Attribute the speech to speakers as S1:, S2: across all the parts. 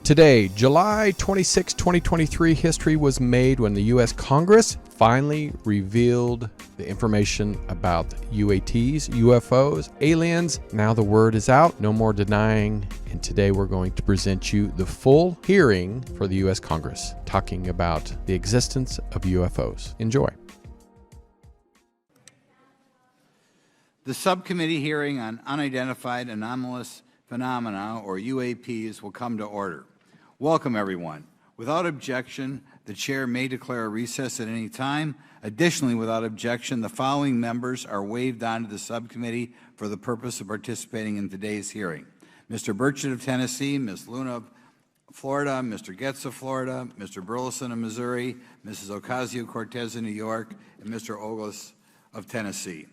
S1: Today, July 26, 2023, history was made when the U.S. Congress finally revealed the information about UATs, UFOs, aliens. Now the word is out, no more denying, and today we're going to present you the full hearing for the U.S. Congress, talking about the existence of UFOs. Enjoy.
S2: The subcommittee hearing on unidentified anomalous phenomena, or UAPs, will come to order. Welcome, everyone. Without objection, the chair may declare a recess at any time. Additionally, without objection, the following members are waived onto the subcommittee for the purpose of participating in today's hearing: Mr. Burchett of Tennessee, Ms. Luna of Florida, Mr. Getz of Florida, Mr. Burleson of Missouri, Mrs. Ocasio-Cortez of New York, and Mr. Ogles of Tennessee.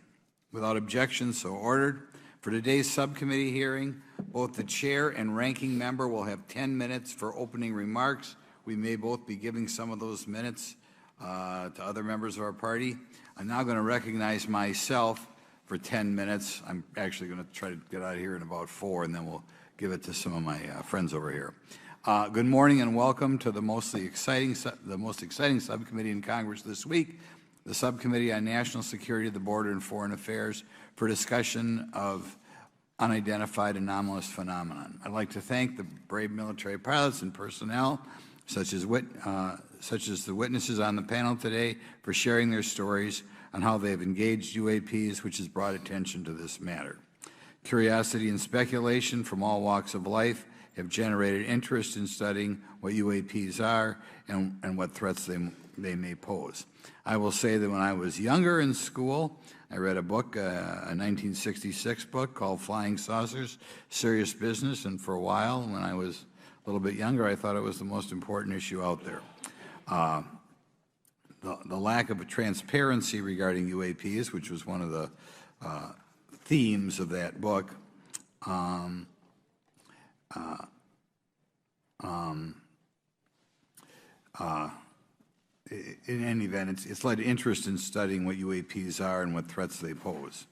S2: Without objection, so ordered. For today's subcommittee hearing, both the chair and ranking member will have 10 minutes for opening remarks. We may both be giving some of those minutes to other members of our party. I'm now going to recognize myself for 10 minutes. I'm actually going to try to get out of here in about 4, and then we'll give it to some of my friends over here. Good morning and welcome to the most exciting subcommittee in Congress this week, the Subcommittee on National Security, the Border, and Foreign Affairs, for discussion of unidentified anomalous phenomenon. I'd like to thank the brave military pilots and personnel, such as the witnesses on the panel today, for sharing their stories on how they have engaged UAPs, which has brought attention to this matter. Curiosity and speculation from all walks of life have generated interest in studying what UAPs are and what threats they may pose. I will say that when I was younger in school, I read a book, a 1966 book called Flying Saucers, Serious Business, and for a while, when I was a little bit younger, I thought it was the most important issue out there. The lack of transparency regarding UAPs, which was one of the themes of that book, in any event, it's led to interest in studying what UAPs are and what threats they pose.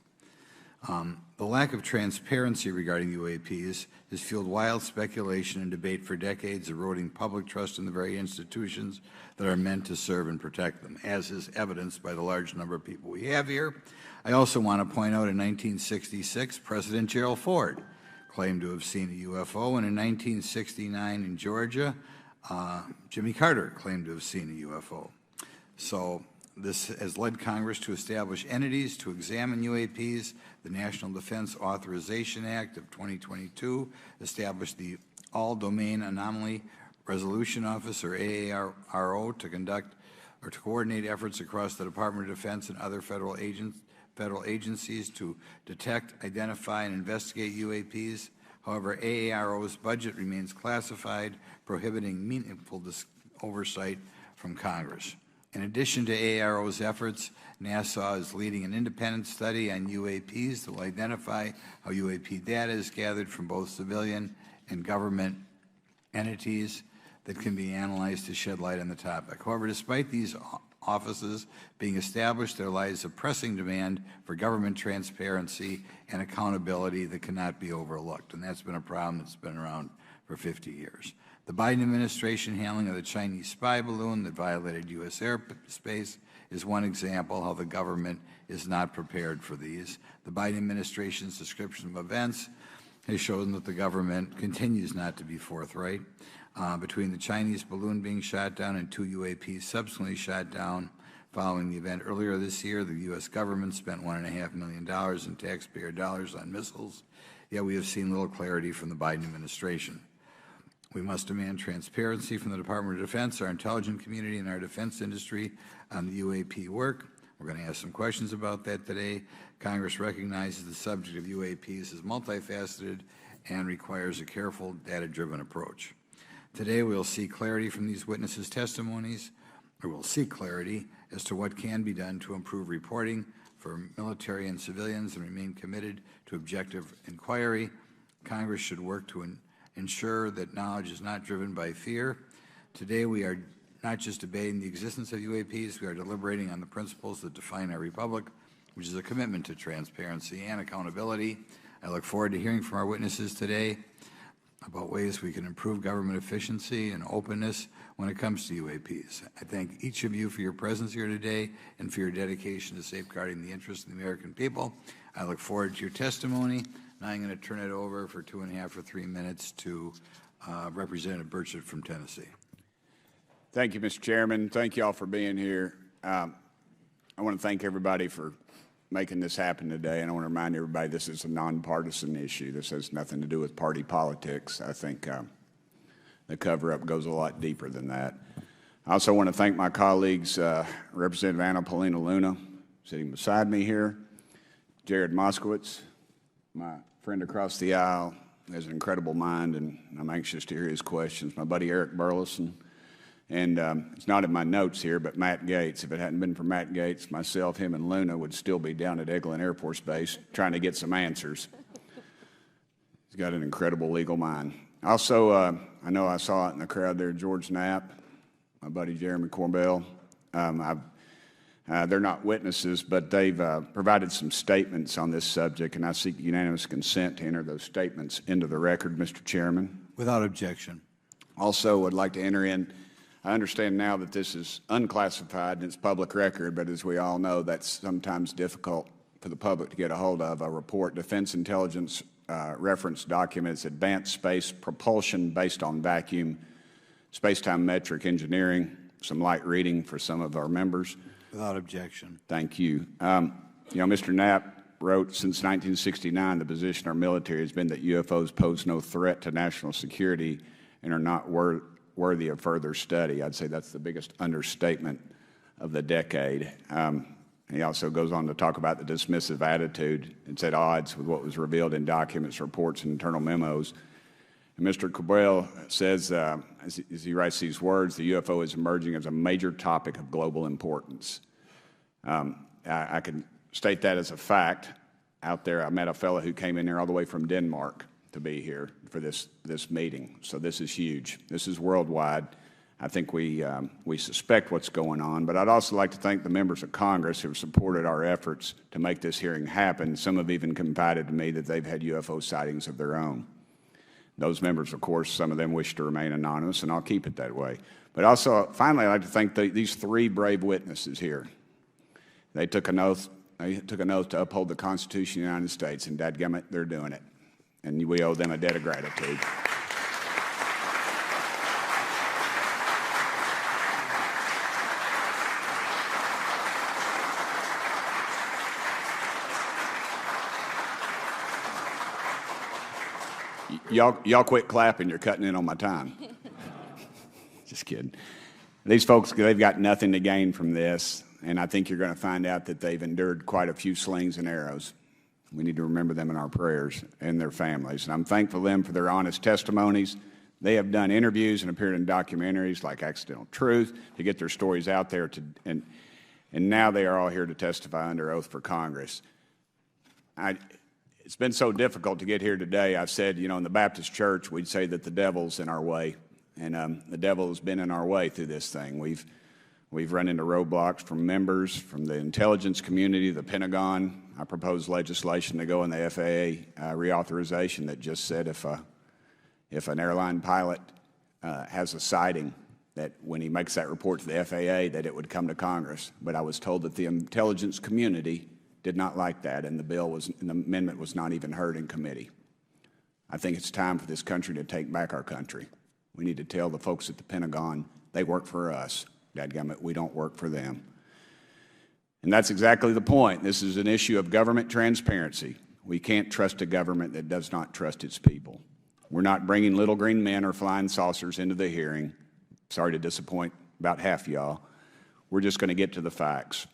S2: The lack of transparency regarding UAPs has fueled wild speculation and debate for decades, eroding public trust in the very institutions that are meant to serve and protect them, as is evidenced by the large number of people we have here. I also want to point out in 1966, President Gerald Ford claimed to have seen a UFO, and in 1969 in Georgia, Jimmy Carter claimed to have seen a UFO. So this has led Congress to establish entities to examine UAPs. The National Defense Authorization Act of 2022 established the All-Domain Anomaly Resolution Office, or AARO, to conduct or to coordinate efforts across the Department of Defense and other federal agencies to detect, identify, and investigate UAPs. However, AARO's budget remains classified, prohibiting meaningful oversight from Congress. In addition to AARO's efforts, NASA is leading an independent study on UAPs that will identify how UAP data is gathered from both civilian and government entities that can be analyzed to shed light on the topic. However, despite these offices being established, there lies a pressing demand for government transparency and accountability that cannot be overlooked, and that's been a problem that's been around for 50 years. The Biden administration handling of the Chinese spy balloon that violated U.S. airspace is one example how the government is not prepared for these. The Biden administration's description of events has shown that the government continues not to be forthright. Between the Chinese balloon being shot down and 2 UAPs subsequently shot down following the event earlier this year, the U.S. government spent $1.5 million in taxpayer dollars on missiles, yet we have seen little clarity from the Biden administration. We must demand transparency from the Department of Defense, our intelligence community, and our defense industry on the UAP work. We're going to ask some questions about that today. Congress recognizes the subject of UAPs is multifaceted and requires a careful, data-driven approach. Today, we'll see clarity from these witnesses' testimonies, or we'll seek clarity as to what can be done to improve reporting for military and civilians and remain committed to objective inquiry. Congress should work to ensure that knowledge is not driven by fear. Today, we are not just debating the existence of UAPs, we are deliberating on the principles that define our republic, which is a commitment to transparency and accountability. I look forward to hearing from our witnesses today. about ways we can improve government efficiency and openness when it comes to UAPs. I thank each of you for your presence here today and for your dedication to safeguarding the interests of the American people. I look forward to your testimony. Now I'm going to turn it over for 2.5 or 3 minutes to Representative Burchett from Tennessee.
S3: Thank you, Mr. Chairman. Thank you all for being here. I want to thank everybody for making this happen today, and I want to remind everybody this is a nonpartisan issue. This has nothing to do with party politics. I think the cover-up goes a lot deeper than that. I also want to thank my colleagues, Representative Anna Paulina Luna, sitting beside me here, Jared Moskowitz, my friend across the aisle, has an incredible mind, and I'm anxious to hear his questions, my buddy Eric Burleson, and it's not in my notes here, but Matt Gates. If it hadn't been for Matt Gates, myself, him, and Luna would still be down at Eglin Air Force Base trying to get some answers. He's got an incredible legal mind. Also, I know I saw it in the crowd there, George Knapp, my buddy Jeremy Corbell. They're not witnesses, but they've provided some statements on this subject, and I seek unanimous consent to enter those statements into the record, Mr. Chairman.
S2: Without objection.
S3: Also, would like to enter in, I understand now that this is unclassified and it's public record, but as we all know, that's sometimes difficult for the public to get a hold of. A report, Defense Intelligence Reference Documents, Advanced Space Propulsion Based on Vacuum, Space-Time Metric Engineering, some light reading for some of our members.
S2: Without objection.
S3: Thank you. Mr. Knapp wrote, since 1969, the position of our military has been that UFOs pose no threat to national security and are not worthy of further study. I'd say that's the biggest understatement of the decade. He also goes on to talk about the dismissive attitude. It's at odds with what was revealed in documents, reports, and internal memos. And Mr. Cabral says, as he writes these words, the UFO is emerging as a major topic of global importance. I can state that as a fact. Out there, I met a fellow who came in here all the way from Denmark to be here for this meeting. So this is huge. This is worldwide. I think we suspect what's going on, but I'd also like to thank the members of Congress who have supported our efforts to make this hearing happen. Some have even confided to me that they've had UFO sightings of their own. Those members, of course, some of them wish to remain anonymous, and I'll keep it that way. But also, finally, I'd like to thank these three brave witnesses here. They took an oath. They took an oath to uphold the Constitution of the United States, and dadgummit, they're doing it. And we owe them a debt of gratitude. Y'all quit clapping. You're cutting in on my time. Just kidding. These folks, they've got nothing to gain from this, and I think you're going to find out that they've endured quite a few slings and arrows. We need to remember them in our prayers and their families. And I'm thankful to them for their honest testimonies. They have done interviews and appeared in documentaries like Accidental Truth to get their stories out there, and now they are all here to testify under oath for Congress. It's been so difficult to get here today. I've said, in the Baptist church, we'd say that the devil's in our way. And the devil has been in our way through this thing. We've run into roadblocks from members, from the intelligence community, the Pentagon. I proposed legislation to go in the FAA reauthorization that just said if an airline pilot has a sighting, that when he makes that report to the FAA, that it would come to Congress. But I was told that the intelligence community did not like that, and the amendment was not even heard in committee. I think it's time for this country to take back our country. We need to tell the folks at the Pentagon they work for us. Dadgummit, we don't work for them. And that's exactly the point. This is an issue of government transparency. We can't trust a government that does not trust its people. We're not bringing little green men or flying saucers into the hearing. Sorry to disappoint about half y'all. We're just going to get to the facts.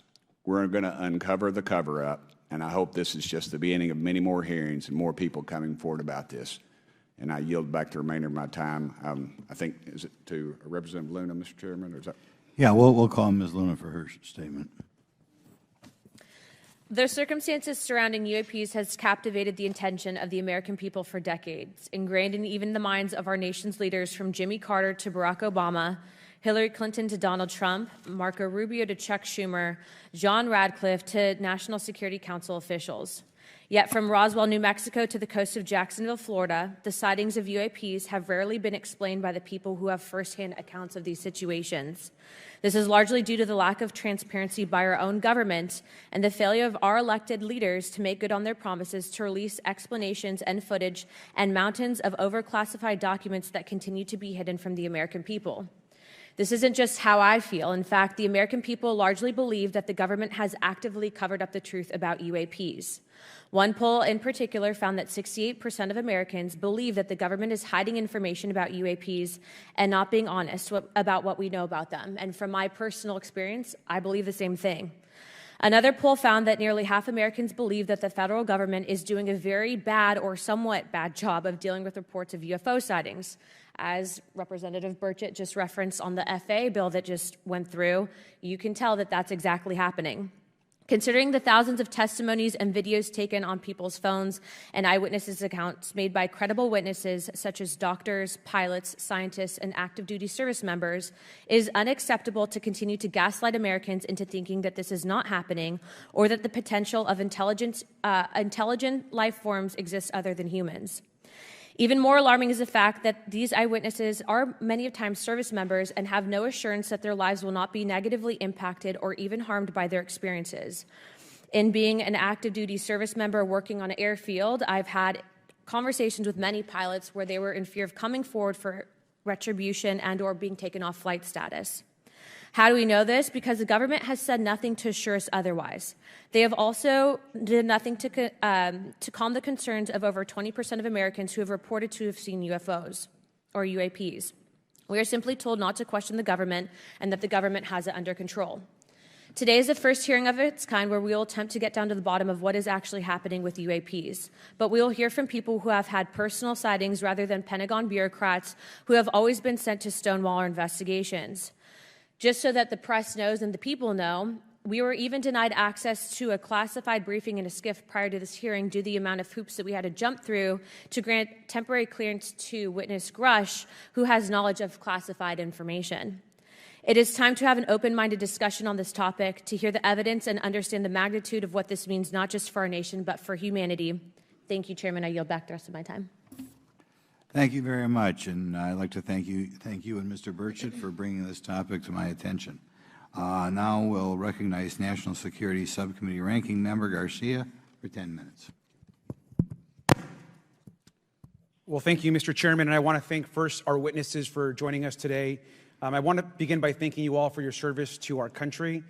S3: We're going to uncover the cover-up, and I hope this is just the beginning of many more hearings and more people coming forward about this. And I yield back the remainder of my time. I think, is it to Representative Luna, Mr. Chairman, or is that?
S4: Yeah, we'll call Ms. Luna for her statement.
S5: The circumstances surrounding UAPs has captivated the attention of the American people for decades, ingrained in even the minds of our nation's leaders from Jimmy Carter to Barack Obama, Hillary Clinton to Donald Trump, Marco Rubio to Chuck Schumer, John Radcliffe to National Security Council officials. Yet from Roswell, New Mexico to the coast of Jacksonville, Florida, the sightings of UAPs have rarely been explained by the people who have firsthand accounts of these situations. This is largely due to the lack of transparency by our own government and the failure of our elected leaders to make good on their promises to release explanations and footage and mountains of overclassified documents that continue to be hidden from the American people. This isn't just how I feel. In fact, the American people largely believe that the government has actively covered up the truth about UAPs. One poll in particular found that 68% of Americans believe that the government is hiding information about UAPs and not being honest about what we know about them. And from my personal experience, I believe the same thing. Another poll found that nearly half Americans believe that the federal government is doing a very bad or somewhat bad job of dealing with reports of UFO sightings. As Representative Burchett just referenced on the FAA bill that just went through, you can tell that that's exactly happening. Considering the thousands of testimonies and videos taken on people's phones and eyewitnesses' accounts made by credible witnesses such as doctors, pilots, scientists, and active duty service members, it is unacceptable to continue to gaslight Americans into thinking that this is not happening or that the potential of intelligent life forms exists other than humans. Even more alarming is the fact that these eyewitnesses are many times service members and have no assurance that their lives will not be negatively impacted or even harmed by their experiences. In being an active duty service member working on an airfield, I've had conversations with many pilots where they were in fear of coming forward for retribution and or being taken off flight status. How do we know this? Because the government has said nothing to assure us otherwise. They have also did nothing to calm the concerns of over 20% of Americans who have reported to have seen UFOs or UAPs. We are simply told not to question the government and that the government has it under control. Today is the first hearing of its kind where we will attempt to get down to the bottom of what is actually happening with UAPs. But we will hear from people who have had personal sightings rather than Pentagon bureaucrats who have always been sent to stonewall our investigations. Just so that the press knows and the people know, we were even denied access to a classified briefing in a SCIF prior to this hearing due to the amount of hoops that we had to jump through to grant temporary clearance to witness Grush, who has knowledge of classified information. It is time to have an open-minded discussion on this topic, to hear the evidence and understand the magnitude of what this means, not just for our nation, but for humanity. Thank you, Chairman. I yield back the rest of my time.
S2: Thank you very much, and I'd like to thank you and Mr. Burchett for bringing this topic to my attention. Now we'll recognize National Security Subcommittee Ranking Member Garcia for 10 minutes.
S6: Well, thank you, Mr. Chairman, and I want to thank first our witnesses for joining us today. I want to begin by thanking you all for your service to our country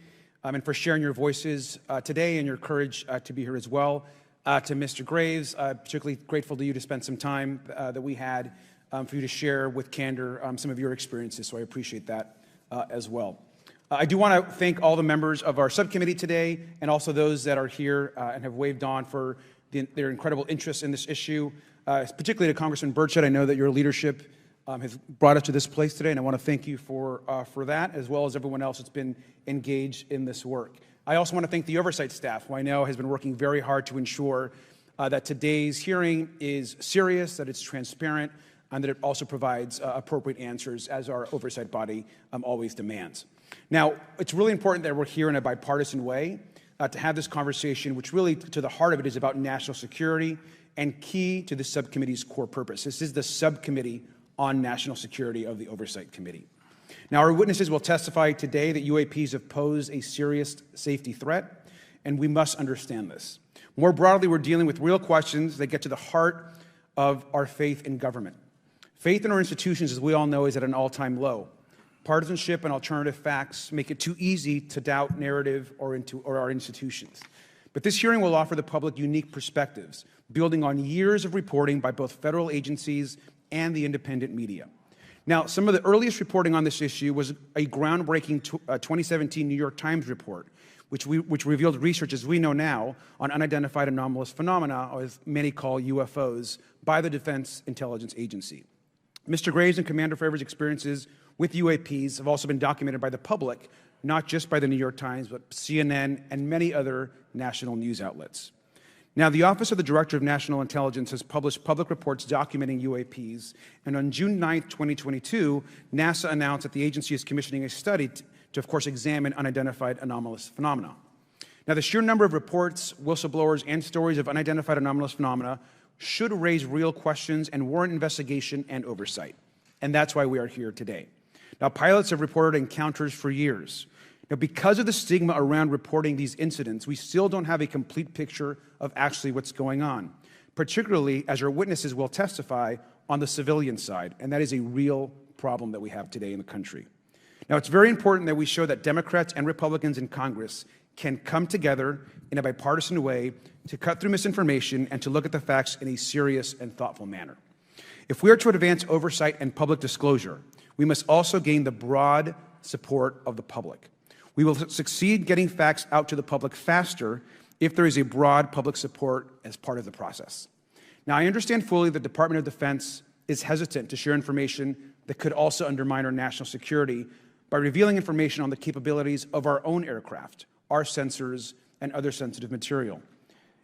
S6: and for sharing your voices today and your courage to be here as well. To Mr. Graves, particularly grateful to you to spend some time that we had for you to share with candor some of your experiences, so I appreciate that as well. I do want to thank all the members of our subcommittee today and also those that are here and have waved on for their incredible interest in this issue, particularly to Congressman Burchett. I know that your leadership has brought us to this place today, and I want to thank you for that, as well as everyone else that's been engaged in this work. I also want to thank the oversight staff, who I know has been working very hard to ensure that today's hearing is serious, that it's transparent, and that it also provides appropriate answers, as our oversight body always demands. Now, it's really important that we're here in a bipartisan way to have this conversation, which really, to the heart of it, is about national security and key to the subcommittee's core purpose. This is the subcommittee on national security of the Oversight Committee. Now, our witnesses will testify today that UAPs have posed a serious safety threat, and we must understand this. More broadly, we're dealing with real questions that get to the heart of our faith in government. Faith in our institutions, as we all know, is at an all-time low. Partisanship and alternative facts make it too easy to doubt narrative or our institutions. But this hearing will offer the public unique perspectives, building on years of reporting by both federal agencies and the independent media. Now, some of the earliest reporting on this issue was a groundbreaking 2017 New York Times report, which revealed research, as we know now, on unidentified anomalous phenomena, or as many call UFOs, by the Defense Intelligence Agency. Mr. Graves and Commander Fravors' experiences with UAPs have also been documented by the public, not just by the New York Times, but CNN and many other national news outlets. Now, the Office of the Director of National Intelligence has published public reports documenting UAPs, and on June 9, 2022, NASA announced that the agency is commissioning a study to, of course, examine unidentified anomalous phenomena. Now, the sheer number of reports, whistleblowers, and stories of unidentified anomalous phenomena should raise real questions and warrant investigation and oversight. And that's why we are here today. Now, pilots have reported encounters for years. Now, because of the stigma around reporting these incidents, we still don't have a complete picture of actually what's going on, particularly as our witnesses will testify on the civilian side, and that is a real problem that we have today in the country. Now, it's very important that we show that Democrats and Republicans in Congress can come together in a bipartisan way to cut through misinformation and to look at the facts in a serious and thoughtful manner. If we are to advance oversight and public disclosure, we must also gain the broad support of the public. We will succeed getting facts out to the public faster if there is a broad public support as part of the process. Now, I understand fully the Department of Defense is hesitant to share information that could also undermine our national security by revealing information on the capabilities of our own aircraft, our sensors, and other sensitive material.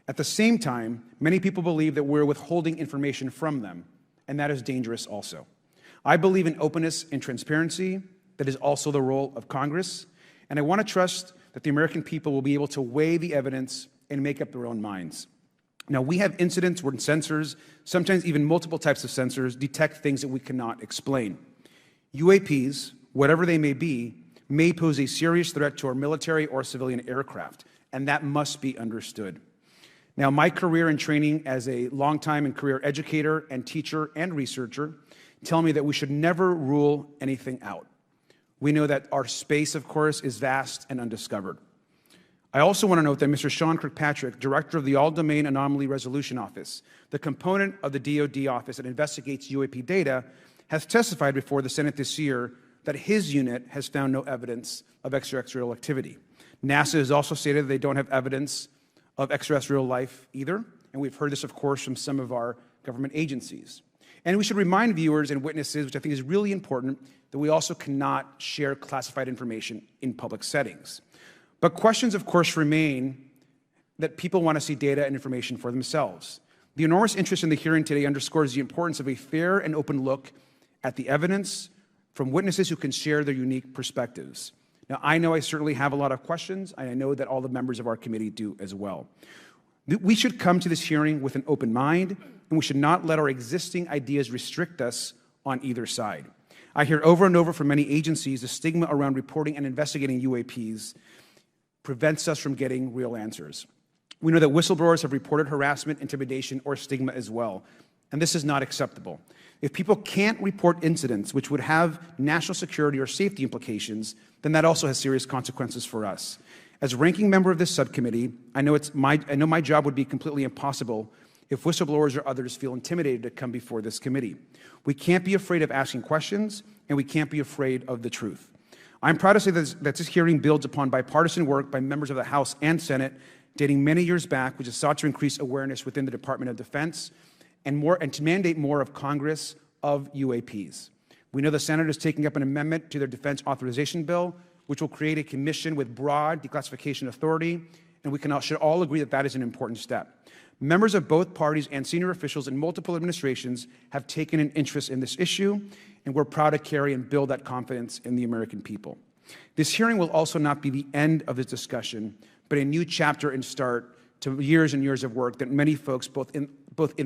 S6: At the same time, many people believe that we're withholding information from them, and that is dangerous also. I believe in openness and transparency. That is also the role of Congress, and I want to trust that the American people will be able to weigh the evidence and make up their own minds. Now, we have incidents where sensors, sometimes even multiple types of sensors, detect things that we cannot explain. UAPs, whatever they may pose a serious threat to our military or civilian aircraft, and that must be understood. Now, my career and training as a longtime and career educator and teacher and researcher tell me that we should never rule anything out. We know that our space, of course, is vast and undiscovered. I also want to note that Mr. Sean Kirkpatrick, director of the All-Domain Anomaly Resolution Office, the component of the DoD office that investigates UAP data, has testified before the Senate this year that his unit has found no evidence of extraterrestrial activity. NASA has also stated that they don't have evidence of extraterrestrial life either, and we've heard this, of course, from some of our government agencies. And we should remind viewers and witnesses, which I think is really important, that we also cannot share classified information in public settings. But questions, of course, remain that people want to see data and information for themselves. The enormous interest in the hearing today underscores the importance of a fair and open look at the evidence from witnesses who can share their unique perspectives. Now, I know I certainly have a lot of questions, and I know that all the members of our committee do as well. We should come to this hearing with an open mind, and we should not let our existing ideas restrict us on either side. I hear over and over from many agencies the stigma around reporting and investigating UAPs prevents us from getting real answers. We know that whistleblowers have reported harassment, intimidation, or stigma as well, and this is not acceptable. If people can't report incidents which would have national security or safety implications, then that also has serious consequences for us. As ranking member of this subcommittee, I know my job would be completely impossible if whistleblowers or others feel intimidated to come before this committee. We can't be afraid of asking questions, and we can't be afraid of the truth. I'm proud to say that this hearing builds upon bipartisan work by members of the House and Senate dating many years back, which has sought to increase awareness within the Department of Defense and to mandate more of Congress of UAPs. We know the Senate is taking up an amendment to their defense authorization bill, which will create a commission with broad declassification authority, and we should all agree that that is an important step. Members of both parties and senior officials in multiple administrations have taken an interest in this issue, and we're proud to carry and build that confidence in the American people. This hearing will also not be the end of this discussion, but a new chapter and start to years and years of work that many folks, both in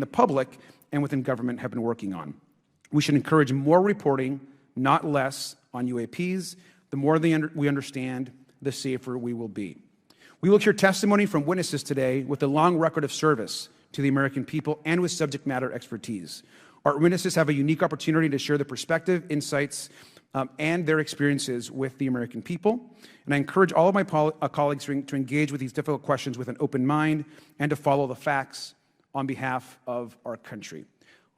S6: the public and within government, have been working on. We should encourage more reporting, not less, on UAPs. The more we understand, the safer we will be. We will hear testimony from witnesses today with a long record of service to the American people and with subject matter expertise. Our witnesses have a unique opportunity to share their perspective, insights, and their experiences with the American people. And I encourage all of my colleagues to engage with these difficult questions with an open mind and to follow the facts on behalf of our country.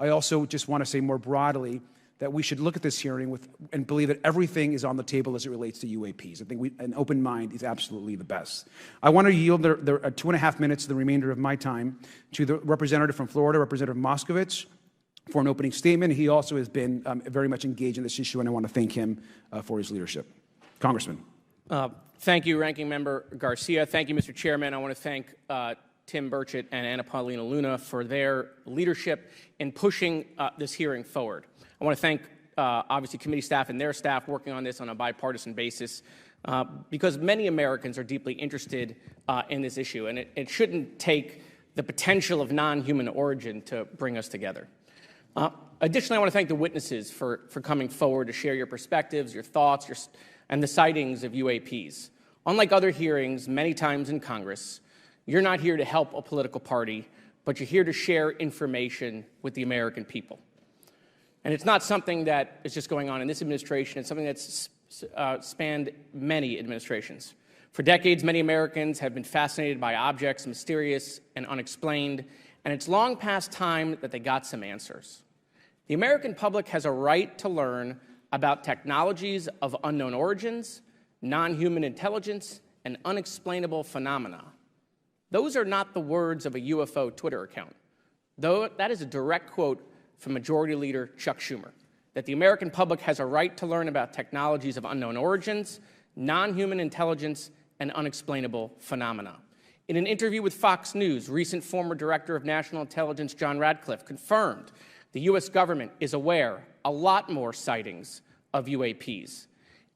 S6: I also just want to say more broadly that we should look at this hearing and believe that everything is on the table as it relates to UAPs. I think an open mind is absolutely the best. I want to yield the 2.5 minutes, the remainder of my time, to the representative from Florida, Representative Moskowitz, for an opening statement. He also has been very much engaged in this issue, and I want to thank him for his leadership. Congressman.
S7: Thank you, Ranking Member Garcia. Thank you, Mr. Chairman. I want to thank Tim Burchett and Anna Paulina Luna for their leadership in pushing this hearing forward. I want to thank, obviously, committee staff and their staff working on this on a bipartisan basis. because many Americans are deeply interested in this issue, and it shouldn't take the potential of non-human origin to bring us together. Additionally, I want to thank the witnesses for coming forward to share your perspectives, your thoughts, and the sightings of UAPs. Unlike other hearings many times in Congress, you're not here to help a political party, but you're here to share information with the American people. And it's not something that is just going on in this administration. It's something that's spanned many administrations. For decades, many Americans have been fascinated by objects mysterious and unexplained, and it's long past time that they got some answers. The American public has a right to learn about technologies of unknown origins, non-human intelligence, and unexplainable phenomena. Those are not the words of a UFO Twitter account. Though that is a direct quote from Majority Leader Chuck Schumer, that the American public has a right to learn about technologies of unknown origins, non-human intelligence, and unexplainable phenomena. In an interview with Fox News, recent former Director of National Intelligence John Radcliffe confirmed the U.S. government is aware a lot more sightings of UAPs,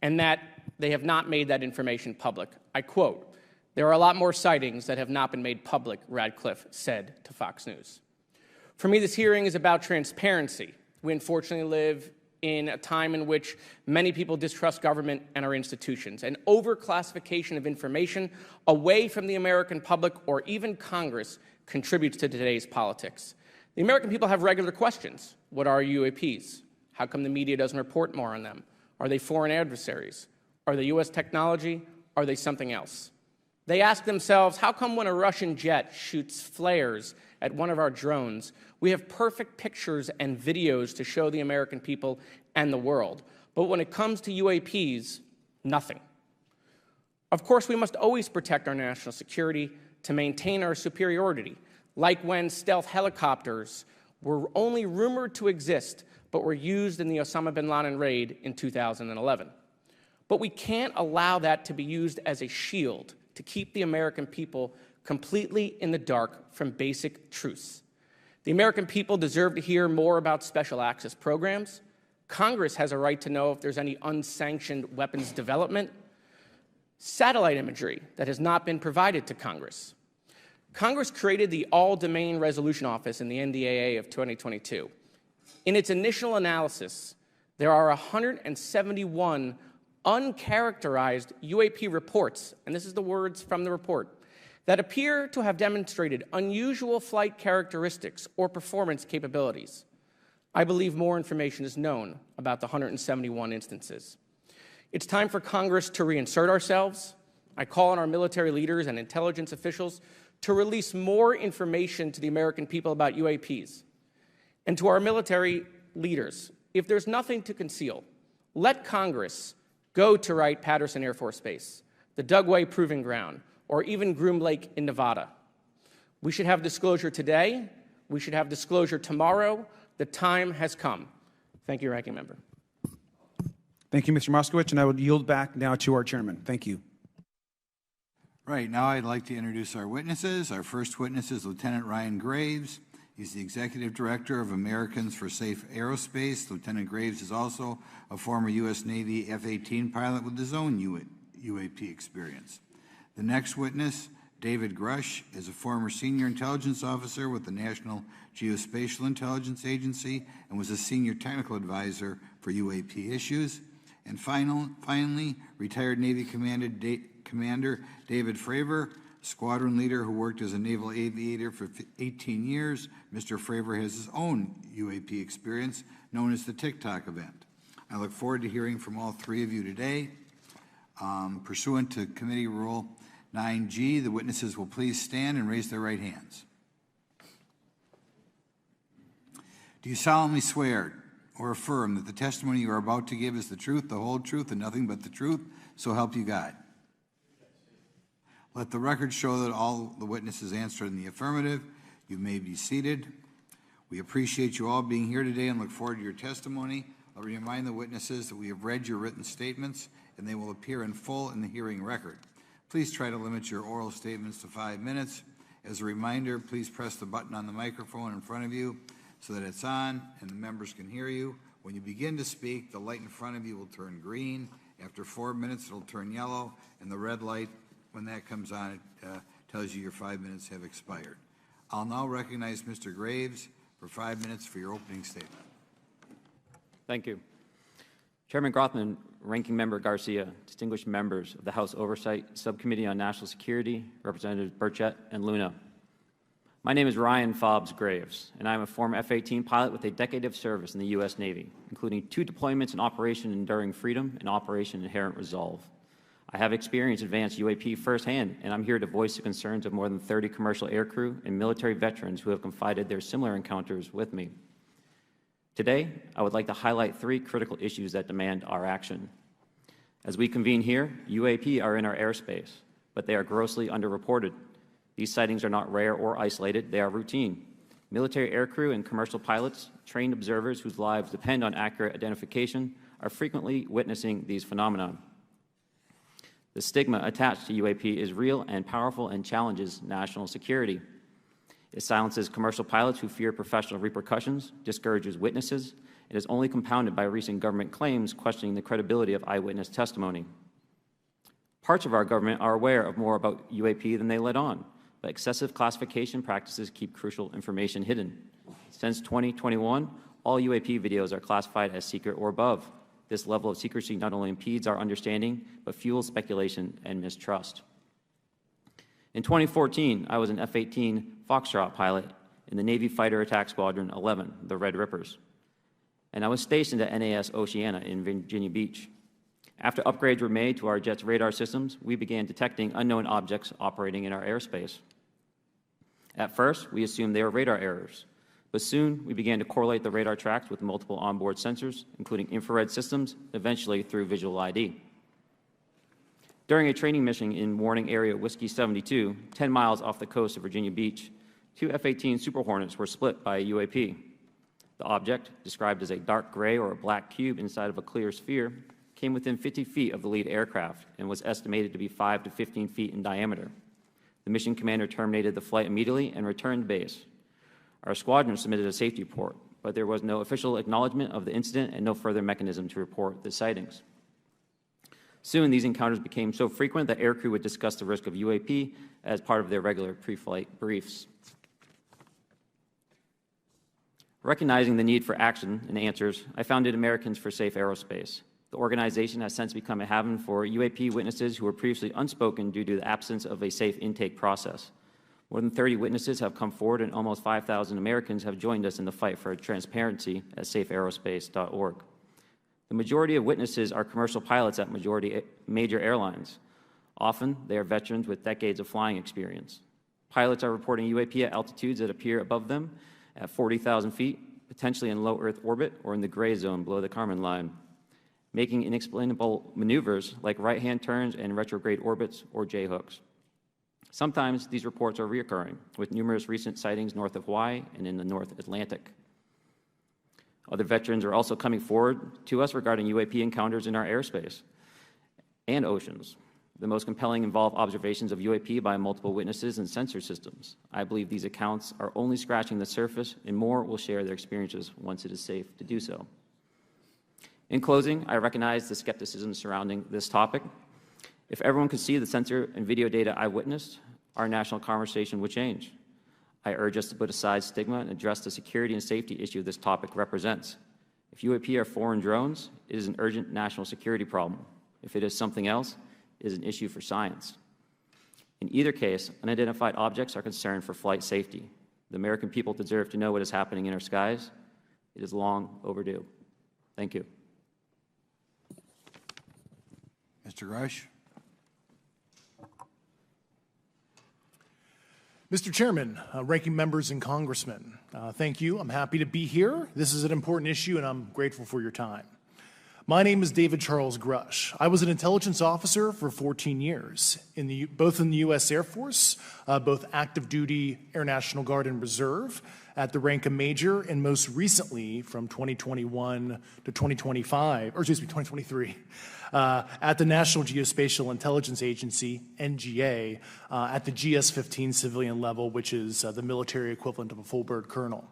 S7: and that they have not made that information public. I quote, "There are a lot more sightings that have not been made public," Radcliffe said to Fox News. For me, this hearing is about transparency. We unfortunately live in a time in which many people distrust government and our institutions, and overclassification of information away from the American public or even Congress contributes to today's politics. The American people have regular questions. What are UAPs? How come the media doesn't report more on them? Are they foreign adversaries? Are they U.S. technology? Are they something else? They ask themselves, how come when a Russian jet shoots flares at one of our drones, we have perfect pictures and videos to show the American people and the world, but when it comes to UAPs, nothing? Of course, we must always protect our national security to maintain our superiority, like when stealth helicopters were only rumored to exist but were used in the Osama bin Laden raid in 2011. But we can't allow that to be used as a shield to keep the American people completely in the dark from basic truths. The American people deserve to hear more about special access programs. Congress has a right to know if there's any unsanctioned weapons development. Satellite imagery that has not been provided to Congress. Congress created the All-Domain Resolution Office in the NDAA of 2022. In its initial analysis, there are 171 uncharacterized UAP reports, and this is the words from the report, that appear to have demonstrated unusual flight characteristics or performance capabilities. I believe more information is known about the 171 instances. It's time for Congress to reinsert ourselves. I call on our military leaders and intelligence officials to release more information to the American people about UAPs. And to our military leaders, if there's nothing to conceal, let Congress go to Wright-Patterson Air Force Base, the Dugway Proving Ground, or even Groom Lake in Nevada. We should have disclosure today. We should have disclosure tomorrow. The time has come. Thank you, Ranking Member.
S6: Thank you, Mr. Moskowitz, and I would yield back now to our chairman. Thank you.
S2: Right, now I'd like to introduce our witnesses. Our first witness is Lieutenant Ryan Graves. He's the Executive Director of Americans for Safe Aerospace. Lieutenant Graves is also a former U.S. Navy F-18 pilot with his own UAP experience. The next witness, David Grush, is a former senior intelligence officer with the National Geospatial Intelligence Agency and was a senior technical advisor for UAP issues. And finally, retired Navy Commander David Fravor, squadron leader who worked as a naval aviator for 18 years. Mr. Fravor has his own UAP experience, known as the TikTok event. I look forward to hearing from all three of you today. Pursuant to Committee Rule 9G, the witnesses will please stand and raise their right hands. Do you solemnly swear or affirm that the testimony you are about to give is the truth, the whole truth, and nothing but the truth, so help you God? Let the record show that all the witnesses answered in the affirmative. You may be seated. We appreciate you all being here today and look forward to your testimony. I'll remind the witnesses that we have read your written statements and they will appear in full in the hearing record. Please try to limit your oral statements to 5 minutes. As a reminder, please press the button on the microphone in front of you so that it's on and the members can hear you. When you begin to speak, the light in front of you will turn green. After 4 minutes, it'll turn yellow, and the red light, when that comes on, it tells you your 5 minutes have expired. I'll now recognize Mr. Graves for 5 minutes for your opening statement.
S8: Thank you. Chairman Grothman, Ranking Member Garcia, distinguished members of the House Oversight Subcommittee on National Security, Representatives Burchett and Luna. My name is Ryan Fobbs Graves, and I am a former F-18 pilot with a decade of service in the U.S. Navy, including 2 deployments in Operation Enduring Freedom and Operation Inherent Resolve. I have experienced advanced UAP firsthand, and I'm here to voice the concerns of more than 30 commercial aircrew and military veterans who have confided their similar encounters with me. Today, I would like to highlight 3 critical issues that demand our action. As we convene here, UAP are in our airspace, but they are grossly underreported. These sightings are not rare or isolated, they are routine. Military aircrew and commercial pilots, trained observers whose lives depend on accurate identification, are frequently witnessing these phenomena. The stigma attached to UAP is real and powerful and challenges national security. It silences commercial pilots who fear professional repercussions, discourages witnesses, and is only compounded by recent government claims questioning the credibility of eyewitness testimony. Parts of our government are aware of more about UAP than they let on, but excessive classification practices keep crucial information hidden. Since 2021, all UAP videos are classified as secret or above. This level of secrecy not only impedes our understanding, but fuels speculation and mistrust. In 2014, I was an F-18 Foxtrot pilot in the Navy Fighter Attack Squadron 11, the Red Rippers, and I was stationed at NAS Oceana in Virginia Beach. After upgrades were made to our jet's radar systems, we began detecting unknown objects operating in our airspace. At first, we assumed they were radar errors, but soon we began to correlate the radar tracks with multiple onboard sensors, including infrared systems, eventually through visual ID. During a training mission in Warning Area Whiskey 72, 10 miles off the coast of Virginia Beach, 2 F-18 Super Hornets were split by a UAP. The object, described as a dark gray or a black cube inside of a clear sphere, came within 50 feet of the lead aircraft and was estimated to be 5 to 15 feet in diameter. The mission commander terminated the flight immediately and returned to base. Our squadron submitted a safety report, but there was no official acknowledgement of the incident and no further mechanism to report the sightings. Soon, these encounters became so frequent that aircrew would discuss the risk of UAP as part of their regular pre-flight briefs. Recognizing the need for action and answers, I founded Americans for Safe Aerospace. The organization has since become a haven for UAP witnesses who were previously unspoken due to the absence of a safe intake process. More than 30 witnesses have come forward, and almost 5,000 Americans have joined us in the fight for transparency at safeaerospace.org. The majority of witnesses are commercial pilots at major airlines. Often, they are veterans with decades of flying experience. Pilots are reporting UAP at altitudes that appear above them at 40,000 feet, potentially in low Earth orbit or in the gray zone below the Kármán line, making inexplainable maneuvers like right-hand turns and retrograde orbits or J-hooks. Sometimes these reports are reoccurring, with numerous recent sightings north of Hawaii and in the North Atlantic. Other veterans are also coming forward to us regarding UAP encounters in our airspace and oceans. The most compelling involve observations of UAP by multiple witnesses and sensor systems. I believe these accounts are only scratching the surface, and more will share their experiences once it is safe to do so. In closing, I recognize the skepticism surrounding this topic. If everyone could see the sensor and video data I witnessed, our national conversation would change. I urge us to put aside stigma and address the security and safety issue this topic represents. If UAP are foreign drones, it is an urgent national security problem. If it is something else, it is an issue for science. In either case, unidentified objects are concerned for flight safety. The American people deserve to know what is happening in our skies. It is long overdue. Thank you.
S2: Mr. Grush.
S9: Mr. Chairman, ranking members and congressmen, thank you. I'm happy to be here. This is an important issue, and I'm grateful for your time. My name is David Charles Grush. I was an intelligence officer for 14 years, both in the U.S. Air Force, both active duty, Air National Guard, and Reserve, at the rank of major, and most recently from 2021 to 2023, at the National Geospatial Intelligence Agency, NGA, at the GS-15 civilian level, which is the military equivalent of a full bird colonel.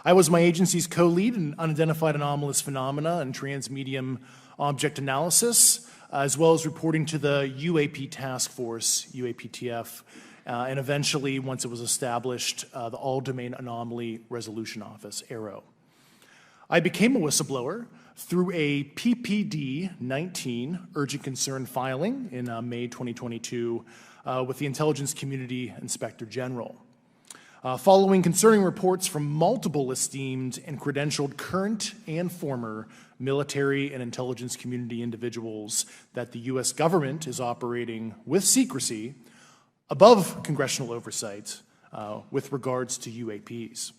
S9: I was my agency's co-lead in unidentified anomalous phenomena and transmedium object analysis, as well as reporting to the UAP task force, UAPTF, and eventually, once it was established, the All-Domain Anomaly Resolution Office, AARO. I became a whistleblower through a PPD-19 urgent concern filing in May 2022 with the Intelligence Community Inspector General. Following concerning reports from multiple esteemed and credentialed current and former military and intelligence community individuals that the U.S. government is operating with secrecy above congressional oversight with regards to UAPs.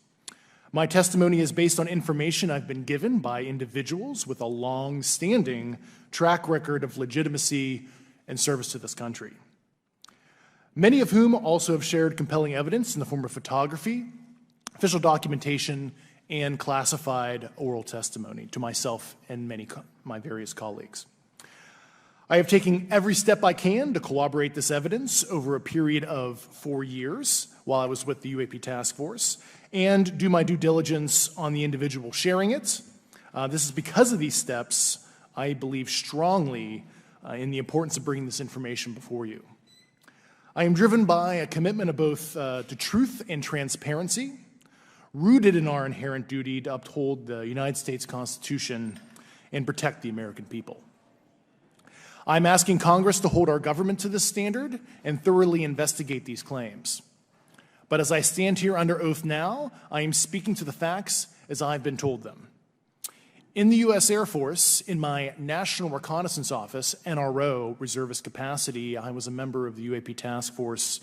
S9: My testimony is based on information I've been given by individuals with a long-standing track record of legitimacy and service to this country, many of whom also have shared compelling evidence in the form of photography, official documentation, and classified oral testimony to myself and my various colleagues. I have taken every step I can to corroborate this evidence over a period of 4 years while I was with the UAP Task Force and do my due diligence on the individual sharing it. This is because of these steps, I believe strongly in the importance of bringing this information before you. I am driven by a commitment of both to truth and transparency, rooted in our inherent duty to uphold the United States Constitution and protect the American people. I'm asking Congress to hold our government to this standard and thoroughly investigate these claims. But as I stand here under oath now, I am speaking to the facts as I've been told them. In the U.S. Air Force, in my National Reconnaissance Office, NRO, reservist capacity, I was a member of the UAP Task Force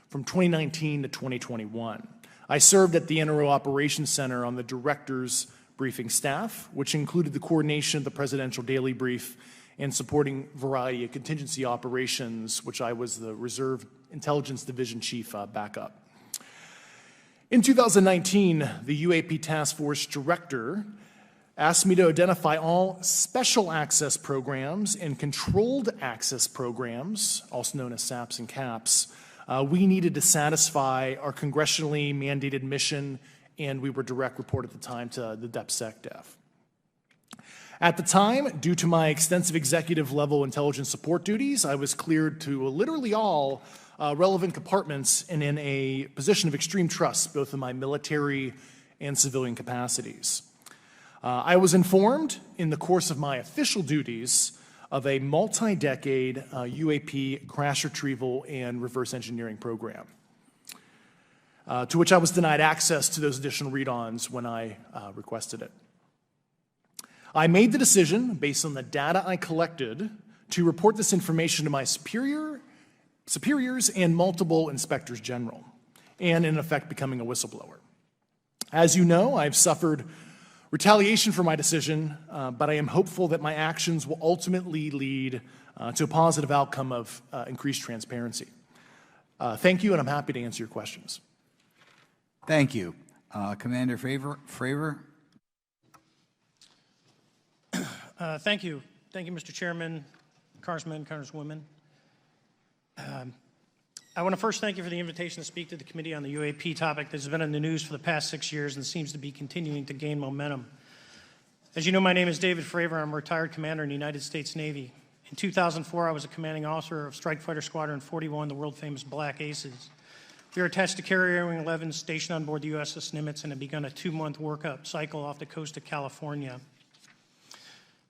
S9: from 2019 to 2021. I served at the NRO Operations Center on the Director's Briefing staff, which included the coordination of the Presidential Daily Brief and supporting variety of contingency operations, which I was the Reserve Intelligence Division Chief backup. In 2019, the UAP Task Force Director asked me to identify all special access programs and controlled access programs, also known as SAPs and CAPs, we needed to satisfy our congressionally mandated mission, and we were direct report at the time to the DepSecDef. At the time, due to my extensive executive level intelligence support duties, I was cleared to literally all relevant compartments and in a position of extreme trust, both in my military and civilian capacities. I was informed in the course of my official duties of a multi-decade UAP crash retrieval and reverse engineering program, to which I was denied access to those additional read-ons when I requested it. I made the decision, based on the data I collected, to report this information to my superiors and multiple inspectors general, and in effect becoming a whistleblower. As you know, I've suffered retaliation for my decision, but I am hopeful that my actions will ultimately lead to a positive outcome of increased transparency. Thank you, and I'm happy to answer your questions.
S2: Thank you. Commander Fravor?
S10: Thank you. Thank you, Mr. Chairman, Congressmen, Congresswomen. I want to first thank you for the invitation to speak to the committee on the UAP topic that has been in the news for the past 6 years and seems to be continuing to gain momentum. As you know, my name is David Fravor. I'm a retired commander in the United States Navy. In 2004, I was a commanding officer of Strike Fighter Squadron 41, the world-famous Black Aces. We were attached to Carrier Wing 11, stationed on board the USS Nimitz, and had begun a 2-month workup cycle off the coast of California.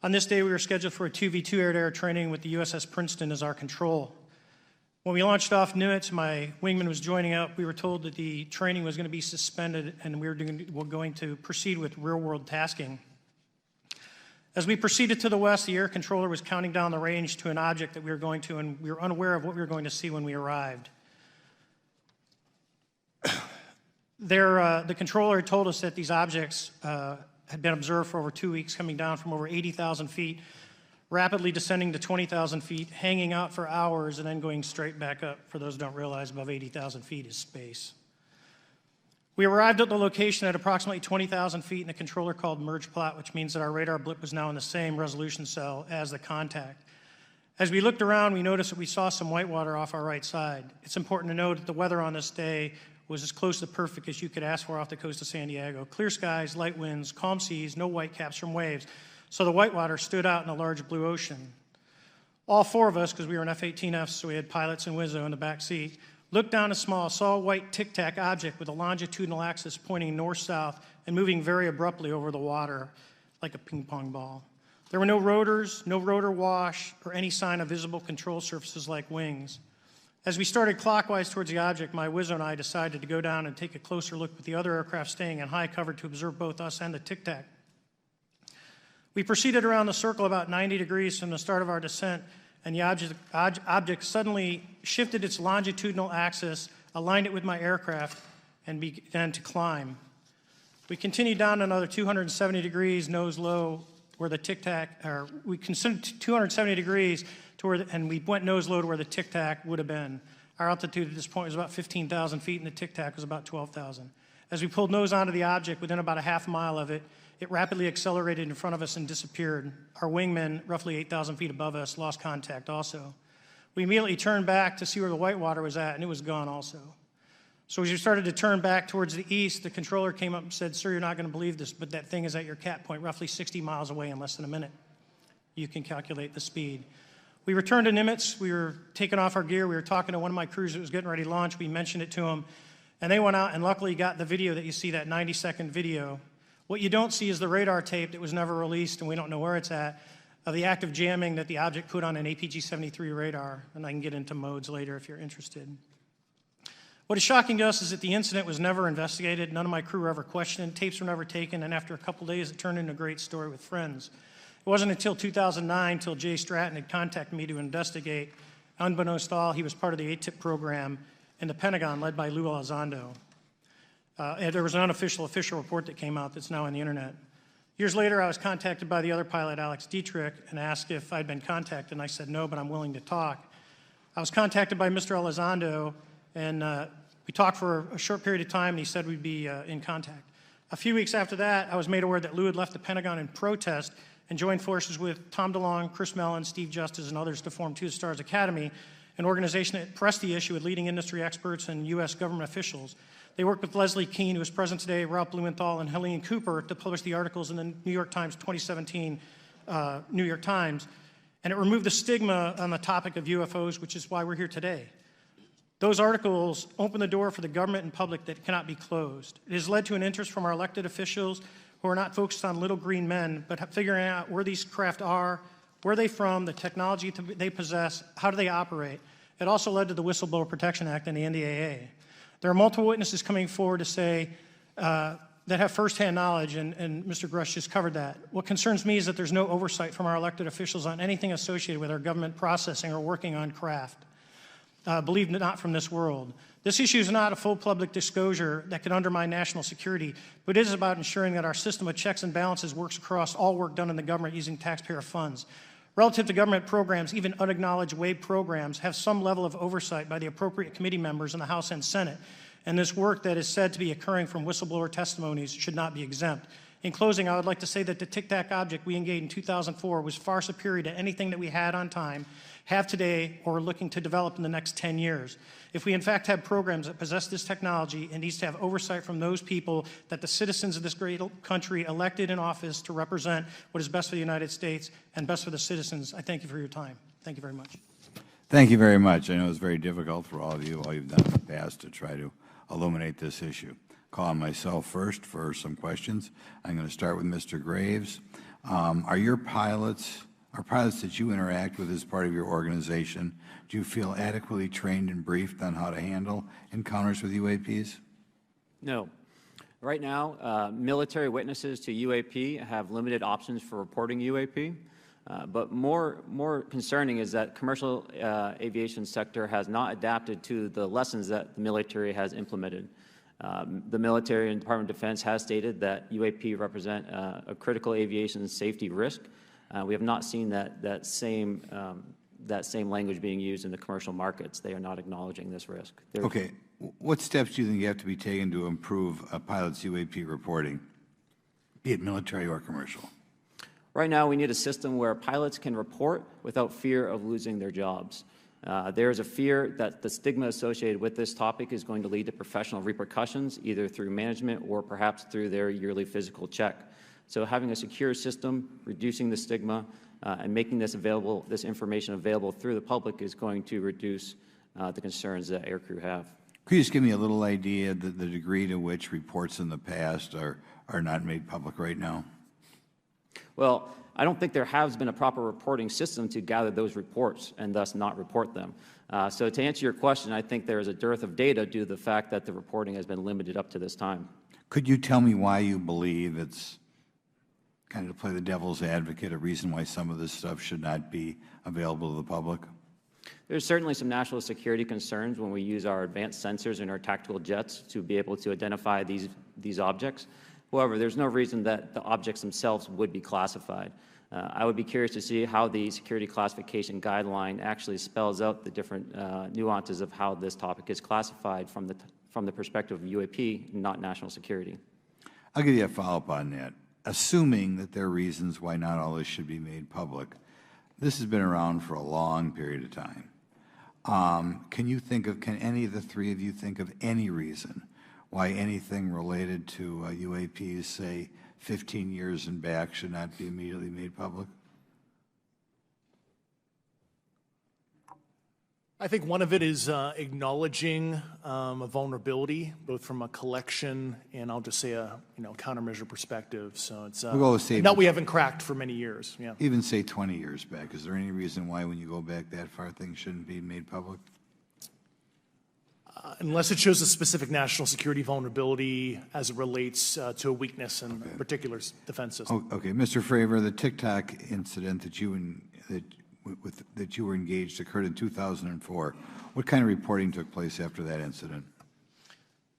S10: On this day, we were scheduled for a 2v2 air-to-air training with the USS Princeton as our control. When we launched off Nimitz, my wingman was joining up. We were told that the training was going to be suspended and we were going to proceed with real-world tasking. As we proceeded to the west, the air controller was counting down the range to an object that we were going to, and we were unaware of what we were going to see when we arrived. The controller had told us that these objects had been observed for over 2 weeks, coming down from over 80,000 feet, rapidly descending to 20,000 feet, hanging out for hours, and then going straight back up. For those who don't realize, above 80,000 feet is space. We arrived at the location at approximately 20,000 feet, and the controller called merge plot, which means that our radar blip was now in the same resolution cell as the contact. As we looked around, we noticed that we saw some white water off our right side. It's important to note that the weather on this day was as close to perfect as you could ask for off the coast of San Diego. Clear skies, light winds, calm seas, no whitecaps from waves. So the whitewater stood out in a large blue ocean. All four of us, because we were in F-18Fs, so we had pilots and Wizzo in the back seat, looked down a small, saw a white tic-tac object with a longitudinal axis pointing north-south and moving very abruptly over the water like a ping-pong ball. There were no rotors, no rotor wash, or any sign of visible control surfaces like wings. As we started clockwise towards the object, my Wizzo and I decided to go down and take a closer look with the other aircraft staying in high cover to observe both us and the tic-tac. We proceeded around the circle about 90 degrees from the start of our descent, and the object suddenly shifted its longitudinal axis, aligned it with my aircraft, and began to climb. We continued down another 270 degrees, nose low, where the tic-tac, or we considered 270 degrees to where, and we went nose low to where the tic-tac would have been. Our altitude at this point was about 15,000 feet, and the tic-tac was about 12,000. As we pulled nose onto the object, within about a half mile of it, it rapidly accelerated in front of us and disappeared. Our wingmen, roughly 8,000 feet above us, lost contact also. We immediately turned back to see where the whitewater was at, and it was gone also. So as we started to turn back towards the east, the controller came up and said, "Sir, you're not going to believe this, but that thing is at your cap point, roughly 60 miles away in less than a minute. You can calculate the speed." We returned to Nimitz. We were taking off our gear. We were talking to one of my crews that was getting ready to launch. We mentioned it to them, and they went out and luckily got the video that you see, that 90-second video. What you don't see is the radar tape that was never released, and we don't know where it's at, of the active jamming that the object put on an APG-73 radar, and I can get into modes later if you're interested. What is shocking to us is that the incident was never investigated. None of my crew were ever questioned. Tapes were never taken, and after a couple days, it turned into a great story with friends. It wasn't until 2009 until Jay Stratton had contacted me to investigate. Unbeknownst to all, he was part of the ATIP program in the Pentagon led by Lou Elizondo. And there was an unofficial official report that came out that's now on the internet. Years later, I was contacted by the other pilot, Alex Dietrich, and asked if I'd been contacted, and I said no, but I'm willing to talk. I was contacted by Mr. Elizondo, and we talked for a short period of time, and he said we'd be in contact. A few weeks after that, I was made aware that Lou had left the Pentagon in protest and joined forces with Tom DeLonge, Chris Mellon, Steve Justice, and others to form Two Stars Academy, an organization that pressed the issue with leading industry experts and U.S. government officials. They worked with Leslie Kean, who is present today, Ralph Blumenthal, and Helene Cooper to publish the articles in the New York Times 2017 New York Times, and it removed the stigma on the topic of UFOs, which is why we're here today. Those articles open the door for the government and public that cannot be closed. It has led to an interest from our elected officials who are not focused on little green men, but figuring out where these craft are, where they're from, the technology they possess, how do they operate. It also led to the Whistleblower Protection Act and the NDAA. There are multiple witnesses coming forward to say that have firsthand knowledge, and Mr. Grush just covered that. What concerns me is that there's no oversight from our elected officials on anything associated with our government processing or working on craft. Believe it not, from this world. This issue is not a full public disclosure that could undermine national security, but it is about ensuring that our system of checks and balances works across all work done in the government using taxpayer funds. Relative to government programs, even unacknowledged WAVE programs have some level of oversight by the appropriate committee members in the House and Senate, and this work that is said to be occurring from whistleblower testimonies should not be exempt. In closing, I would like to say that the tic-tac object we engaged in 2004 was far superior to anything that we had on time, have today, or are looking to develop in the next 10 years. If we in fact have programs that possess this technology, it needs to have oversight from those people that the citizens of this great country elected in office to represent what is best for the United States and best for the citizens. I thank you for your time. Thank you very much.
S2: Thank you very much. I know it's very difficult for all of you, all you've done in the past to try to illuminate this issue. Call on myself first for some questions. I'm going to start with Mr. Graves. Are pilots that you interact with as part of your organization, do you feel adequately trained and briefed on how to handle encounters with UAPs?
S8: No. Right now, military witnesses to UAP have limited options for reporting UAP, but more concerning is that commercial aviation sector has not adapted to the lessons that the military has implemented. The military and Department of Defense has stated that UAP represent a critical aviation safety risk. We have not seen that same language being used in the commercial markets. They are not acknowledging this risk.
S2: Okay. What steps do you think you have to be taken to improve a pilot's UAP reporting, be it military or commercial?
S8: Right now, we need a system where pilots can report without fear of losing their jobs. There is a fear that the stigma associated with this topic is going to lead to professional repercussions, either through management or perhaps through their yearly physical check. So having a secure system, reducing the stigma, and making this information available through the public is going to reduce the concerns that aircrew have.
S2: Could you just give me a little idea of the degree to which reports in the past are not made public right now?
S8: Well, I don't think there has been a proper reporting system to gather those reports and thus not report them. So to answer your question, I think there is a dearth of data due to the fact that the reporting has been limited up to this time.
S2: Could you tell me why you believe it's, kind of to play the devil's advocate, a reason why some of this stuff should not be available to the public?
S8: There's certainly some national security concerns when we use our advanced sensors in our tactical jets to be able to identify these objects. However, there's no reason that the objects themselves would be classified. I would be curious to see how the security classification guideline actually spells out the different nuances of how this topic is classified from the perspective of UAP, not national security.
S2: I'll give you a follow-up on that. Assuming that there are reasons why not all this should be made public, this has been around for a long period of time. Can any of the three of you think of any reason why anything related to UAPs, say 15 years and back, should not be immediately made public?
S9: I think one of it is acknowledging a vulnerability, both from a collection and I'll just say a countermeasure perspective. So it's that we haven't cracked for many years. Yeah.
S2: Even say 20 years back. Is there any reason why, when you go back that far, things shouldn't be made public?
S9: Unless it shows a specific national security vulnerability as it relates to a weakness in a particular defense system.
S2: Okay, Mr. Fravor, the TikTok incident that you were engaged occurred in 2004. What kind of reporting took place after that incident?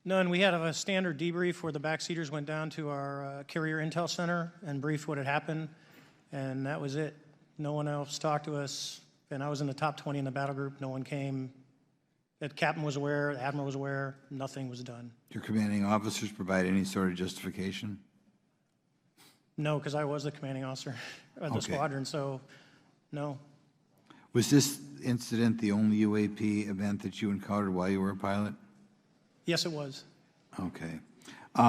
S10: None. We had a standard debrief where the backseaters went down to our carrier intel center and briefed what had happened, and that was it. No one else talked to us, and I was in the top 20 in the battle group. No one came. The captain was aware, the admiral was aware, nothing was done.
S2: Did your commanding officers provide any sort of justification?
S10: No, because I was the commanding officer of the squadron, so no.
S2: Was this incident the only UAP event that you encountered while you were a pilot?
S10: Yes, it was.
S2: Okay.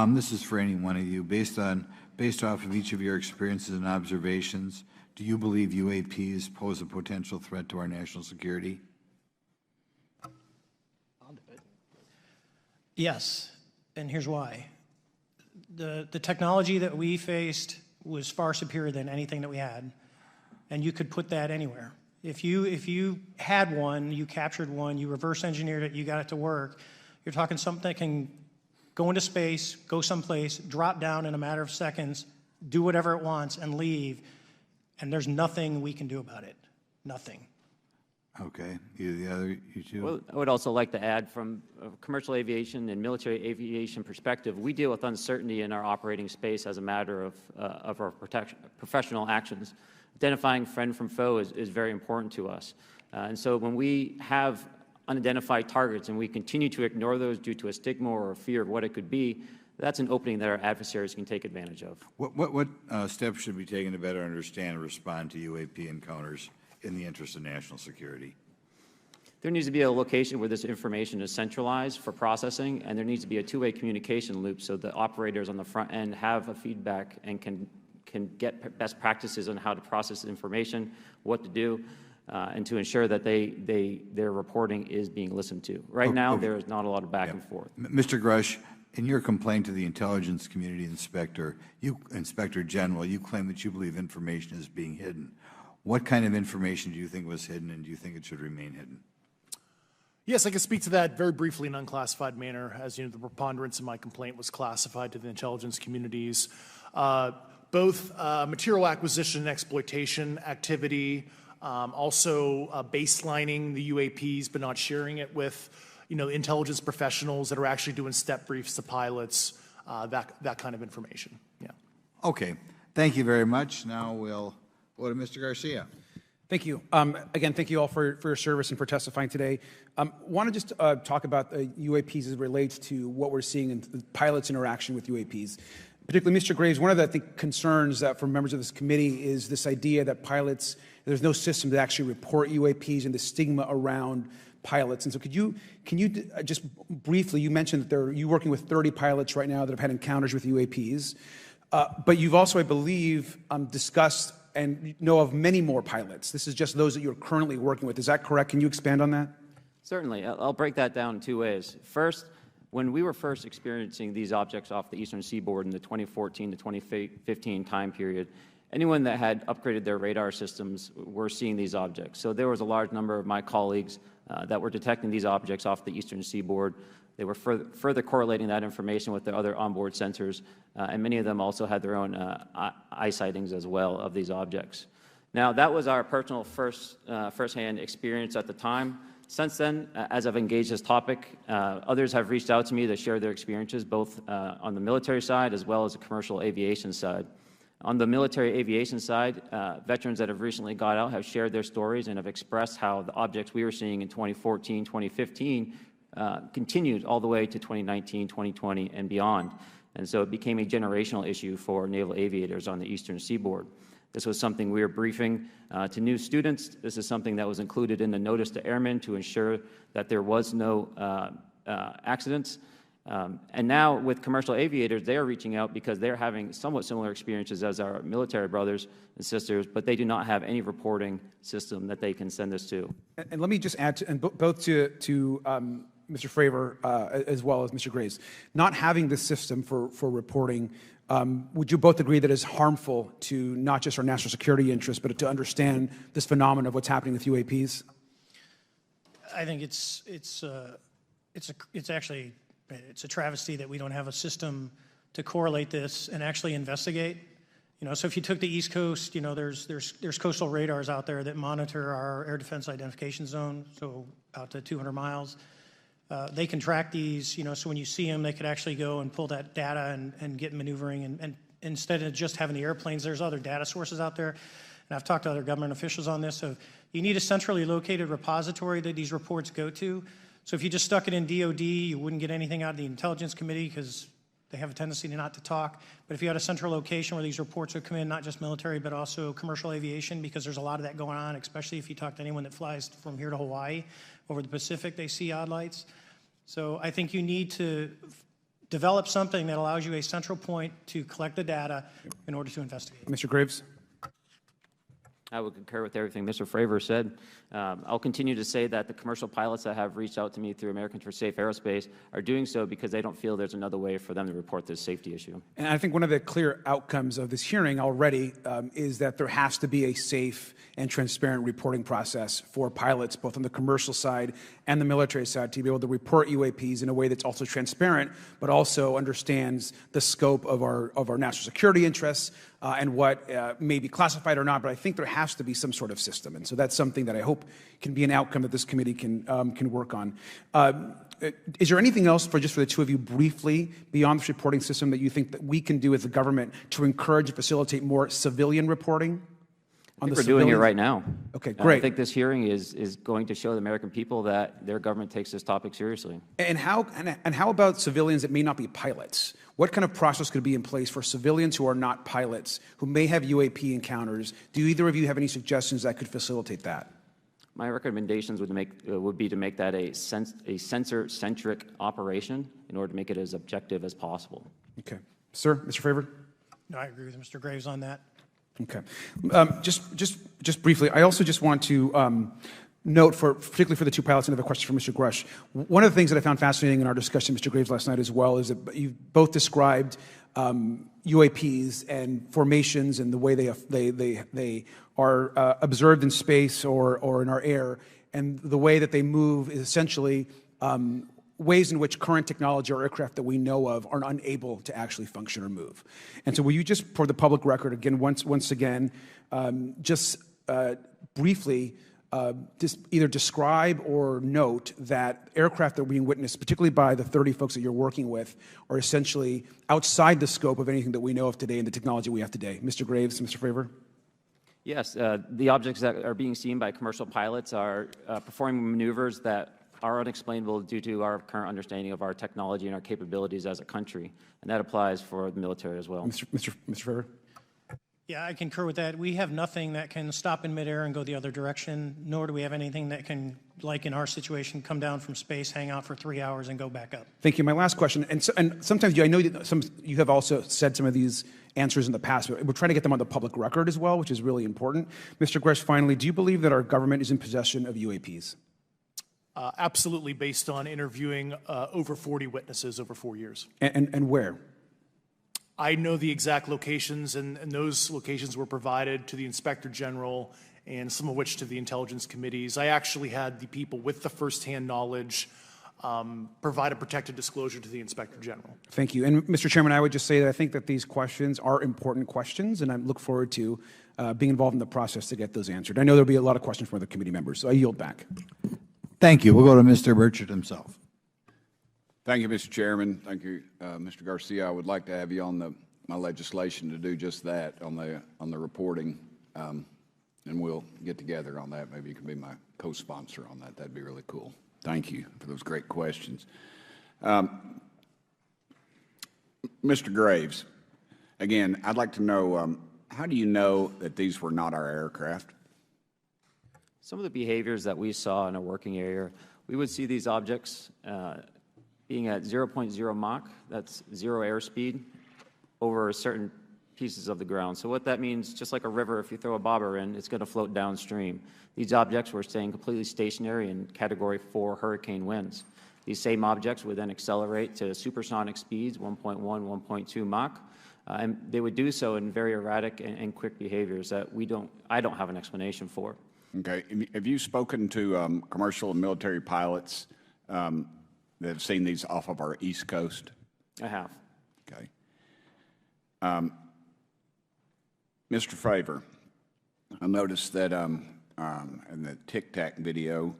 S2: This is for any one of you. Based off of each of your experiences and observations, do you believe UAPs pose a potential threat to our national security?
S10: Yes, and here's why. The technology that we faced was far superior than anything that we had, and you could put that anywhere. If you had one, you captured one, you reverse engineered it, you got it to work, you're talking something that can go into space, go someplace, drop down in a matter of seconds, do whatever it wants, and leave, and there's nothing we can do about it. Nothing.
S2: Okay. You two?
S8: Well, I would also like to add, from a commercial aviation and military aviation perspective, we deal with uncertainty in our operating space as a matter of our professional actions. Identifying friend from foe is very important to us. And so when we have unidentified targets and we continue to ignore those due to a stigma or a fear of what it could be, that's an opening that our adversaries can take advantage of.
S2: What steps should be taken to better understand and respond to UAP encounters in the interest of national security?
S8: There needs to be a location where this information is centralized for processing, and there needs to be a two-way communication loop so that operators on the front end have a feedback and can get best practices on how to process information, what to do, and to ensure that their reporting is being listened to. Right now, there is not a lot of back and forth.
S2: Mr. Grush, in your complaint to the Intelligence Community Inspector General, you claim that you believe information is being hidden. What kind of information do you think was hidden, and do you think it should remain hidden?
S9: Yes, I can speak to that very briefly in an unclassified manner. As you know, the preponderance of my complaint was classified to the intelligence communities. Both material acquisition and exploitation activity, also baselining the UAPs but not sharing it with intelligence professionals that are actually doing step briefs to pilots, that kind of information. Yeah.
S2: Okay. Thank you very much. Now we'll go to Mr. Garcia.
S6: Thank you. Again, thank you all for your service and for testifying today. Want to just talk about UAPs as it relates to what we're seeing in pilots' interaction with UAPs. Particularly, Mr. Graves, one of the, I think, concerns for members of this committee is this idea that pilots, there's no system to actually report UAPs and the stigma around pilots. And so can you just briefly, you mentioned that you're working with 30 pilots right now that have had encounters with UAPs, but you've also, I believe, discussed and know of many more pilots. This is just those that you're currently working with. Is that correct? Can you expand on that?
S8: Certainly. I'll break that down in two ways. First, when we were first experiencing these objects off the eastern seaboard in the 2014 to 2015 time period, anyone that had upgraded their radar systems were seeing these objects. So there was a large number of my colleagues that were detecting these objects off the eastern seaboard. They were further correlating that information with their other onboard sensors, and many of them also had their own eye sightings as well of these objects. Now, that was our personal firsthand experience at the time. Since then, as I've engaged this topic, others have reached out to me to share their experiences, both on the military side as well as the commercial aviation side. On the military aviation side, veterans that have recently got out have shared their stories and have expressed how the objects we were seeing in 2014, 2015 continued all the way to 2019, 2020, and beyond. And so it became a generational issue for naval aviators on the eastern seaboard. This was something we were briefing to new students. This is something that was included in the notice to airmen to ensure that there was no accidents. And now with commercial aviators, they are reaching out because they're having somewhat similar experiences as our military brothers and sisters, but they do not have any reporting system that they can send us to.
S6: And let me just add, both to Mr. Fravor as well as Mr. Graves, not having this system for reporting, would you both agree that is harmful to not just our national security interests, but to understand this phenomenon of what's happening with UAPs?
S10: I think it's actually a travesty that we don't have a system to correlate this and actually investigate. You know, so if you took the East Coast, you know, there's coastal radars out there that monitor our air defense identification zone, so out to 200 miles. They can track these, you know, so when you see them, they could actually go and pull that data and get maneuvering. And instead of just having the airplanes, there's other data sources out there. And I've talked to other government officials on this. So you need a centrally located repository that these reports go to. So if you just stuck it in DOD, you wouldn't get anything out of the Intelligence Committee because they have a tendency to not to talk. But if you had a central location where these reports would come in, not just military, but also commercial aviation, because there's a lot of that going on, especially if you talk to anyone that flies from here to Hawaii, over the Pacific, they see odd lights. So I think you need to develop something that allows you a central point to collect the data in order to investigate.
S6: Mr. Graves?
S8: I would concur with everything Mr. Fravor said. I'll continue to say that the commercial pilots that have reached out to me through Americans for Safe Aerospace are doing so because they don't feel there's another way for them to report this safety issue.
S6: And I think one of the clear outcomes of this hearing already is that there has to be a safe and transparent reporting process for pilots, both on the commercial side and the military side, to be able to report UAPs in a way that's also transparent, but also understands the scope of our national security interests and what may be classified or not. But I think there has to be some sort of system, and so that's something that I hope can be an outcome that this committee can work on. Is there anything else for the two of you briefly beyond this reporting system that you think that we can do as a government to encourage and facilitate more civilian reporting?
S8: I think we're doing it right now.
S6: Okay, great.
S8: I think this hearing is going to show the American people that their government takes this topic seriously.
S6: And how about civilians that may not be pilots? What kind of process could be in place for civilians who are not pilots, who may have UAP encounters? Do either of you have any suggestions that could facilitate that?
S8: My recommendations would be to make that a sensor-centric operation in order to make it as objective as possible.
S6: Okay. Sir, Mr. Fravor?
S10: No, I agree with Mr. Graves on that.
S6: Okay. Just briefly, I also just want to note, particularly for the two pilots, and I have a question for Mr. Grush. One of the things that I found fascinating in our discussion, Mr. Graves, last night as well, is that you both described UAPs and formations and the way they are observed in space or in our air, and the way that they move is essentially ways in which current technology or aircraft that we know of are unable to actually function or move. And so will you just, for the public record, again, once again, just briefly just either describe or note that aircraft that are being witnessed, particularly by the 30 folks that you're working with, are essentially outside the scope of anything that we know of today and the technology we have today. Mr. Graves, Mr. Fravor?
S8: Yes, the objects that are being seen by commercial pilots are performing maneuvers that are unexplainable due to our current understanding of our technology and our capabilities as a country, and that applies for the military as well.
S6: Mr. Ferrer?
S10: Yeah, I concur with that. We have nothing that can stop in midair and go the other direction, nor do we have anything that can, like in our situation, come down from space, hang out for 3 hours, and go back up.
S6: Thank you. My last question, and sometimes I know that you have also said some of these answers in the past, but we're trying to get them on the public record as well, which is really important. Mr. Grush, finally, do you believe that our government is in possession of UAPs?
S9: Absolutely, based on interviewing over 40 witnesses over 4 years.
S6: And where?
S9: I know the exact locations, and those locations were provided to the Inspector General and some of which to the intelligence committees. I actually had the people with the firsthand knowledge provide a protected disclosure to the Inspector General.
S6: Thank you. And Mr. Chairman, I would just say that I think that these questions are important questions, and I look forward to being involved in the process to get those answered. I know there'll be a lot of questions from other committee members, so I yield back.
S4: Thank you. We'll go to Mr. Burchett himself.
S3: Thank you, Mr. Chairman. Thank you, Mr. Garcia. I would like to have you on my legislation to do just that on the reporting, and we'll get together on that. Maybe you can be my co-sponsor on that. That'd be really cool. Thank you for those great questions. Mr. Graves, again, I'd like to know, how do you know that these were not our aircraft?
S8: Some of the behaviors that we saw in a working area, we would see these objects being at 0.0 Mach, that's 0 airspeed, over certain pieces of the ground. So what that means, just like a river, if you throw a bobber in, it's going to float downstream. These objects were staying completely stationary in Category 4 hurricane winds. These same objects would then accelerate to supersonic speeds, 1.1, 1.2 Mach, and they would do so in very erratic and quick behaviors that I don't have an explanation for.
S3: Okay. Have you spoken to commercial and military pilots that have seen these off of our East Coast?
S8: I have.
S3: Okay. Mr. Favor, I noticed that in the Tic Tac video,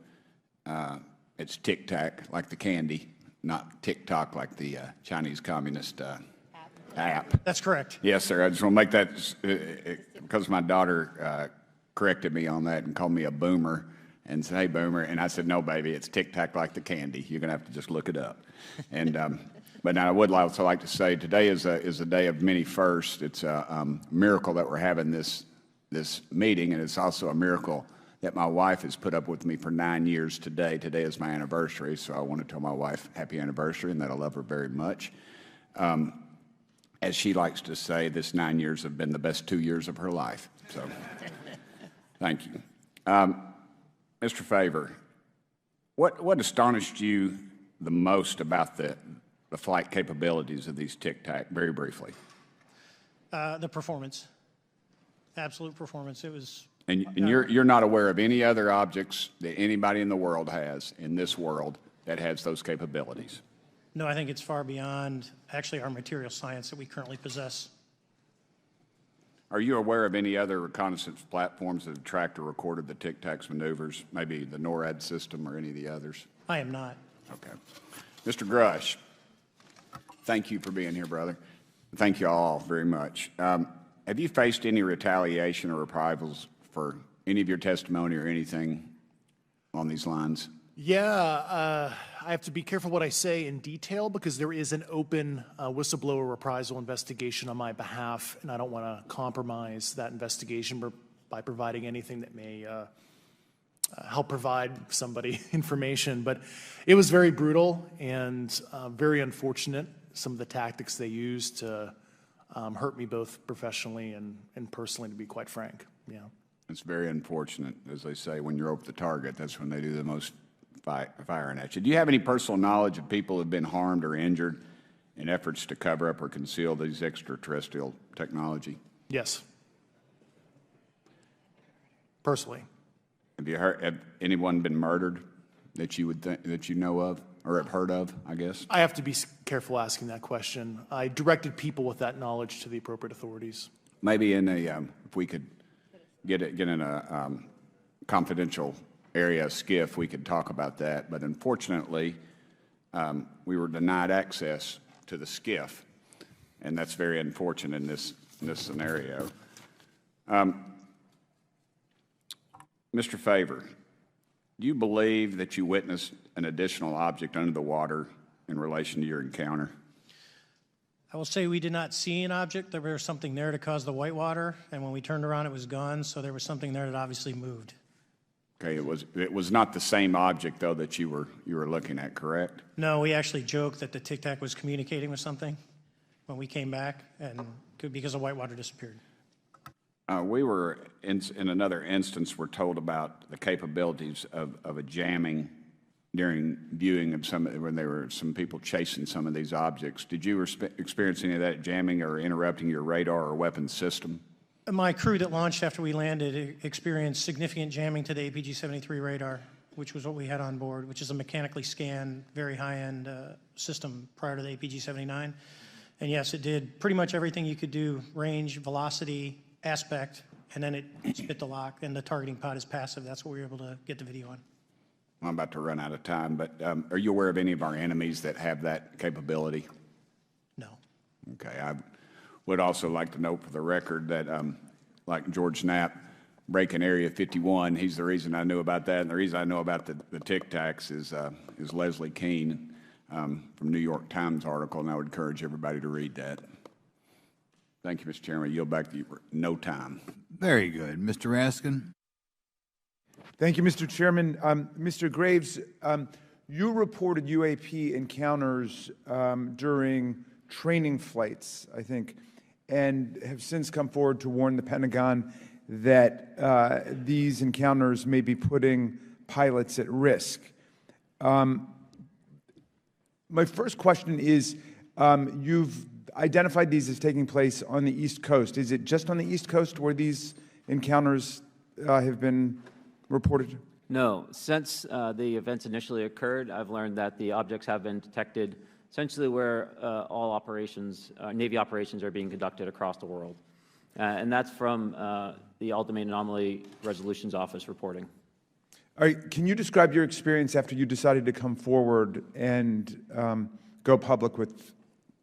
S3: it's Tic Tac like the candy, not TikTok like the Chinese Communist app.
S10: That's correct.
S3: Yes, sir. I just want to make that because my daughter corrected me on that and called me a boomer and said, "Hey, boomer," and I said, "No, baby, it's Tic Tac like the candy. You're going to have to just look it up." And but now I would also like to say today is a day of many firsts. It's a miracle that we're having this meeting, and it's also a miracle that my wife has put up with me for 9 years today. Today is my anniversary, so I want to tell my wife happy anniversary and that I love her very much. As she likes to say, this 9 years have been the best 2 years of her life. So thank you. Mr. Favor, what astonished you the most about the flight capabilities of these Tic Tac, very briefly?
S10: The performance, absolute performance. It was.
S3: And you're not aware of any other objects that anybody in the world has, in this world, that has those capabilities?
S10: No, I think it's far beyond actually our material science that we currently possess.
S3: Are you aware of any other reconnaissance platforms that have tracked or recorded the Tic Tac's maneuvers, maybe the NORAD system or any of the others?
S10: I am not.
S3: Okay. Mr. Grush, thank you for being here, brother. Thank you all very much. Have you faced any retaliation or reprisals for any of your testimony or anything on these lines?
S9: Yeah, I have to be careful what I say in detail because there is an open whistleblower reprisal investigation on my behalf, and I don't want to compromise that investigation by providing anything that may help provide somebody information. But it was very brutal and very unfortunate, some of the tactics they used to hurt me both professionally and personally, to be quite frank. Yeah.
S3: It's very unfortunate. As they say, when you're over the target, that's when they do the most firing at you. Do you have any personal knowledge of people who have been harmed or injured in efforts to cover up or conceal these extraterrestrial technology?
S9: Yes. Personally.
S3: Have anyone been murdered that you would that you know of or have heard of, I guess?
S9: I have to be careful asking that question. I directed people with that knowledge to the appropriate authorities.
S3: Maybe in a if we could get in a confidential area, SCIF, we could talk about that. But unfortunately, we were denied access to the SCIF, and that's very unfortunate in this scenario. Mr. Favor, Do you believe that you witnessed an additional object under the water in relation to your encounter?
S10: I will say we did not see an object. There was something there to cause the whitewater, and when we turned around, it was gone, so there was something there that obviously moved.
S3: Okay, it was not the same object, though, that you were looking at, correct?
S10: No, we actually joked that the Tic Tac was communicating with something when we came back, and because the whitewater disappeared.
S3: We were, in another instance, we're told about the capabilities of a jamming during viewing of when there were some people chasing some of these objects. Did you experience any of that jamming or interrupting your radar or weapons system?
S10: My crew that launched after we landed experienced significant jamming to the APG-73 radar, which was what we had on board, which is a mechanically scanned, very high-end system prior to the APG-79. And yes, it did pretty much everything you could do, range, velocity, aspect, and then it spit the lock, and the targeting pod is passive. That's what we were able to get the video on.
S3: I'm about to run out of time, but are you aware of any of our enemies that have that capability?
S10: No.
S3: Okay. I would also like to note for the record that, like George Knapp, breaking Area 51, he's the reason I knew about that, and the reason I know about the Tic Tacs is Leslie Keene from New York Times article, and I would encourage everybody to read that. Thank you, Mr. Chairman. I yield back to you for no time.
S2: Very good. Mr. Raskin?
S11: Thank you, Mr. Chairman. Mr. Graves, you reported UAP encounters during training flights, I think, and have since come forward to warn the Pentagon that these encounters may be putting pilots at risk. My first question is, you've identified these as taking place on the East Coast. Is it just on the East Coast where these encounters have been reported?
S8: No. Since the events initially occurred, I've learned that the objects have been detected essentially where all operations, Navy operations are being conducted across the world. And that's from the Ultimate Anomaly Resolutions Office reporting.
S11: All right. Can you describe your experience after you decided to come forward and go public with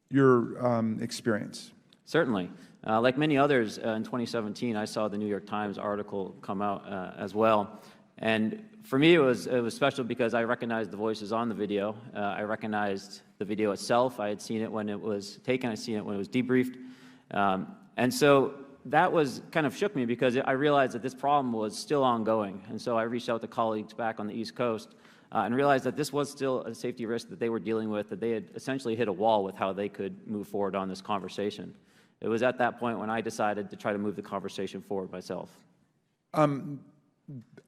S11: your experience?
S8: Certainly. Like many others, in 2017, I saw the New York Times article come out as well. And for me, it was special because I recognized the voices on the video. I recognized the video itself. I had seen it when it was taken. I'd seen it when it was debriefed. And so that kind of shook me because I realized that this problem was still ongoing. And so I reached out to colleagues back on the East Coast and realized that this was still a safety risk that they were dealing with, that they had essentially hit a wall with how they could move forward on this conversation. It was at that point when I decided to try to move the conversation forward myself.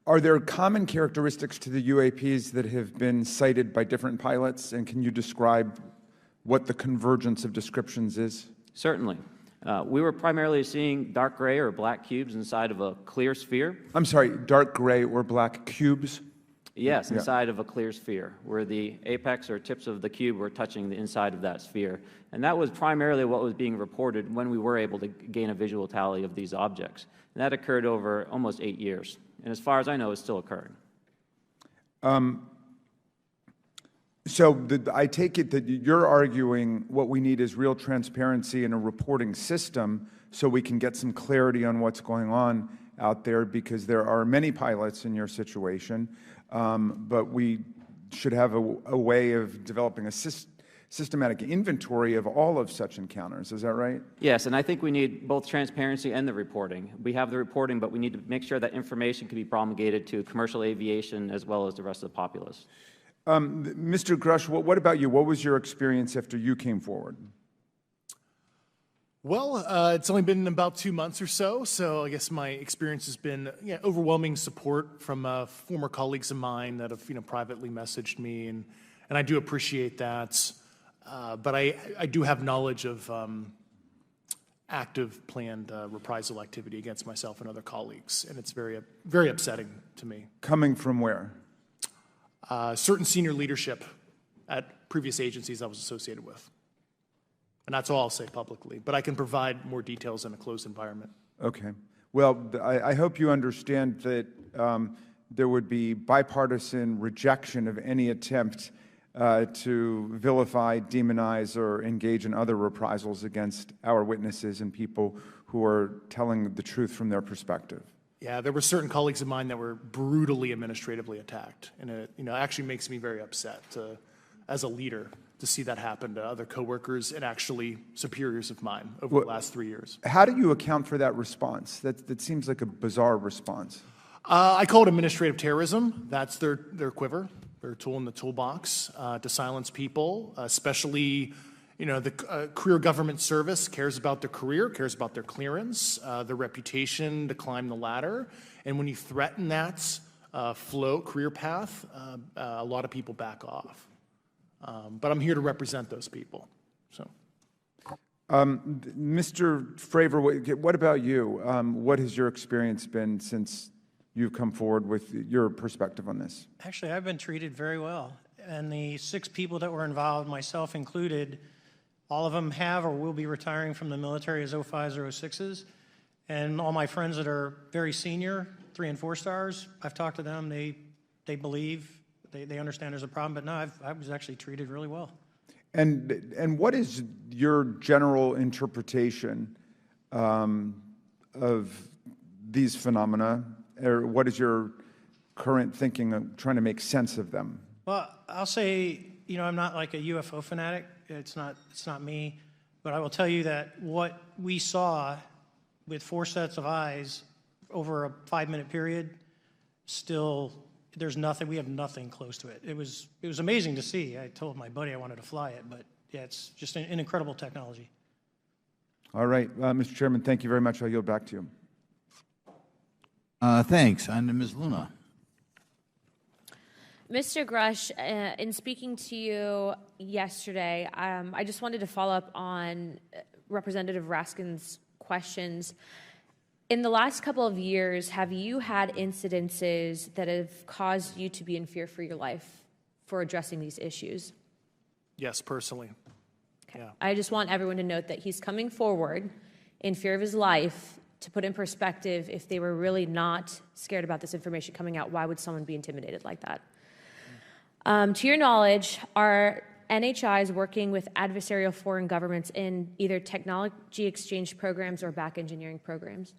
S11: Are there common characteristics to the UAPs that have been cited by different pilots, and can you describe what the convergence of descriptions is?
S8: Certainly. We were primarily seeing dark gray or black cubes inside of a clear sphere.
S11: I'm sorry, dark gray or black cubes?
S8: Yes, inside of a clear sphere, where the apex or tips of the cube were touching the inside of that sphere. And that was primarily what was being reported when we were able to gain a visual tally of these objects. And that occurred over almost 8 years. And as far as I know, it's still occurring.
S11: I take it that you're arguing what we need is real transparency in a reporting system so we can get some clarity on what's going on out there, because there are many pilots in your situation, but we should have a way of developing a systematic inventory of all of such encounters. Is that right?
S8: Yes, and I think we need both transparency and the reporting. We have the reporting, but we need to make sure that information can be promulgated to commercial aviation as well as the rest of the populace.
S11: Mr. Grush, what about you? What was your experience after you came forward?
S9: Well, it's only been about 2 months or so, so I guess my experience has been overwhelming support from former colleagues of mine that have privately messaged me, and I do appreciate that. But I do have knowledge of active planned reprisal activity against myself and other colleagues, and it's very, very upsetting to me.
S11: Coming from where?
S9: Certain senior leadership at previous agencies I was associated with. And that's all I'll say publicly, but I can provide more details in a closed environment.
S11: Okay. Well, I hope you understand that there would be bipartisan rejection of any attempt to vilify, demonize, or engage in other reprisals against our witnesses and people who are telling the truth from their perspective.
S9: Yeah, there were certain colleagues of mine that were brutally administratively attacked, and it actually makes me very upset as a leader to see that happen to other coworkers and actually superiors of mine over the last 3 years.
S11: How do you account for that response? That seems like a bizarre response.
S9: I call it administrative terrorism. That's their quiver, their tool in the toolbox to silence people, especially the career government service cares about their career, cares about their clearance, their reputation to climb the ladder. And when you threaten that career path, a lot of people back off. But I'm here to represent those people. So,
S11: Mr. Fravor, what about you? What has your experience been since you've come forward with your perspective on this?
S10: Actually, I've been treated very well. And the 6 people that were involved, myself included, all of them have or will be retiring from the military as 05s or 06s. And all my friends that are very senior, 3 and 4 stars, I've talked to them. They believe, they understand there's a problem. But no, I was actually treated really well.
S11: And what is your general interpretation of these phenomena, or what is your current thinking of trying to make sense of them?
S10: Well, I'll say, I'm not like a UFO fanatic. It's not me. But I will tell you that what we saw with 4 sets of eyes over a 5-minute period, still, there's nothing, we have nothing close to it. It was amazing to see. I told my buddy I wanted to fly it, but yeah, it's just an incredible technology.
S11: All right, Mr. Chairman, thank you very much. I'll yield back to you.
S4: Thanks. On to Ms. Luna.
S5: Mr. Grush, in speaking to you yesterday, I just wanted to follow up on Representative Raskin's questions. In the last couple of years, have you had incidences that have caused you to be in fear for your life for addressing these issues?
S9: Yes, personally.
S5: Okay.
S9: Yeah.
S5: I just want everyone to note that he's coming forward in fear of his life. To put in perspective, if they were really not scared about this information coming out, why would someone be intimidated like that? To your knowledge, are NHIs working with adversarial foreign governments in either technology exchange programs or back engineering programs?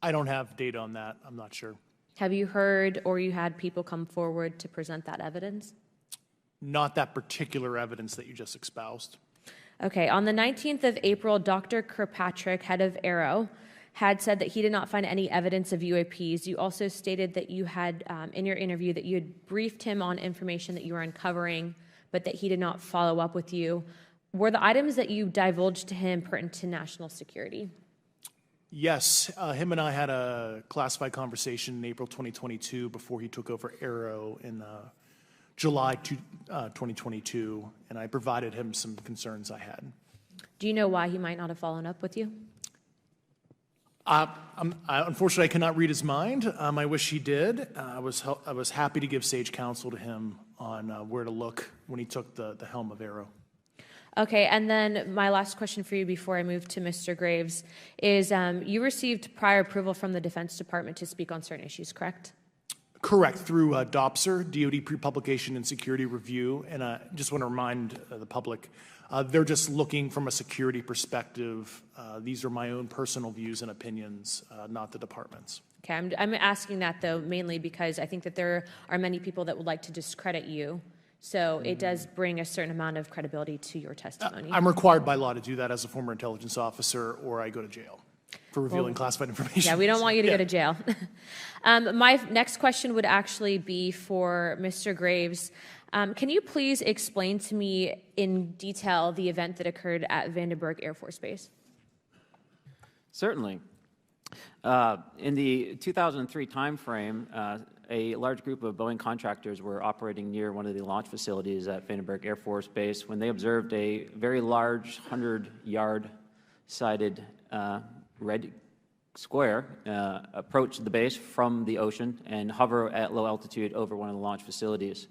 S9: I don't have data on that. I'm not sure.
S5: Have you heard or you had people come forward to present that evidence?
S9: Not that particular evidence that you just espoused.
S5: Okay, on the 19th of April, Dr. Kirkpatrick, head of AARO, had said that he did not find any evidence of UAPs. You also stated that you had, in your interview, that you had briefed him on information that you were uncovering, but that he did not follow up with you. Were the items that you divulged to him pertinent to national security?
S9: Yes, him and I had a classified conversation in April 2022 before he took over AARO in July 2022, and I provided him some concerns I had.
S5: Do you know why he might not have followed up with you?
S9: Unfortunately, I cannot read his mind. I wish he did. I was happy to give sage counsel to him on where to look when he took the helm of AARO.
S5: Okay, and then my last question for you before I move to Mr. Graves is you received prior approval from the Defense Department to speak on certain issues, correct?
S9: Correct, through DOPSR, DoD Pre-Publication and Security Review, and I just want to remind the public, they're just looking from a security perspective. These are my own personal views and opinions, not the department's.
S5: Okay, I'm asking that, though, mainly because I think that there are many people that would like to discredit you, so it does bring a certain amount of credibility to your testimony.
S9: I'm required by law to do that as a former intelligence officer, or I go to jail for revealing classified information.
S5: Yeah, we don't want you to go to jail. My next question would actually be for Mr. Graves. Can you please explain to me in detail the event that occurred at Vandenberg Air Force Base?
S8: Certainly. In the 2003 timeframe, a large group of Boeing contractors were operating near one of the launch facilities at Vandenberg Air Force Base when they observed a very large 100-yard-sided red square approach the base from the ocean and hover at low altitude over one of the launch facilities.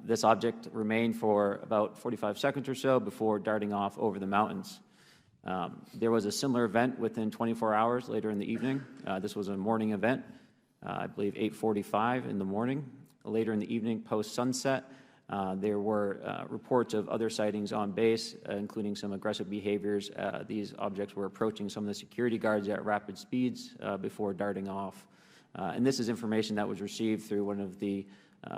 S8: This object remained for about 45 seconds or so before darting off over the mountains. There was a similar event within 24 hours later in the evening. This was a morning event, I believe 8:45 in the morning. Later in the evening, post-sunset, There were reports of other sightings on base, including some aggressive behaviors. These objects were approaching some of the security guards at rapid speeds before darting off. And this is information that was received through one of the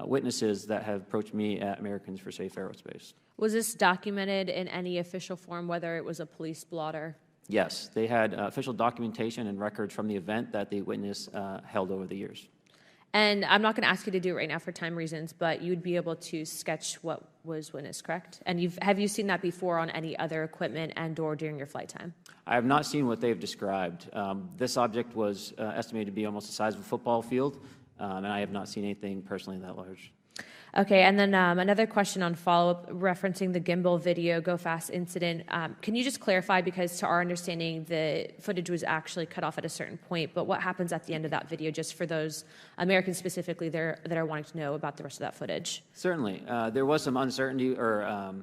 S8: witnesses that have approached me at Americans for Safe Aerospace.
S5: Was this documented in any official form, whether it was a police blotter?
S8: Yes, they had official documentation and records from the event that the witness held over the years.
S5: And I'm not going to ask you to do it right now for time reasons, but you'd be able to sketch what was witnessed, correct? And have you seen that before on any other equipment and/or during your flight time?
S8: I have not seen what they've described. This object was estimated to be almost the size of a football field, and I have not seen anything personally that large.
S5: Okay, and then another question on follow-up referencing the gimbal video Go Fast incident. Can you just clarify, because to our understanding, the footage was actually cut off at a certain point, but what happens at the end of that video, just for those Americans specifically that are wanting to know about the rest of that footage?
S8: Certainly. There was some uncertainty or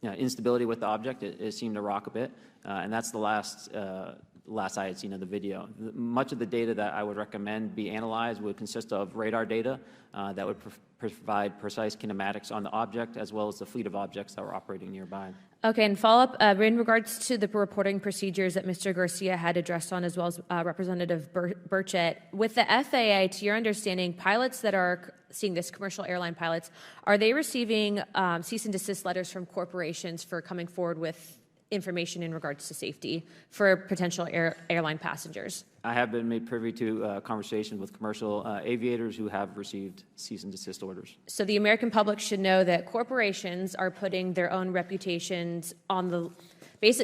S8: instability with the object. It seemed to rock a bit, and that's the last I had seen of the video. Much of the data that I would recommend be analyzed would consist of radar data that would provide precise kinematics on the object, as well as the fleet of objects that were operating nearby.
S5: Okay, and follow-up, in regards to the reporting procedures that Mr. Garcia had addressed on, as well as Representative Burchett, with the FAA, to your understanding, pilots that are seeing this, commercial airline pilots, are they receiving cease and desist letters from corporations for coming forward with information in regards to safety for potential airline passengers?
S8: I have been made privy to conversations with commercial aviators who have received cease and desist orders.
S5: So the American public should know that corporations are putting their own reputations on the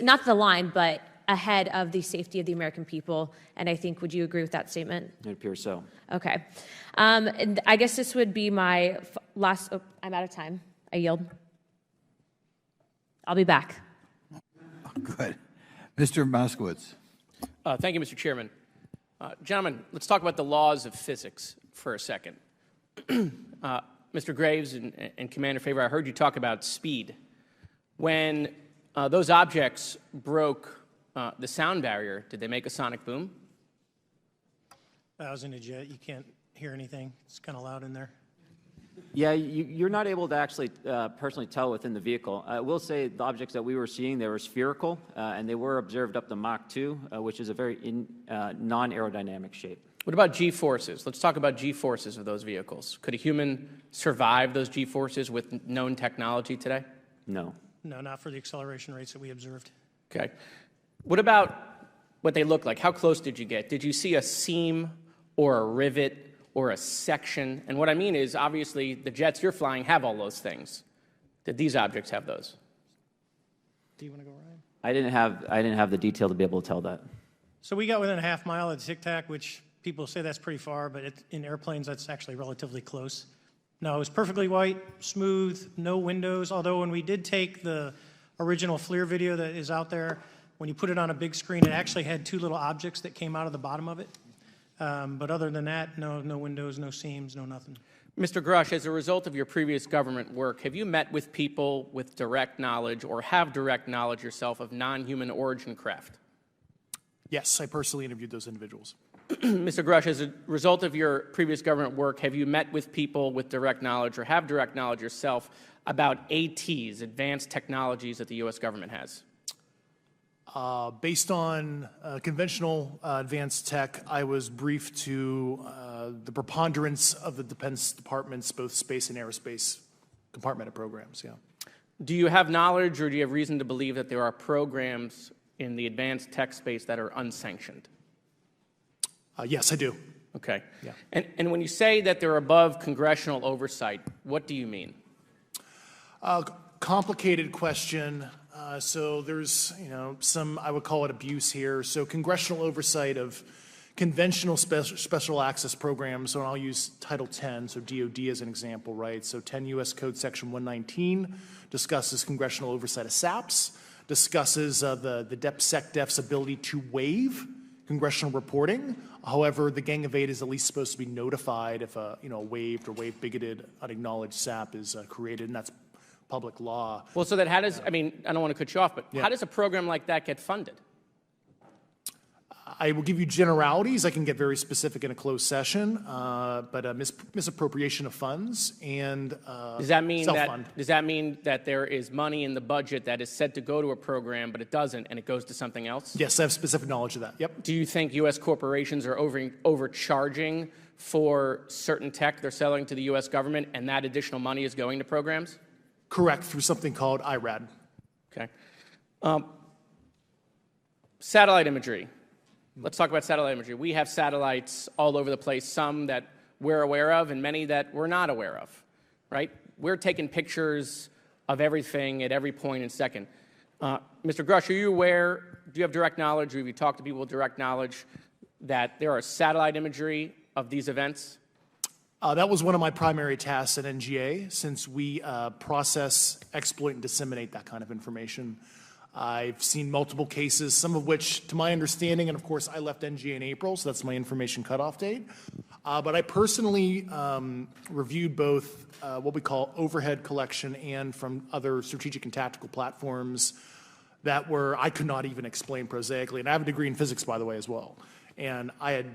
S5: not the line, but ahead of the safety of the American people. And I think, would you agree with that statement?
S8: It appears so.
S5: Okay. And I guess this would be my last, I'm out of time. I yield. I'll be back.
S2: Good. Mr. Moskowitz.
S7: Thank you, Mr. Chairman. Gentlemen, let's talk about the laws of physics for a second. Mr. Graves and Commander Favor, I heard you talk about speed. When those objects broke the sound barrier, did they make a sonic boom?
S10: I was in a jet. You can't hear anything. It's kind of loud in there.
S8: Yeah, you're not able to actually personally tell within the vehicle. I will say the objects that we were seeing, they were spherical, and they were observed up to Mach 2, which is a very non-aerodynamic shape.
S7: What about G-forces? Let's talk about G-forces of those vehicles. Could a human survive those G-forces with known technology today?
S8: No.
S10: No, not for the acceleration rates that we observed.
S7: Okay. What about what they look like? How close did you get? Did you see a seam or a rivet or a section? And what I mean is, obviously, the jets you're flying have all those things. Did these objects have those?
S10: Do you want to go, Ryan?
S8: I didn't have the detail to be able to tell that.
S10: So we got within a half mile at Tic Tac, which people say that's pretty far, but in airplanes, that's actually relatively close. No, it was perfectly white, smooth, no windows, although when we did take the original FLIR video that is out there, when you put it on a big screen, it actually had two little objects that came out of the bottom of it. But other than that, no windows, no seams, no nothing.
S7: Mr. Grush, as a result of your previous government work, have you met with people with direct knowledge or have direct knowledge yourself of non-human origin craft?
S9: Yes, I personally interviewed those individuals.
S7: Mr. Grush, as a result of your previous government work, have you met with people with direct knowledge or have direct knowledge yourself about ATs, advanced technologies that the U.S. government has?
S9: Based on conventional advanced tech, I was briefed to the preponderance of the Defense Department's both space and aerospace compartmented programs, yeah.
S7: Do you have knowledge or do you have reason to believe that there are programs in the advanced tech space that are unsanctioned?
S9: Yes, I do.
S7: Okay.
S9: Yeah.
S7: And when you say that they're above congressional oversight, what do you mean?
S9: Complicated question. So there's, some, I would call it abuse here. So congressional oversight of conventional special access programs, so I'll use Title 10, so DOD as an example, right? So 10 U.S. Code Section 119 discusses congressional oversight of SAPs, discusses the DepSecDef's ability to waive congressional reporting. However, the Gang of Eight is at least supposed to be notified if a waived or waive bigoted unacknowledged SAP is created, and that's public law.
S7: Well, so that how does, I don't want to cut you off, but
S9: yeah.
S7: How does a program like that get funded?
S9: I will give you generalities. I can get very specific in a closed session, but misappropriation of funds and
S7: Does that mean
S9: self-fund.
S7: that there is money in the budget that is said to go to a program, but it doesn't, and it goes to something else?
S9: Yes, I have specific knowledge of that. Yep.
S7: Do you think U.S. corporations are overcharging for certain tech they're selling to the U.S. government, and that additional money is going to programs?
S9: Correct, through something called IRAD.
S7: Okay. Satellite imagery. Let's talk about satellite imagery. We have satellites all over the place, some that we're aware of and many that we're not aware of, right? We're taking pictures of everything at every point and second. Mr. Grush, are you aware, do you have direct knowledge, or have you talked to people with direct knowledge that there are satellite imagery of these events?
S9: That was one of my primary tasks at NGA, since we process, exploit, and disseminate that kind of information. I've seen multiple cases, some of which, to my understanding, and of course I left NGA in April, so that's my information cutoff date. But I personally reviewed both what we call overhead collection and from other strategic and tactical platforms that I could not even explain prosaically. And I have a degree in physics, by the way, as well. And I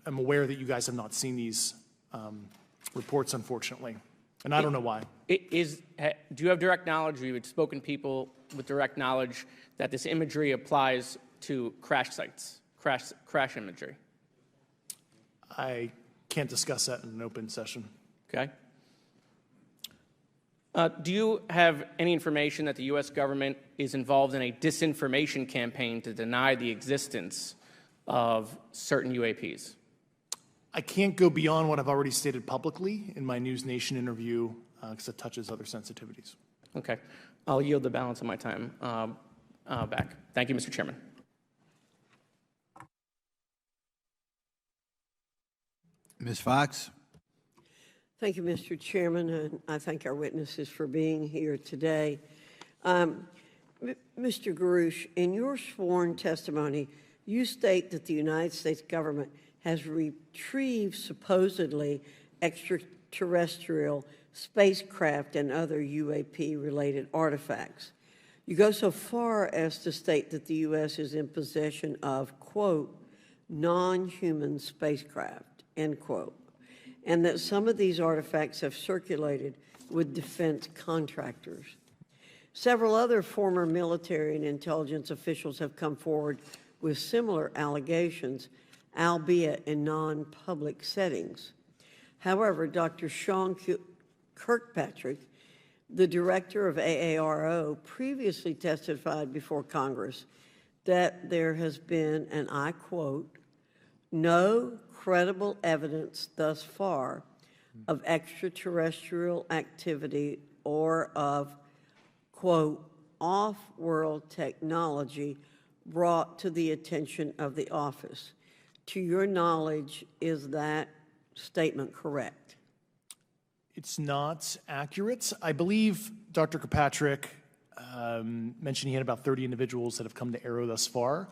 S9: am aware that you guys have not seen these reports, unfortunately. And I don't know why.
S7: Do you have direct knowledge, or you've spoken to people with direct knowledge that this imagery applies to crash sites, crash imagery?
S9: I can't discuss that in an open session.
S7: Okay. Do you have any information that the U.S. government is involved in a disinformation campaign to deny the existence of certain UAPs?
S9: I can't go beyond what I've already stated publicly in my News Nation interview because it touches other sensitivities.
S7: Okay. I'll yield the balance of my time back. Thank you, Mr. Chairman.
S2: Ms. Fox?
S12: Thank you, Mr. Chairman, and I thank our witnesses for being here today. Mr. Garouche, in your sworn testimony, you state that the United States government has retrieved supposedly extraterrestrial spacecraft and other UAP-related artifacts. You go so far as to state that the U.S. is in possession of, quote, non-human spacecraft, end quote, and that some of these artifacts have circulated with defense contractors. Several other former military and intelligence officials have come forward with similar allegations, albeit in non-public settings. However, Dr. Sean Kirkpatrick, the director of AARO, previously testified before Congress that there has been, and I quote, no credible evidence thus far of extraterrestrial activity or of, quote, off-world technology brought to the attention of the office. To your knowledge, is that statement correct?
S9: It's not accurate. I believe Dr. Kirkpatrick mentioned he had about 30 individuals that have come to AARO thus far.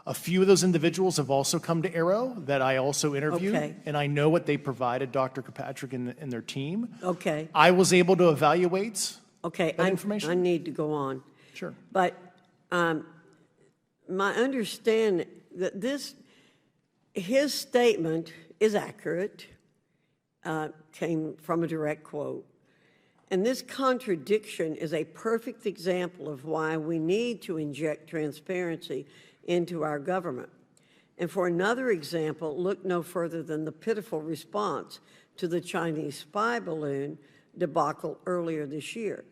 S9: A few of those individuals have also come to AARO that I also interviewed,
S12: okay,
S9: and I know what they provided Dr. Kirkpatrick and their team.
S12: Okay.
S9: I was able to evaluate that information.
S12: I need to go on.
S9: Sure.
S12: But my understanding that his statement is accurate, came from a direct quote. And this contradiction is a perfect example of why we need to inject transparency into our government. And for another example, look no further than the pitiful response to the Chinese spy balloon debacle earlier this year.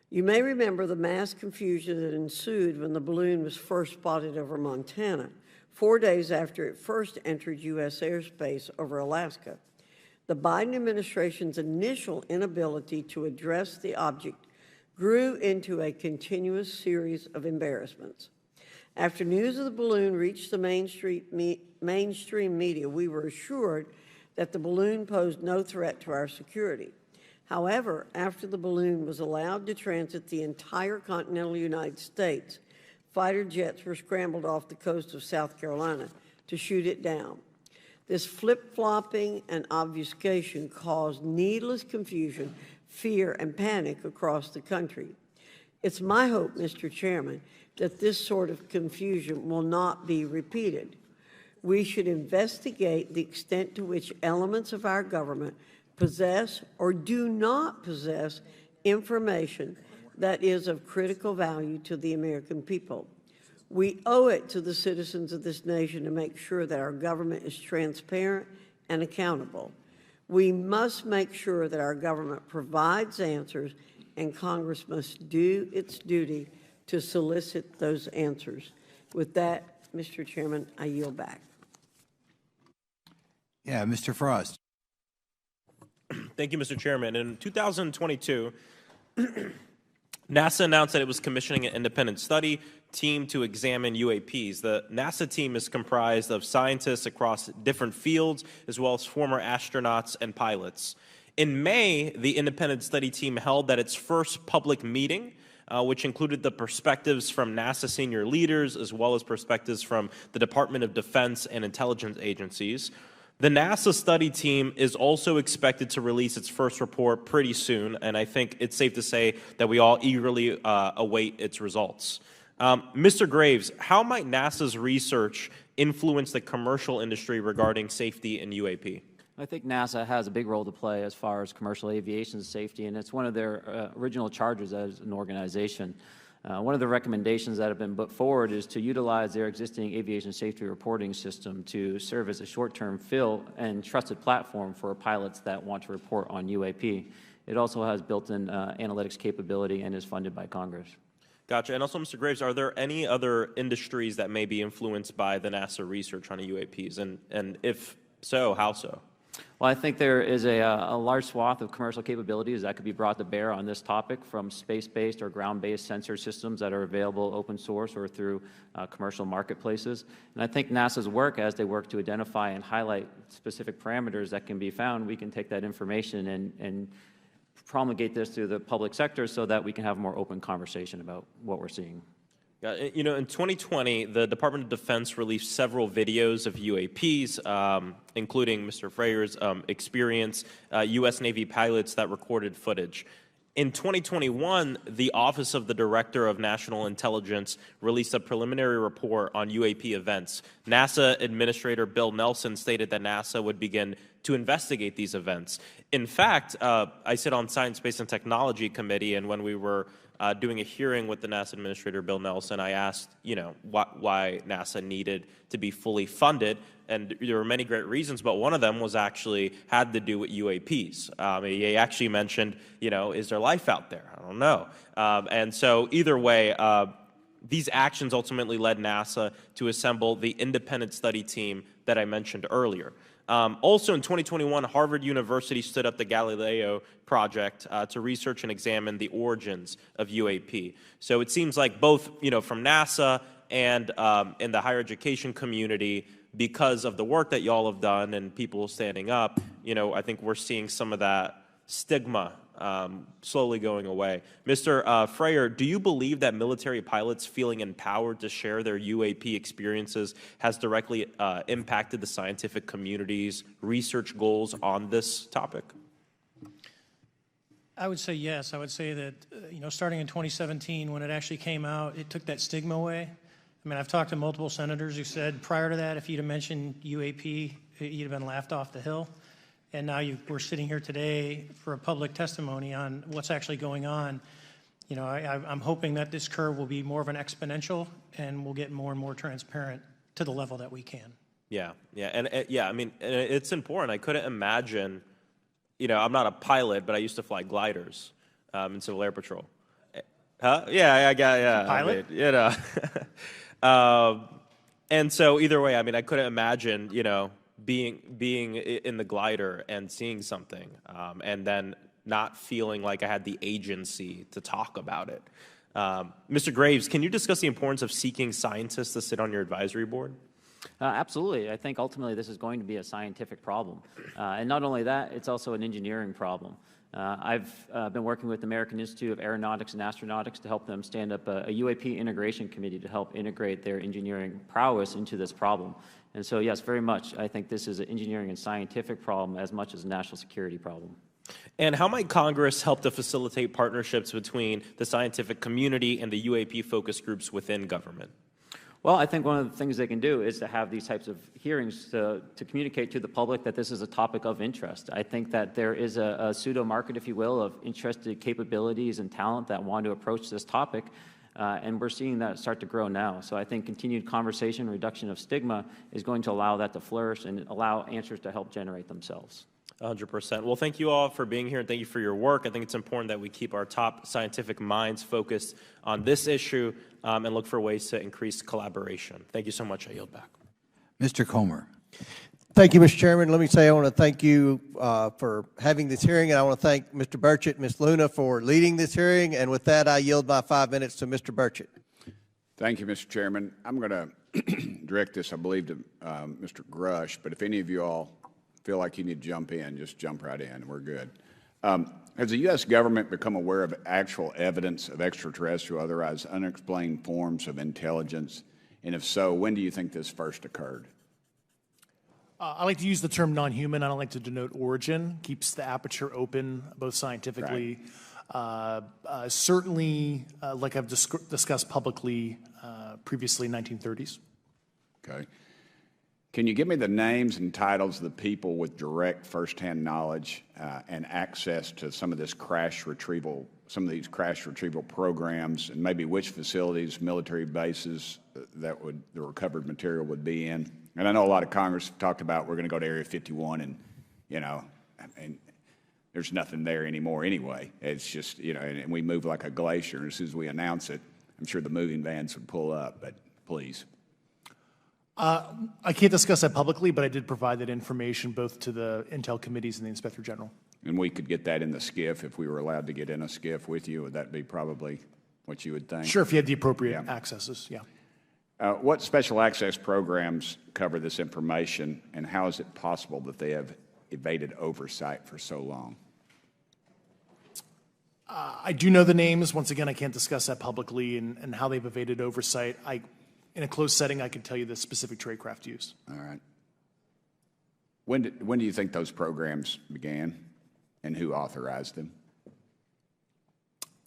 S12: You may remember the mass confusion that ensued when the balloon was first spotted over Montana, 4 days after it first entered U.S. airspace over Alaska. The Biden administration's initial inability to address the object grew into a continuous series of embarrassments. After news of the balloon reached the mainstream media, we were assured that the balloon posed no threat to our security. However, after the balloon was allowed to transit the entire continental United States, fighter jets were scrambled off the coast of South Carolina to shoot it down. This flip-flopping and obfuscation caused needless confusion, fear, and panic across the country. It's my hope, Mr. Chairman, that this sort of confusion will not be repeated. We should investigate the extent to which elements of our government possess or do not possess information that is of critical value to the American people. We owe it to the citizens of this nation to make sure that our government is transparent and accountable. We must make sure that our government provides answers, and Congress must do its duty to solicit those answers. With that, Mr. Chairman, I yield back.
S2: Yeah, Mr. Frost.
S13: Thank you, Mr. Chairman. In 2022, NASA announced that it was commissioning an independent study team to examine UAPs. The NASA team is comprised of scientists across different fields, as well as former astronauts and pilots. In May, the independent study team held its first public meeting, which included the perspectives from NASA senior leaders, as well as perspectives from the Department of Defense and intelligence agencies. The NASA study team is also expected to release its first report pretty soon, and I think it's safe to say that we all eagerly await its results. Mr. Graves, how might NASA's research influence the commercial industry regarding safety in UAP?
S8: I think NASA has a big role to play as far as commercial aviation safety, and it's one of their original charges as an organization. One of the recommendations that have been put forward is to utilize their existing aviation safety reporting system to serve as a short-term fill and trusted platform for pilots that want to report on UAP. It also has built-in analytics capability and is funded by Congress.
S13: Gotcha. And also, Mr. Graves, are there any other industries that may be influenced by the NASA research on UAPs? And if so, how so?
S8: Well, I think there is a large swath of commercial capabilities that could be brought to bear on this topic, from space-based or ground-based sensor systems that are available open source or through commercial marketplaces. And I think NASA's work, as they work to identify and highlight specific parameters that can be found, we can take that information and promulgate this through the public sector so that we can have a more open conversation about what we're seeing.
S13: Yeah, you know, in 2020, the Department of Defense released several videos of UAPs, including Mr. Freyer's experience, U.S. Navy pilots that recorded footage. In 2021, the Office of the Director of National Intelligence released a preliminary report on UAP events. NASA Administrator Bill Nelson stated that NASA would begin to investigate these events. In fact, I sit on Science, Space, and Technology Committee, and when we were doing a hearing with the NASA Administrator Bill Nelson, I asked, you know, why NASA needed to be fully funded, and there were many great reasons, but one of them was actually had to do with UAPs. He actually mentioned, you know, is there life out there? I don't know. And so either way, these actions ultimately led NASA to assemble the independent study team that I mentioned earlier. Also in 2021, Harvard University stood up the Galileo project to research and examine the origins of UAP. So it seems like both, you know, from NASA and in the higher education community, because of the work that y'all have done and people standing up, you know, I think we're seeing some of that stigma slowly going away. Mr. Freyer, do you believe that military pilots feeling empowered to share their UAP experiences has directly impacted the scientific community's research goals on this topic?
S10: I would say yes. I would say that, you know, starting in 2017, when it actually came out, it took that stigma away. I mean, I've talked to multiple senators who said prior to that, if you'd have mentioned UAP, you'd have been laughed off the hill. And now we're sitting here today for a public testimony on what's actually going on. You know, I'm hoping that this curve will be more of an exponential and we'll get more and more transparent to the level that we can.
S13: Yeah, I mean, it's important. I couldn't imagine, you know, I'm not a pilot, but I used to fly gliders in Civil Air Patrol. Huh? Yeah.
S10: Pilot?
S13: I mean, you know. And so either way, I mean, I couldn't imagine, you know, being in the glider and seeing something and then not feeling like I had the agency to talk about it. Mr. Graves, can you discuss the importance of seeking scientists to sit on your advisory board?
S8: Absolutely. I think ultimately this is going to be a scientific problem. And not only that, it's also an engineering problem. I've been working with the American Institute of Aeronautics and Astronautics to help them stand up a UAP integration committee to help integrate their engineering prowess into this problem. And so, yes, very much, I think this is an engineering and scientific problem as much as a national security problem.
S13: And how might Congress help to facilitate partnerships between the scientific community and the UAP focus groups within government?
S8: Well, I think one of the things they can do is to have these types of hearings to communicate to the public that this is a topic of interest. I think that there is a pseudo-market, if you will, of interested capabilities and talent that want to approach this topic, and we're seeing that start to grow now. So I think continued conversation, reduction of stigma is going to allow that to flourish and allow answers to help generate themselves.
S13: 100%. Well, thank you all for being here, and thank you for your work. I think it's important that we keep our top scientific minds focused on this issue and look for ways to increase collaboration. Thank you so much. I yield back.
S2: Mr. Comer.
S14: Thank you, Mr. Chairman. Let me say I want to thank you for having this hearing, and I want to thank Mr. Burchett and Ms. Luna for leading this hearing. And with that, I yield my 5 minutes to Mr. Burchett.
S3: Thank you, Mr. Chairman. I'm going to direct this, I believe, to Mr. Grush, but if any of you all feel like you need to jump in, just jump right in. We're good. Has the U.S. government become aware of actual evidence of extraterrestrial, otherwise unexplained forms of intelligence? And if so, when do you think this first occurred?
S9: I like to use the term non-human. I don't like to denote origin. Keeps the aperture open, both scientifically. Right. Certainly, like I've discussed publicly previously, 1930s.
S3: Okay. Can you give me the names and titles of the people with direct firsthand knowledge and access to some of these crash retrieval programs, and maybe which facilities, military bases that the recovered material would be in? And I know a lot of Congress have talked about we're going to go to Area 51, and and there's nothing there anymore anyway. It's just and we move like a glacier. And as soon as we announce it, I'm sure the moving vans would pull up. But please.
S9: I can't discuss that publicly, but I did provide that information both to the Intel committees and the Inspector General.
S3: And we could get that in the SCIF if we were allowed to get in a SCIF with you. Would that be probably what you would think?
S9: Sure, if you had the appropriate accesses, yeah.
S3: What special access programs cover this information, and how is it possible that they have evaded oversight for so long?
S9: I do know the names. Once again, I can't discuss that publicly and how they've evaded oversight. In a closed setting, I can tell you the specific tradecraft used.
S3: All right. When do you think those programs began, and who authorized them?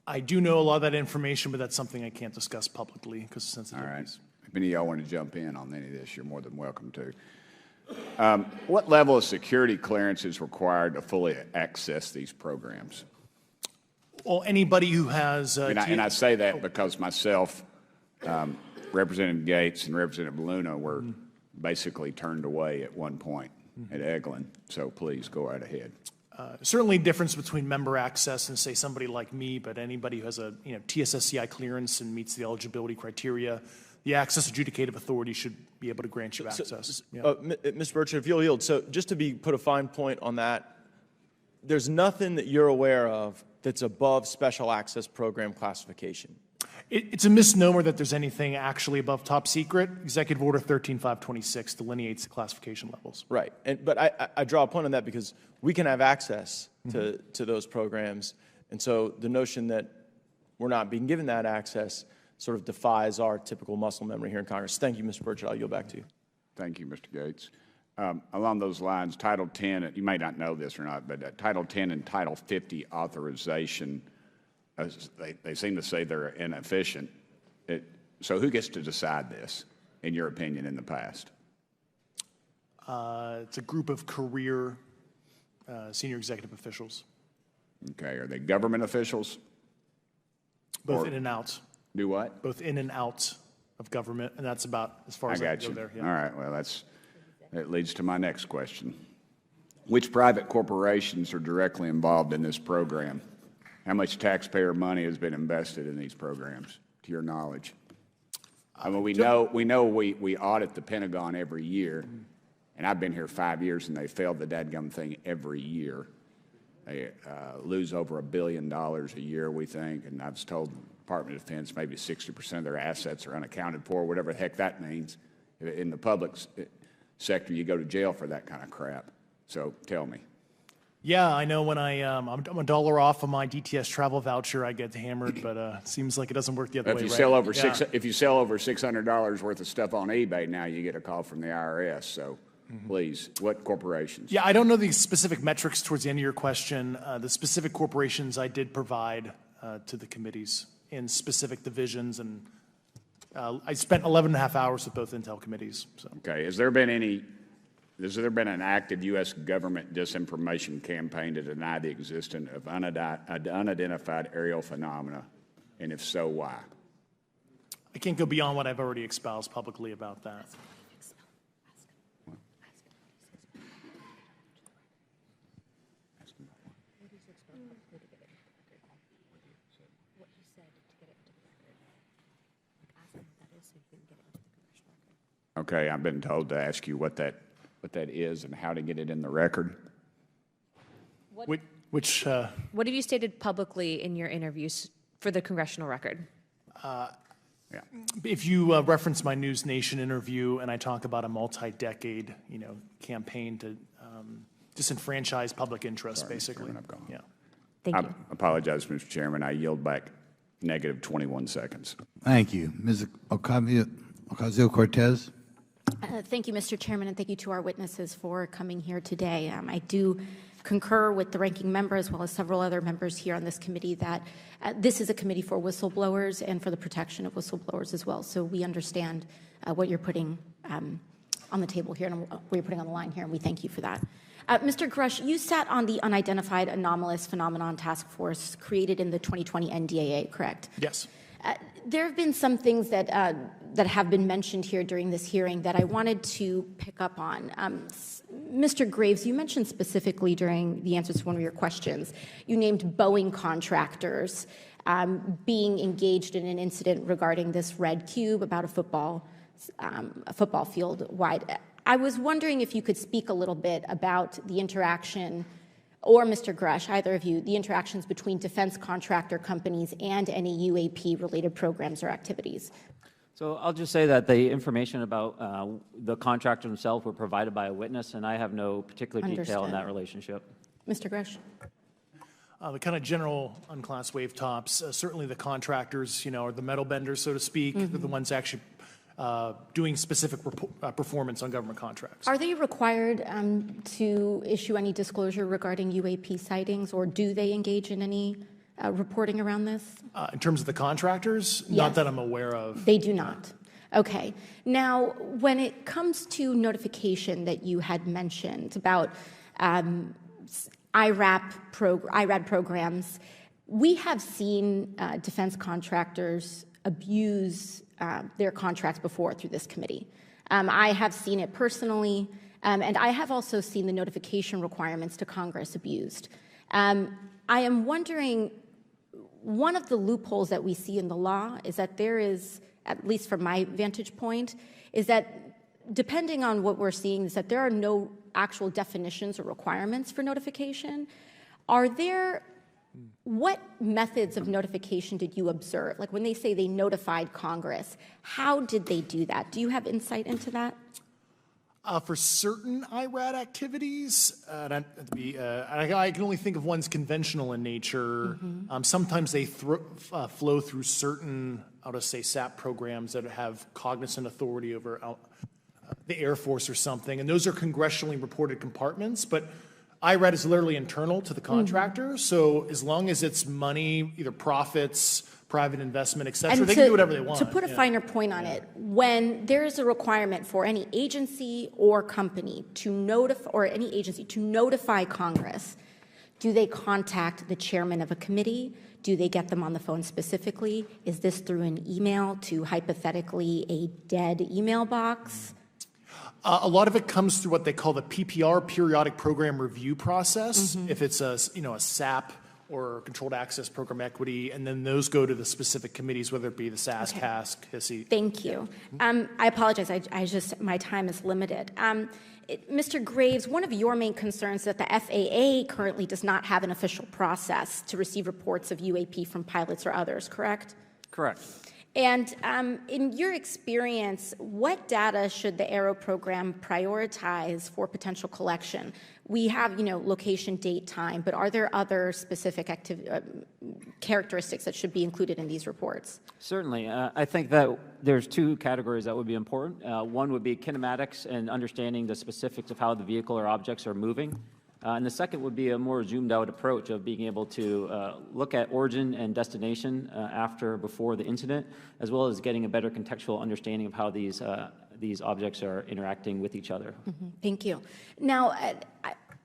S9: I do know a lot of that information, but that's something I can't discuss publicly because of sensitivities.
S3: All right. If any of y'all want to jump in on any of this, you're more than welcome to. What level of security clearance is required to fully access these programs?
S9: Well, anybody who has...
S3: and I say that because myself, Representative Gates and Representative Luna were basically turned away at one point at Eglin. So please go right ahead.
S9: Certainly difference between member access and, say, somebody like me, but anybody who has a TSSCI clearance and meets the eligibility criteria, the Access Adjudicative Authority should be able to grant you access.
S15: Mr. Burchett, if you'll yield, so just to put a fine point on that, there's nothing that you're aware of that's above special access program classification.
S9: It's a misnomer that there's anything actually above top secret. Executive Order 13526 delineates the classification levels.
S15: Right, but I draw a point on that because we can have access to those programs, and so the notion that we're not being given that access sort of defies our typical muscle memory here in Congress. Thank you, Mr. Burchett. I'll yield back to you.
S3: Thank you, Mr. Gates. Along those lines, Title 10, you may not know this or not, but Title 10 and Title 50 authorization, they seem to say they're inefficient. So who gets to decide this, in your opinion, in the past?
S9: It's a group of career senior executive officials.
S3: Okay, are they government officials?
S9: Both in and out.
S3: Do what?
S9: Both in and out of government, and that's about as far as I can go there. Yeah.
S3: All right, well, that leads to my next question. Which private corporations are directly involved in this program? How much taxpayer money has been invested in these programs, to your knowledge? I mean, we know we audit the Pentagon every year, and I've been here 5 years, and they failed the dadgum thing every year. They lose over $1 billion a year, we think, and I was told the Department of Defense maybe 60% of their assets are unaccounted for, whatever the heck that means. In the public sector, you go to jail for that kind of crap. So tell me.
S9: Yeah, I know when I'm $1 off of my DTS travel voucher, I get hammered, but it seems like it doesn't work the other way.
S3: If you sell over $600 worth of stuff on eBay, now you get a call from the IRS. So please. What corporations?
S9: Yeah, I don't know the specific metrics towards the end of your question. The specific corporations I did provide to the committees in specific divisions, and I spent 11 and a half hours with both Intel committees. So.
S3: Okay. Has there been an active U.S. government disinformation campaign to deny the existence of unidentified aerial phenomena? And if so, why?
S9: I can't go beyond what I've already espoused publicly about that.
S3: Okay, I've been told to ask you what that is and how to get it in the record.
S5: What have you stated publicly in your interviews for the congressional record?
S9: If you reference my News Nation interview, and I talk about a multi-decade, campaign to disenfranchise public interest,
S3: Sorry,
S9: Basically.
S3: Mr. Chairman, I've gone.
S9: Yeah.
S5: Thank you.
S3: I apologize, Mr. Chairman. I yield back negative 21 seconds.
S2: Thank you. Ms. Ocasio-Cortez.
S16: Thank you, Mr. Chairman, and thank you to our witnesses for coming here today. I do concur with the ranking member as well as several other members here on this committee that this is a committee for whistleblowers and for the protection of whistleblowers as well. So we understand what you're putting on the table here and what you're putting on the line here, and we thank you for that. Mr. Grush, you sat on the Unidentified Anomalous Phenomenon Task Force created in the 2020 NDAA, correct?
S9: Yes.
S16: There have been some things that have been mentioned here during this hearing that I wanted to pick up on. Mr. Graves, you mentioned specifically during the answers to one of your questions, you named Boeing contractors being engaged in an incident regarding this red cube about a football field wide. I was wondering if you could speak a little bit about the interaction, or Mr. Grush, either of you, the interactions between defense contractor companies and any UAP-related programs or activities.
S8: So I'll just say that the information about the contractor himself were provided by a witness, and I have no particular detail in that relationship.
S16: Mr. Grush.
S9: The kind of general unclassed wave tops, certainly the contractors, are the metal benders, so to speak, they're the ones actually doing specific performance on government contracts.
S16: Are they required to issue any disclosure regarding UAP sightings, or do they engage in any reporting around this?
S9: In terms of the contractors?
S16: Yes.
S9: Not that I'm aware of.
S16: They do not. Okay. Now, when it comes to notification that you had mentioned about IRAD programs, we have seen defense contractors abuse their contracts before through this committee. I have seen it personally, and I have also seen the notification requirements to Congress abused. I am wondering, one of the loopholes that we see in the law is that there is, at least from my vantage point, is that depending on what we're seeing, is that there are no actual definitions or requirements for notification. What methods of notification did you observe? Like when they say they notified Congress, how did they do that? Do you have insight into that?
S9: For certain IRAD activities, I can only think of ones conventional in nature. Sometimes they flow through certain, I'll just say, SAP programs that have cognizant authority over the Air Force or something, and those are congressionally reported compartments, but IRAD is literally internal to the contractor, so as long as it's money, either profits, private investment, et cetera, they can do whatever they want.
S16: To put a finer point on it, when there is a requirement for any agency or company to notify Congress, do they contact the chairman of a committee? Do they get them on the phone specifically? Is this through an email to hypothetically a dead email box?
S9: A lot of it comes through what they call the PPR, Periodic Program Review process, if it's a SAP or Controlled Access Program Equity, and then those go to the specific committees, whether it be the SAS, CASC, HISI.
S16: Thank you. I apologize. My time is limited. Mr. Graves, one of your main concerns is that the FAA currently does not have an official process to receive reports of UAP from pilots or others, correct?
S8: Correct.
S16: And in your experience, what data should the ARROW program prioritize for potential collection? We have, location, date, time, but are there other specific characteristics that should be included in these reports?
S8: Certainly. I think that there's two categories that would be important. One would be kinematics and understanding the specifics of how the vehicle or objects are moving. And the second would be a more zoomed out approach of being able to look at origin and destination before the incident, as well as getting a better contextual understanding of how these objects are interacting with each other.
S16: Mm-hmm. Thank you. Now,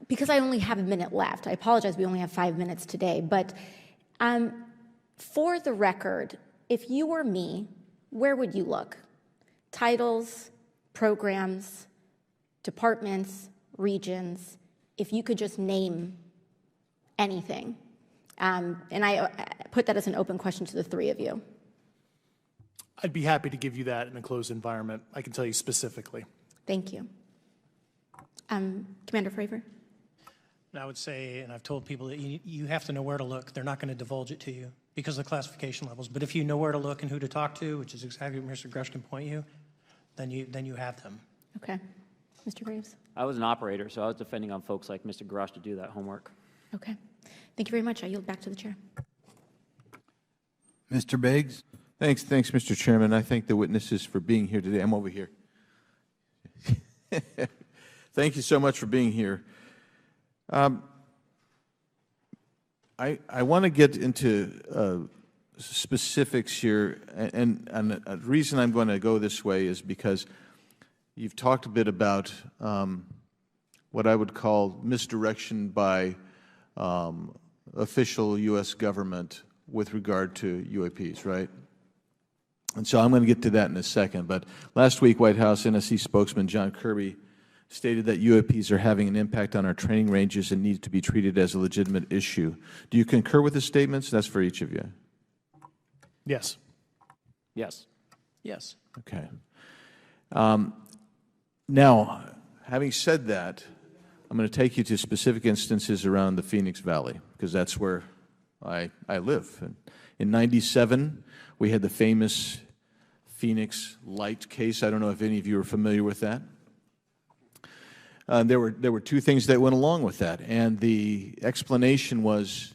S16: because I only have a minute left, I apologize, we only have 5 minutes today, but for the record, if you were me, where would you look? Titles, programs, departments, regions, if you could just name anything. And I put that as an open question to the three of you.
S9: I'd be happy to give you that in a closed environment. I can tell you specifically.
S16: Thank you. Commander Fravor?
S10: I would say, and I've told people that you have to know where to look. They're not going to divulge it to you because of the classification levels. But if you know where to look and who to talk to, which is exactly what Mr. Grush can point you, then you have them.
S16: Okay. Mr. Graves?
S8: I was an operator, so I was depending on folks like Mr. Grush to do that homework.
S16: Okay. Thank you very much. I yield back to the chair.
S4: Mr. Biggs?
S17: Thanks, Mr. Chairman. I thank the witnesses for being here today. I'm over here. Thank you so much for being here. I want to get into specifics here, and the reason I'm going to go this way is because you've talked a bit about what I would call misdirection by official U.S. government with regard to UAPs, right? And so I'm going to get to that in a second. But last week, White House NSC spokesman John Kirby stated that UAPs are having an impact on our training ranges and need to be treated as a legitimate issue. Do you concur with his statements? That's for each of you.
S9: Yes.
S8: Yes.
S10: Yes.
S17: Okay. Now, having said that, I'm going to take you to specific instances around the Phoenix Valley, because that's where I live. In '97, we had the famous Phoenix Light case. I don't know if any of you are familiar with that. There were two things that went along with that, and the explanation was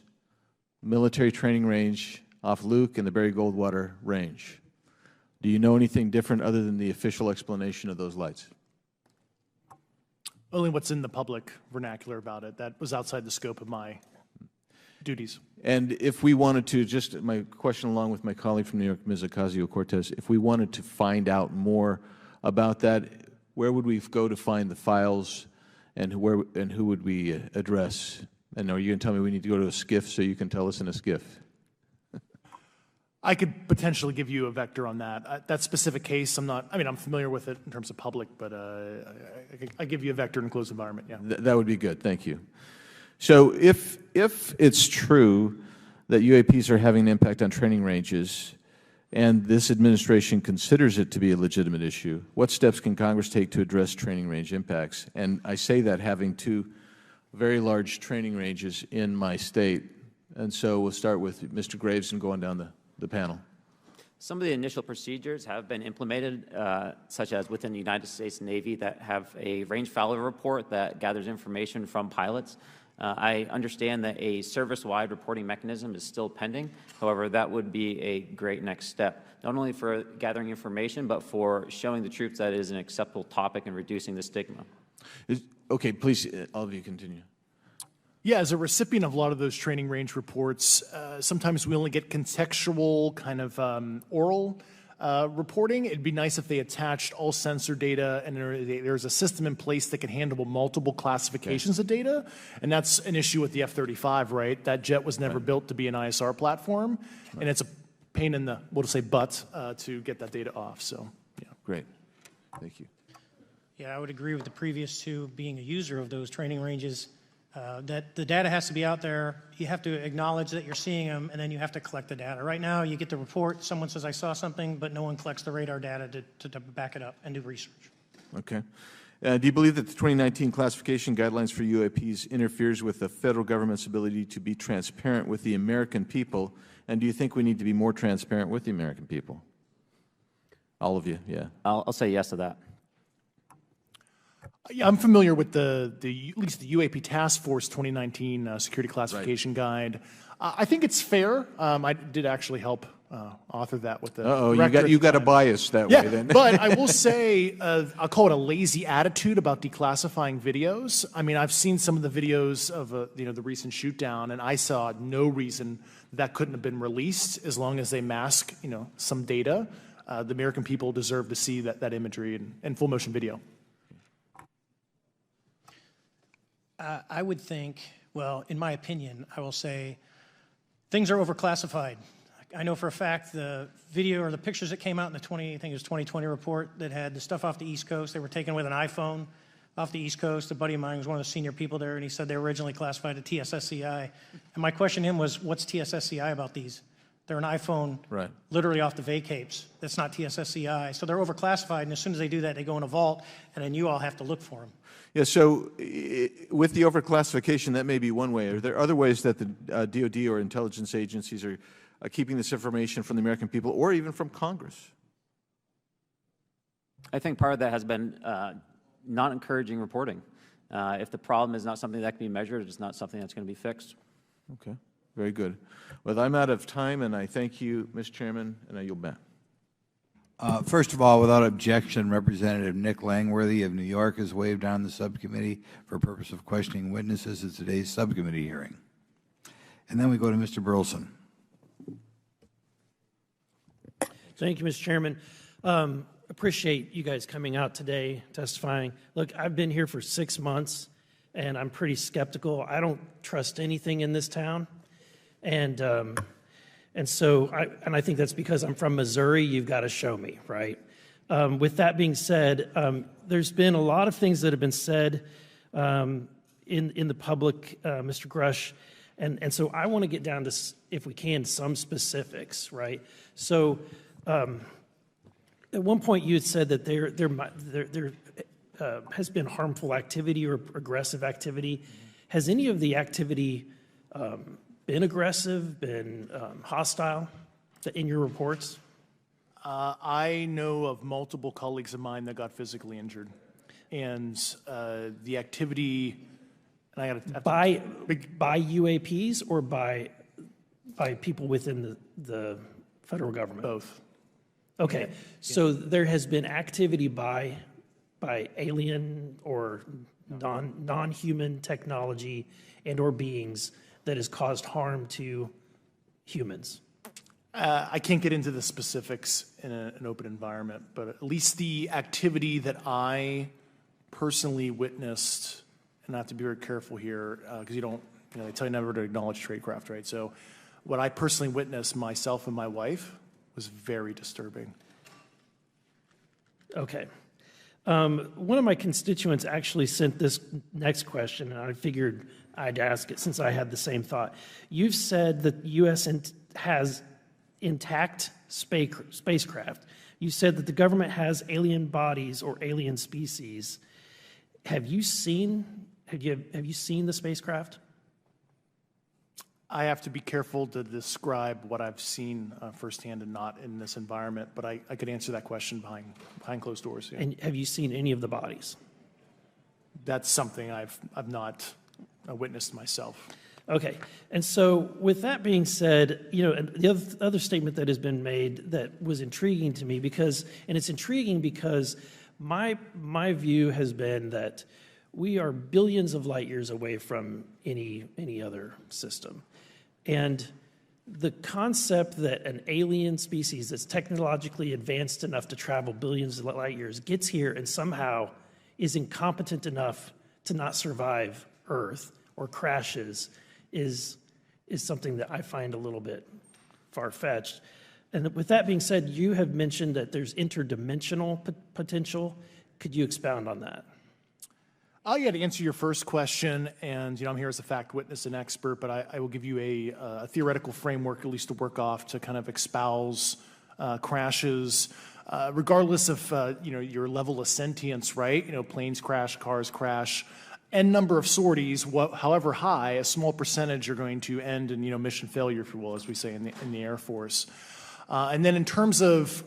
S17: military training range off Luke and the Barry Goldwater Range. Do you know anything different other than the official explanation of those lights?
S9: Only what's in the public vernacular about it. That was outside the scope of my duties.
S17: And if we wanted to, just my question along with my colleague from New York, Ms. Ocasio-Cortez, if we wanted to find out more about that, where would we go to find the files, and who would we address? And are you going to tell me we need to go to a SCIF so you can tell us in a SCIF?
S9: I could potentially give you a vector on that. That specific case, I'm familiar with it in terms of public, but I give you a vector in a closed environment, yeah.
S17: That would be good, thank you. So if it's true that UAPs are having an impact on training ranges, and this administration considers it to be a legitimate issue, what steps can Congress take to address training range impacts? And I say that having two very large training ranges in my state. And so we'll start with Mr. Graves and going down the panel.
S8: Some of the initial procedures have been implemented, such as within the United States Navy, that have a range failure report that gathers information from pilots. I understand that a service-wide reporting mechanism is still pending. However, that would be a great next step, not only for gathering information, but for showing the troops that it is an acceptable topic and reducing the stigma.
S17: Okay, please, all of you continue.
S9: Yeah, as a recipient of a lot of those training range reports, sometimes we only get contextual kind of oral reporting. It'd be nice if they attached all sensor data and there's a system in place that can handle multiple classifications of data. And that's an issue with the F-35, right? That jet was never built to be an ISR platform. And it's a pain in the, we'll just say, butt to get that data off. So, yeah.
S17: Great. Thank you.
S10: Yeah, I would agree with the previous two, being a user of those training ranges, that the data has to be out there. You have to acknowledge that you're seeing them, and then you have to collect the data. Right now, you get the report, someone says, I saw something, but no one collects the radar data to back it up and do research.
S17: Okay. Do you believe that the 2019 classification guidelines for UAPs interferes with the federal government's ability to be transparent with the American people? And do you think we need to be more transparent with the American people? All of you, yeah.
S8: I'll say yes to that.
S9: Yeah, I'm familiar with at least the UAP Task Force 2019 Security Classification Guide. I think it's fair. I did actually help author that with the director
S17: you got a bias that
S9: yeah,
S17: way then.
S9: But I will say, I'll call it a lazy attitude about declassifying videos. I mean, I've seen some of the videos of the recent shoot down, and I saw no reason that couldn't have been released as long as they mask some data. The American people deserve to see that imagery and full motion video.
S10: I would think, well, in my opinion, I will say things are overclassified. I know for a fact the video or the pictures that came out in the 2020 report that had the stuff off the East Coast, they were taken with an iPhone off the East Coast. A buddy of mine was one of the senior people there, and he said they were originally classified at TSSCI. And my question to him was, what's TSSCI about these? They're an iPhone literally off the vacapes. That's not TSSCI. So they're overclassified, and as soon as they do that, they go in a vault, and then you all have to look for them.
S17: Yeah, so with the overclassification, that may be one way. Are there other ways that the DOD or intelligence agencies are keeping this information from the American people or even from Congress?
S8: I think part of that has been not encouraging reporting. If the problem is not something that can be measured, it's not something that's going to be fixed.
S17: Okay, very good. Well, I'm out of time, and I thank you, Mr. Chairman, and I yield back.
S2: First of all, without objection, Representative Nick Langworthy of New York has waived on the subcommittee for purpose of questioning witnesses at today's subcommittee hearing. And then we go to Mr. Burleson.
S18: Thank you, Mr. Chairman. Appreciate you guys coming out today, testifying. Look, I've been here for 6 months, and I'm pretty skeptical. I don't trust anything in this town. And so I think that's because I'm from Missouri. You've got to show me, right? With that being said, there's been a lot of things that have been said in the public, Mr. Grush, and so I want to get down to, if we can, some specifics, right? So at one point you had said that there has been harmful activity or aggressive activity. Has any of the activity been aggressive, been hostile in your reports?
S9: I know of multiple colleagues of mine that got physically injured, and the activity. And I got
S18: by UAPs or by people within the federal government?
S9: Both.
S18: Okay, so there has been activity by alien or non-human technology and or beings that has caused harm to humans.
S9: I can't get into the specifics in an open environment, but at least the activity that I personally witnessed, and I have to be very careful here because they tell you never to acknowledge tradecraft, right? So what I personally witnessed myself and my wife was very disturbing.
S18: Okay. One of my constituents actually sent this next question, and I figured I'd ask it since I had the same thought. You've said that the U.S. has intact spacecraft. You said that the government has alien bodies or alien species. Have you seen the spacecraft?
S9: I have to be careful to describe what I've seen firsthand and not in this environment, but I could answer that question behind closed doors. Yeah.
S18: And have you seen any of the bodies?
S9: That's something I've not witnessed myself.
S18: Okay, and so with that being said, the other statement that has been made that was intriguing to me it's intriguing because my view has been that we are billions of light years away from any other system. And the concept that an alien species that's technologically advanced enough to travel billions of light years gets here and somehow is incompetent enough to not survive Earth or crashes is something that I find a little bit far-fetched. And with that being said, you have mentioned that there's interdimensional potential. Could you expound on that?
S9: Yeah, to answer your first question, and I'm here as a fact witness and expert, but I will give you a theoretical framework, at least to work off, to kind of espouse crashes, regardless of your level of sentience, right? Planes crash, cars crash, n number of sorties, however high, a small percentage are going to end in mission failure, if you will, as we say in the Air Force. And then in terms of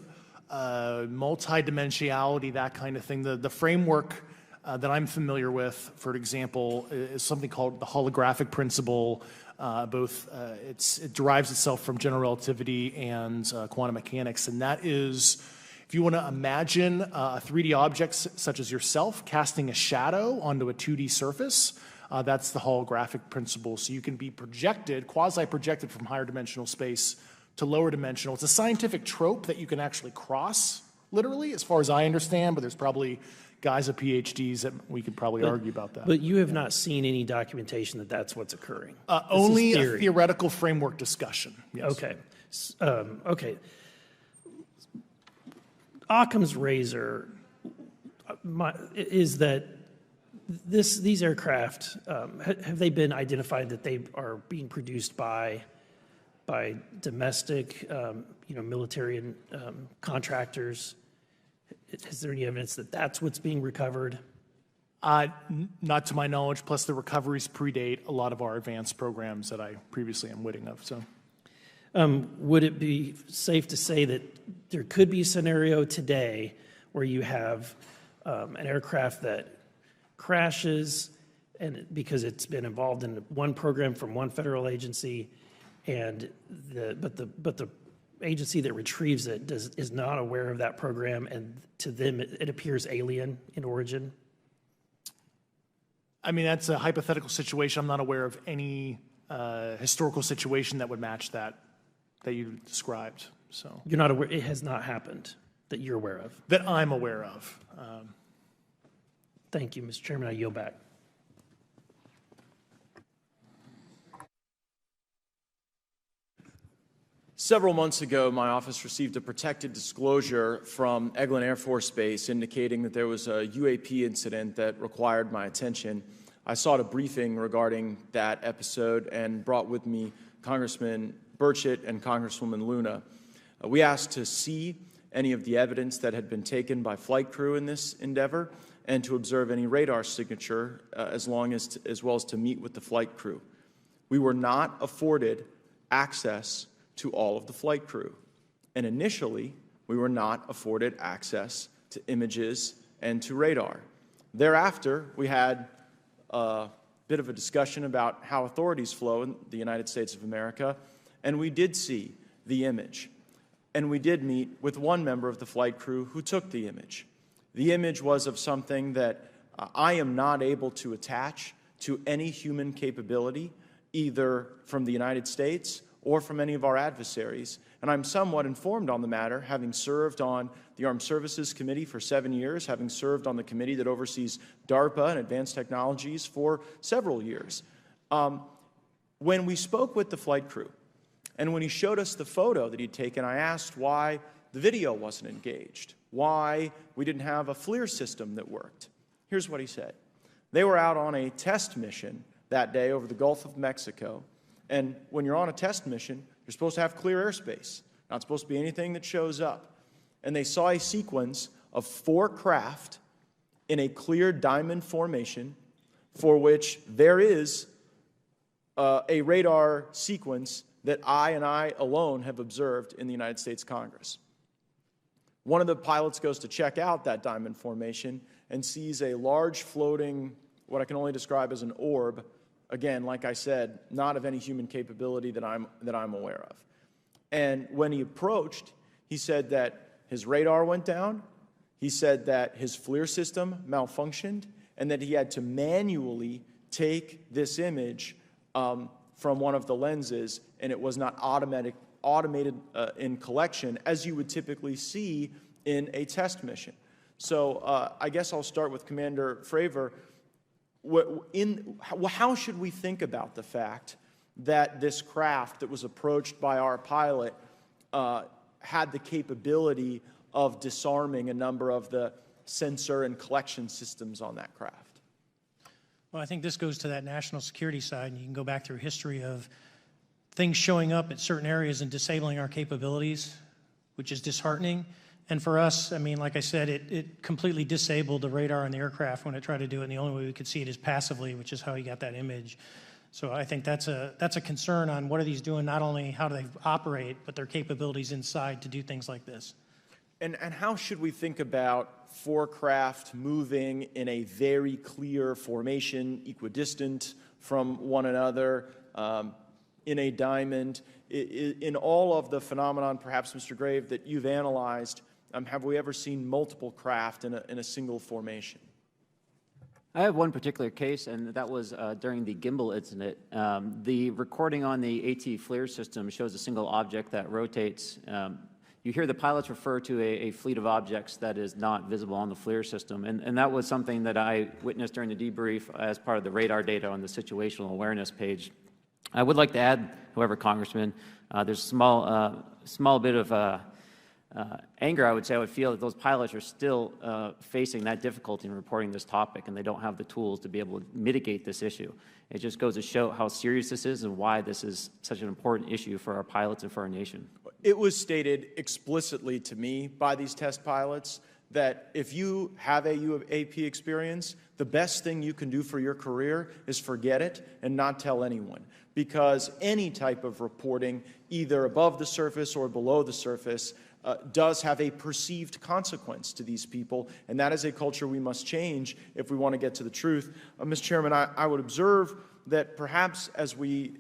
S9: multidimensionality, that kind of thing. The framework that I'm familiar with, for example, is something called the holographic principle. It derives itself from general relativity and quantum mechanics, and that is, if you want to imagine a 3D object such as yourself casting a shadow onto a 2D surface, that's the holographic principle. So you can be projected, quasi-projected from higher dimensional space to lower dimensional. It's a scientific trope that you can actually cross, literally, as far as I understand, but there's probably guys with PhDs that we could probably argue about that.
S18: But you have not seen any documentation that that's what's occurring?
S9: Only a theoretical framework discussion, yes.
S18: Okay. Okay. Occam's razor is that these aircraft, have they been identified that they are being produced by domestic, military and contractors? Is there any evidence that that's what's being recovered?
S9: Not to my knowledge, plus the recoveries predate a lot of our advanced programs that I previously am witting of. So,
S18: would it be safe to say that there could be a scenario today where you have an aircraft that crashes and because it's been involved in one program from one federal agency, but the agency that retrieves it is not aware of that program, and to them it appears alien in origin?
S9: I mean, that's a hypothetical situation. I'm not aware of any historical situation that would match that you described. So
S18: you're not aware? It has not happened that you're aware of?
S9: That I'm aware of.
S18: Thank you, Mr. Chairman. I yield back.
S15: Several months ago, my office received a protected disclosure from Eglin Air Force Base indicating that there was a UAP incident that required my attention. I sought a briefing regarding that episode and brought with me Congressman Burchett and Congresswoman Luna. We asked to see any of the evidence that had been taken by flight crew in this endeavor and to observe any radar signature as well as to meet with the flight crew. We were not afforded access to all of the flight crew. And initially, we were not afforded access to images and to radar. Thereafter, we had a bit of a discussion about how authorities flow in the United States of America, and we did see the image. And we did meet with one member of the flight crew who took the image. The image was of something that I am not able to attach to any human capability, either from the United States or from any of our adversaries. And I'm somewhat informed on the matter, having served on the Armed Services Committee for 7 years, having served on the committee that oversees DARPA and advanced technologies for several years. When we spoke with the flight crew, and when he showed us the photo that he'd taken, I asked why the video wasn't engaged, why we didn't have a FLIR system that worked. Here's what he said. They were out on a test mission that day over the Gulf of Mexico. And when you're on a test mission, you're supposed to have clear airspace. Not supposed to be anything that shows up. And they saw a sequence of 4 craft in a clear diamond formation for which there is a radar sequence that I alone have observed in the United States Congress. One of the pilots goes to check out that diamond formation and sees a large floating, what I can only describe as an orb. Again, like I said, not of any human capability that I'm aware of. And when he approached, he said that his radar went down, he said that his FLIR system malfunctioned, and that he had to manually take this image from one of the lenses, and it was not automated in collection, as you would typically see in a test mission. So I guess I'll start with Commander Fravor. How should we think about the fact that this craft that was approached by our pilot had the capability of disarming a number of the sensor and collection systems on that craft?
S10: Well, I think this goes to that national security side, and you can go back through history of things showing up at certain areas and disabling our capabilities, which is disheartening. And for us, I mean, like I said, it completely disabled the radar on the aircraft when it tried to do it, and the only way we could see it is passively, which is how he got that image. So I think that's a concern on what are these doing, not only how do they operate, but their capabilities inside to do things like this.
S15: And how should we think about four craft moving in a very clear formation, equidistant from one another, in a diamond? In all of the phenomenon, perhaps, Mr. Grave, that you've analyzed, have we ever seen multiple craft in a single formation?
S8: I have one particular case, and that was during the gimbal incident. The recording on the AT FLIR system shows a single object that rotates. You hear the pilots refer to a fleet of objects that is not visible on the FLIR system, and that was something that I witnessed during the debrief as part of the radar data on the situational awareness page. I would like to add, however, Congressman, there's a small bit of anger, I would say. I would feel that those pilots are still facing that difficulty in reporting this topic, and they don't have the tools to be able to mitigate this issue. It just goes to show how serious this is and why this is such an important issue for our pilots and for our nation.
S15: It was stated explicitly to me by these test pilots that if you have a UAP experience, the best thing you can do for your career is forget it and not tell anyone. Because any type of reporting, either above the surface or below the surface, does have a perceived consequence to these people, and that is a culture we must change if we want to get to the truth. Mr. Chairman, I would observe that perhaps as we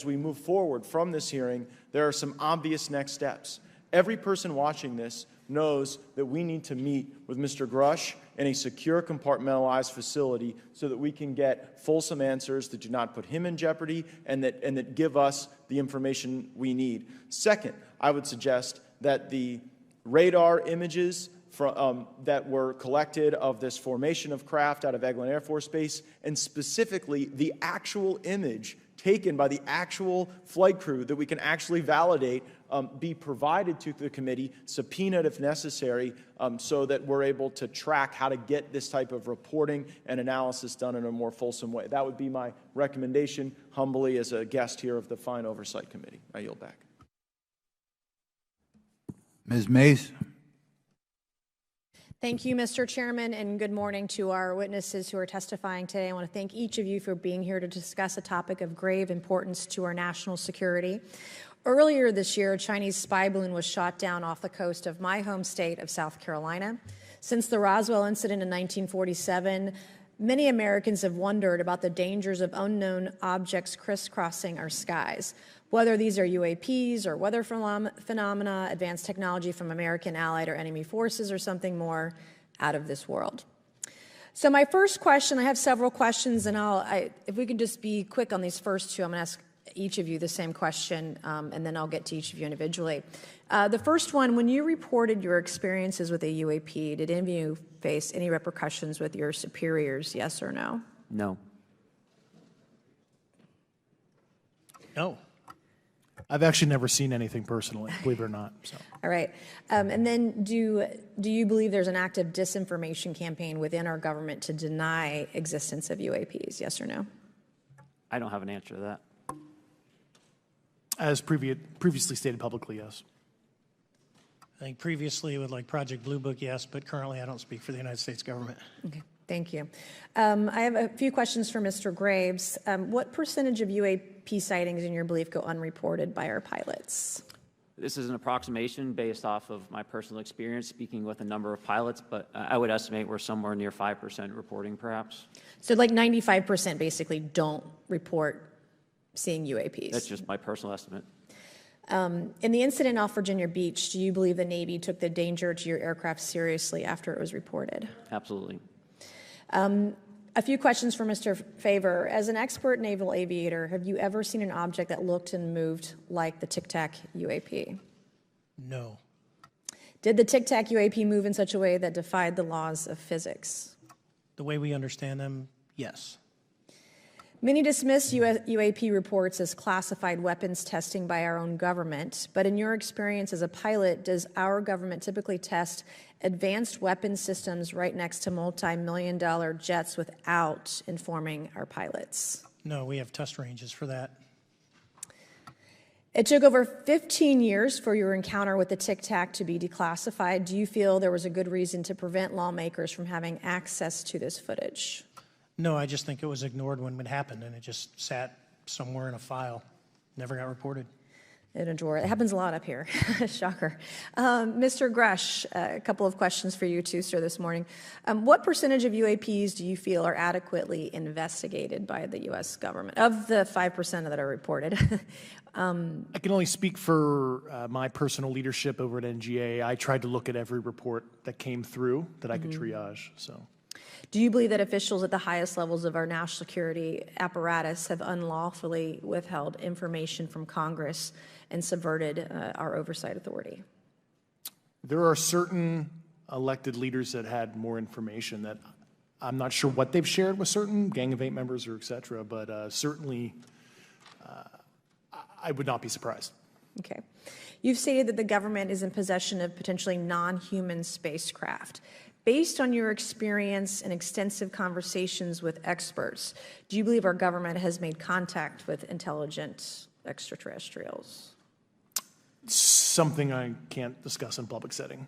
S15: move forward from this hearing, there are some obvious next steps. Every person watching this knows that we need to meet with Mr. Grush in a secure, compartmentalized facility so that we can get fulsome answers that do not put him in jeopardy and that give us the information we need. Second, I would suggest that the radar images that were collected of this formation of craft out of Eglin Air Force Base, and specifically the actual image taken by the actual flight crew that we can actually validate, be provided to the committee, subpoenaed if necessary, so that we're able to track how to get this type of reporting and analysis done in a more fulsome way. That would be my recommendation, humbly, as a guest here of the Fine Oversight Committee. I yield back.
S2: Ms. Mace.
S19: Thank you, Mr. Chairman, and good morning to our witnesses who are testifying today. I want to thank each of you for being here to discuss a topic of grave importance to our national security. Earlier this year, a Chinese spy balloon was shot down off the coast of my home state of South Carolina. Since the Roswell incident in 1947, many Americans have wondered about the dangers of unknown objects crisscrossing our skies. Whether these are UAPs or weather phenomena, advanced technology from American allied or enemy forces, or something more out of this world. So my first question, I have several questions, and if we can just be quick on these first two, I'm going to ask each of you the same question, and then I'll get to each of you individually. The first one, when you reported your experiences with a UAP, did any of you face any repercussions with your superiors, yes or no?
S8: No.
S9: No. I've actually never seen anything personally, believe it or not. So.
S19: All right. And then do you believe there's an active disinformation campaign within our government to deny existence of UAPs, yes or no?
S8: I don't have an answer to that.
S9: As previously stated publicly, yes.
S10: I think previously with like Project Blue Book, yes, but currently I don't speak for the United States government.
S19: Okay, thank you. I have a few questions for Mr. Graves. What percentage of UAP sightings, in your belief, go unreported by our pilots?
S8: This is an approximation based off of my personal experience speaking with a number of pilots, but I would estimate we're somewhere near 5% reporting, perhaps.
S19: So like 95% basically don't report seeing UAPs?
S8: That's just my personal estimate.
S19: In the incident off Virginia Beach, do you believe the Navy took the danger to your aircraft seriously after it was reported?
S8: Absolutely.
S19: A few questions for Mr. Favor. As an expert naval aviator, have you ever seen an object that looked and moved like the Tic Tac UAP?
S10: No.
S19: Did the Tic Tac UAP move in such a way that defied the laws of physics?
S10: The way we understand them, yes.
S19: Many dismiss UAP reports as classified weapons testing by our own government, but in your experience as a pilot, does our government typically test advanced weapon systems right next to multi-million-dollar jets without informing our pilots?
S10: No, we have test ranges for that.
S19: It took over 15 years for your encounter with the Tic Tac to be declassified. Do you feel there was a good reason to prevent lawmakers from having access to this footage?
S10: No, I just think it was ignored when it happened, and it just sat somewhere in a file. Never got reported.
S19: in a drawer. It happens a lot up here. Shocker. Mr. Grush, a couple of questions for you too, sir, this morning. What percentage of UAPs do you feel are adequately investigated by the U.S. government, of the 5% that are reported?
S9: I can only speak for my personal leadership over at NGA. I tried to look at every report that came through that I could triage. So,
S19: do you believe that officials at the highest levels of our national security apparatus have unlawfully withheld information from Congress and subverted our oversight authority?
S9: there are certain elected leaders that had more information that I'm not sure what they've shared with certain Gang of Eight members or et cetera, but certainly I would not be surprised.
S19: Okay. You've stated that the government is in possession of potentially non-human spacecraft. Based on your experience and extensive conversations with experts, do you believe our government has made contact with intelligent extraterrestrials?
S9: Something I can't discuss in public setting.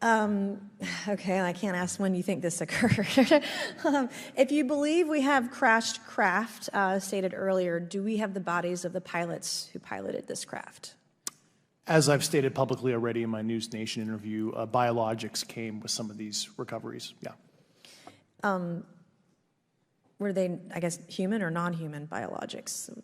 S19: Okay, I can't ask when you think this occurred. If you believe we have crashed craft, stated earlier, do we have the bodies of the pilots who piloted this craft?
S9: As I've stated publicly already in my News Nation interview, biologics came with some of these recoveries, yeah.
S19: Were they, I guess, human or non-human biologics?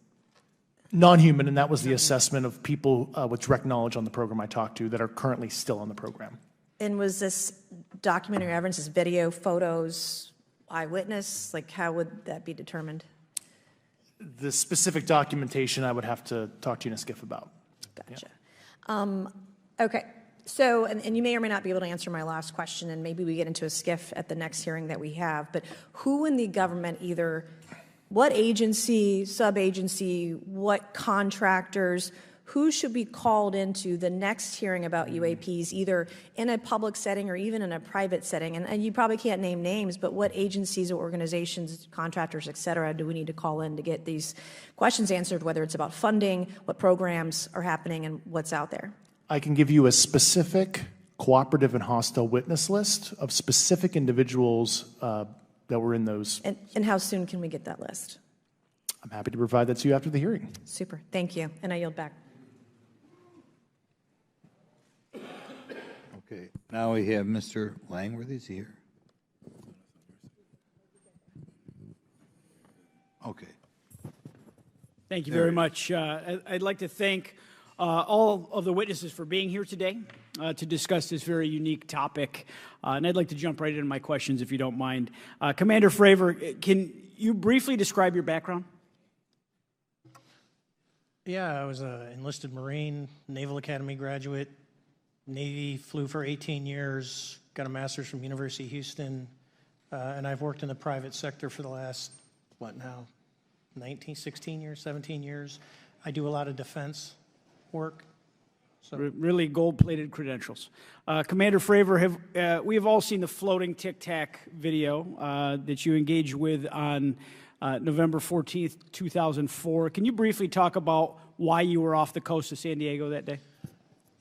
S9: Non-human, and that was the assessment of people with direct knowledge on the program I talked to that are currently still on the program.
S19: And was this documentary evidence, this video, photos, eyewitness? Like, how would that be determined?
S9: The specific documentation I would have to talk to you in a skiff about.
S19: Gotcha. Yeah. Okay. So, and you may or may not be able to answer my last question, and maybe we get into a skiff at the next hearing that we have, but who in the government, either what agency, sub-agency, what contractors, who should be called into the next hearing about UAPs, either in a public setting or even in a private setting? And you probably can't name names, but what agencies or organizations, contractors, et cetera, do we need to call in to get these questions answered, whether it's about funding, what programs are happening, and what's out there?
S9: I can give you a specific cooperative and hostile witness list of specific individuals that were in those.
S19: And how soon can we get that list?
S9: I'm happy to provide that to you after the hearing.
S19: Super. Thank you. And I yield back.
S2: Okay. Now we have Mr. Langworthy. Is he here? Okay.
S20: Thank you very much. I'd like to thank all of the witnesses for being here today to discuss this very unique topic. And I'd like to jump right into my questions, if you don't mind. Commander Fravor, can you briefly describe your background?
S10: Yeah, I was an enlisted Marine, Naval Academy graduate, Navy, flew for 18 years, got a master's from University of Houston, and I've worked in the private sector for the last, 16 years, 17 years. I do a lot of defense work. So.
S20: Really gold-plated credentials. Commander Fravor, we have all seen the floating Tic Tac video that you engaged with on November 14th, 2004. Can you briefly talk about why you were off the coast of San Diego that day?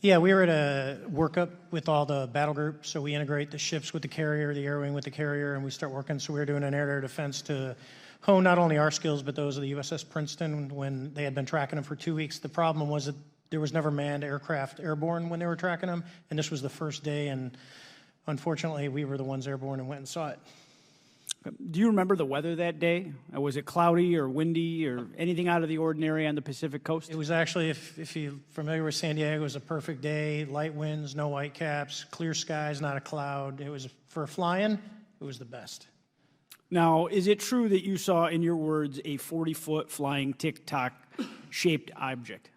S10: Yeah, we were at a workup with all the battle groups, so we integrate the ships with the carrier, the air wing with the carrier, and we start working. So we were doing an air-to-air defense to hone not only our skills, but those of the USS Princeton when they had been tracking them for 2 weeks. The problem was that there was never manned aircraft airborne when they were tracking them, and this was the first day, and unfortunately, we were the ones airborne and went and saw it.
S20: Do you remember the weather that day? Was it cloudy or windy or anything out of the ordinary on the Pacific coast?
S10: It was actually, if you're familiar with San Diego, it was a perfect day, light winds, no white caps, clear skies, not a cloud. It was, for flying, it was the best.
S20: Now, is it true that you saw, in your words, a 40-foot flying Tic Tac shaped object?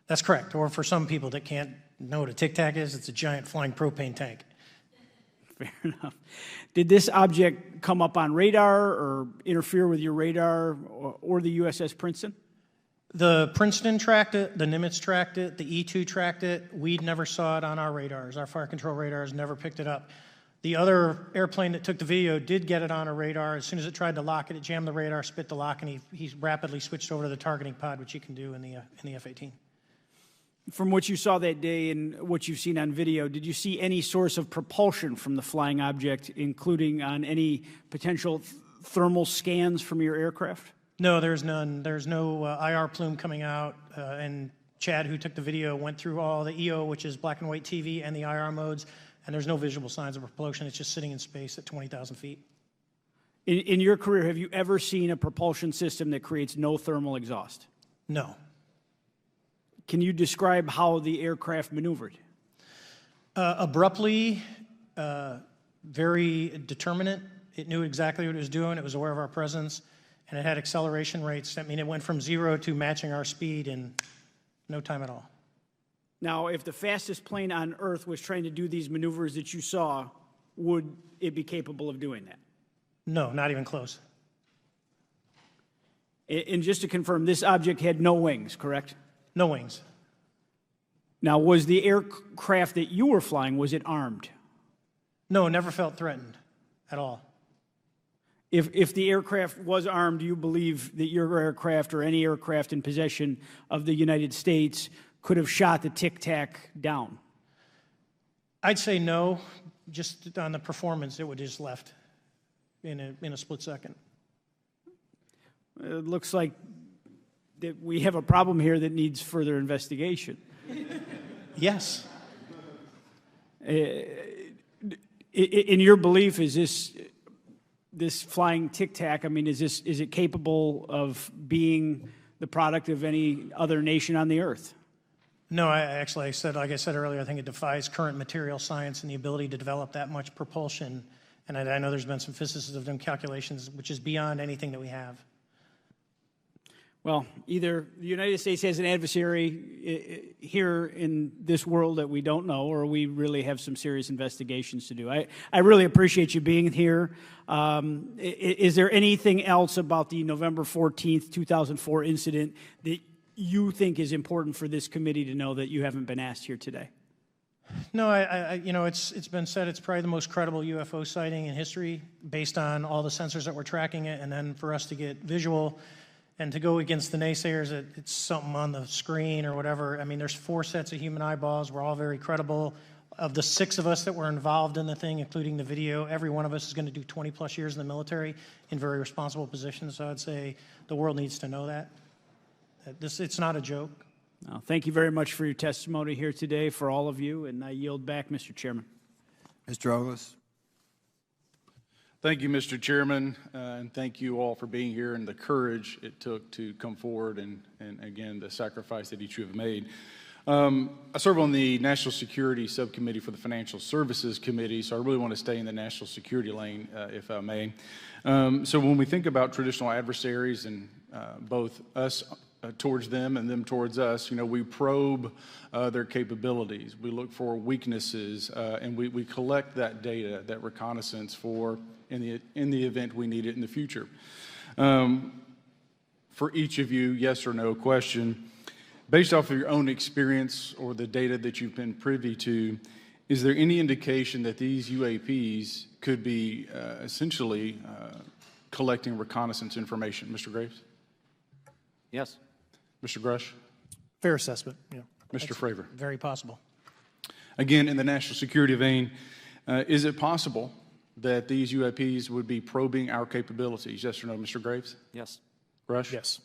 S10: That's correct. Or for some people that can't know what a Tic Tac is, it's a giant flying propane tank.
S20: Fair enough. Did this object come up on radar or interfere with your radar or the USS Princeton?
S10: The Princeton tracked it, the Nimitz tracked it, the E-2 tracked it. We never saw it on our radars. Our fire control radars never picked it up. The other airplane that took the video did get it on a radar. As soon as it tried to lock it, it jammed the radar, spit the lock, and he rapidly switched over to the targeting pod, which you can do in the F-18.
S20: From what you saw that day and what you've seen on video, did you see any source of propulsion from the flying object, including on any potential thermal scans from your aircraft?
S10: No, there's none. There's no IR plume coming out. And Chad, who took the video, went through all the EO, which is black and white TV, and the IR modes, and there's no visible signs of propulsion. It's just sitting in space at 20,000 feet.
S20: In your career, have you ever seen a propulsion system that creates no thermal exhaust?
S10: No.
S20: Can you describe how the aircraft maneuvered?
S10: Abruptly, very determinate. It knew exactly what it was doing. It was aware of our presence, and it had acceleration rates. I mean, it went from 0 to matching our speed in no time at all.
S20: Now, if the fastest plane on Earth was trying to do these maneuvers that you saw, would it be capable of doing that?
S10: No, not even close.
S20: And just to confirm, this object had no wings, correct?
S10: No wings.
S20: Now, was the aircraft that you were flying, was it armed?
S10: No, never felt threatened at all.
S20: If the aircraft was armed, do you believe that your aircraft or any aircraft in possession of the United States could have shot the Tic Tac down?
S10: I'd say no. Just on the performance, it would have just left in a split second.
S20: It looks like that we have a problem here that needs further investigation.
S10: Yes.
S20: In your belief, is this flying Tic Tac, I mean, is it capable of being the product of any other nation on the Earth?
S10: No, like I said earlier, I think it defies current material science and the ability to develop that much propulsion. And I know there's been some physicists that have done calculations, which is beyond anything that we have.
S20: Well, either the United States has an adversary here in this world that we don't know, or we really have some serious investigations to do. I really appreciate you being here. Is there anything else about the November 14th, 2004 incident that you think is important for this committee to know that you haven't been asked here today?
S10: No, it's been said it's probably the most credible UFO sighting in history based on all the sensors that were tracking it, and then for us to get visual and to go against the naysayers that it's something on the screen or whatever. I mean, there's 4 sets of human eyeballs. We're all very credible. Of the 6 of us that were involved in the thing, including the video, every one of us is going to do 20-plus years in the military in very responsible positions. So I'd say the world needs to know that. It's not a joke.
S20: No, thank you very much for your testimony here today for all of you, and I yield back, Mr. Chairman.
S2: Mr. Ogles.
S21: Thank you, Mr. Chairman, and thank you all for being here and the courage it took to come forward and again, the sacrifice that each of you have made. I serve on the National Security Subcommittee for the Financial Services Committee, so I really want to stay in the national security lane, if I may. So when we think about traditional adversaries and both us towards them and them towards us, we probe their capabilities. We look for weaknesses, and we collect that data, that reconnaissance for in the event we need it in the future. For each of you, yes or no question, based off of your own experience or the data that you've been privy to, is there any indication that these UAPs could be essentially collecting reconnaissance information? Mr. Graves?
S8: Yes.
S21: Mr. Grush?
S9: Fair assessment, yeah.
S21: Mr. Fravor?
S10: Very possible.
S21: Again, in the national security vein, is it possible that these UAPs would be probing our capabilities? Yes or no, Mr. Graves?
S8: Yes.
S21: Grush?
S10: Yes.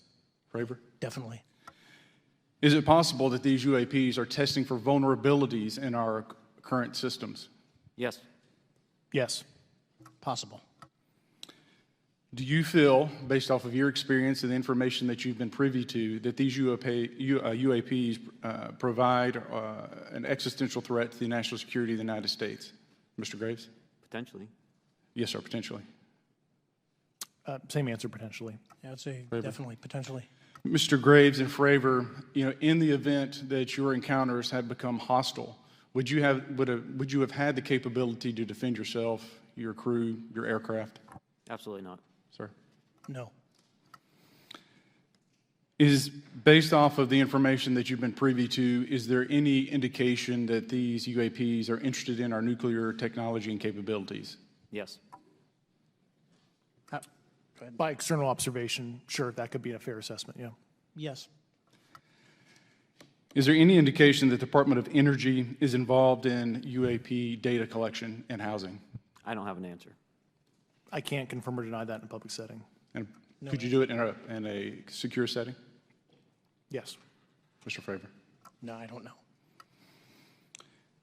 S21: Fravor?
S10: Definitely.
S21: Is it possible that these UAPs are testing for vulnerabilities in our current systems?
S8: Yes.
S10: Yes. Possible.
S21: Do you feel, based off of your experience and the information that you've been privy to, that these UAPs provide an existential threat to the national security of the United States? Mr. Graves?
S8: Potentially.
S21: Yes, sir, potentially.
S9: Same answer, potentially.
S10: Yeah, I'd say
S21: Fravor.
S10: definitely, potentially.
S21: Mr. Graves and Fravor, in the event that your encounters had become hostile, would you have had the capability to defend yourself, your crew, your aircraft?
S8: Absolutely not.
S21: Sir?
S10: No.
S21: Is, based off of the information that you've been privy to, is there any indication that these UAPs are interested in our nuclear technology and capabilities?
S8: Yes.
S9: By external observation, sure, that could be a fair assessment, yeah.
S10: Yes.
S21: Is there any indication that the Department of Energy is involved in UAP data collection and housing?
S8: I don't have an answer.
S9: I can't confirm or deny that in a public setting.
S21: And
S10: No
S21: Could you do it in a secure setting?
S9: Yes.
S21: Mr. Fravor.
S9: No, I don't know.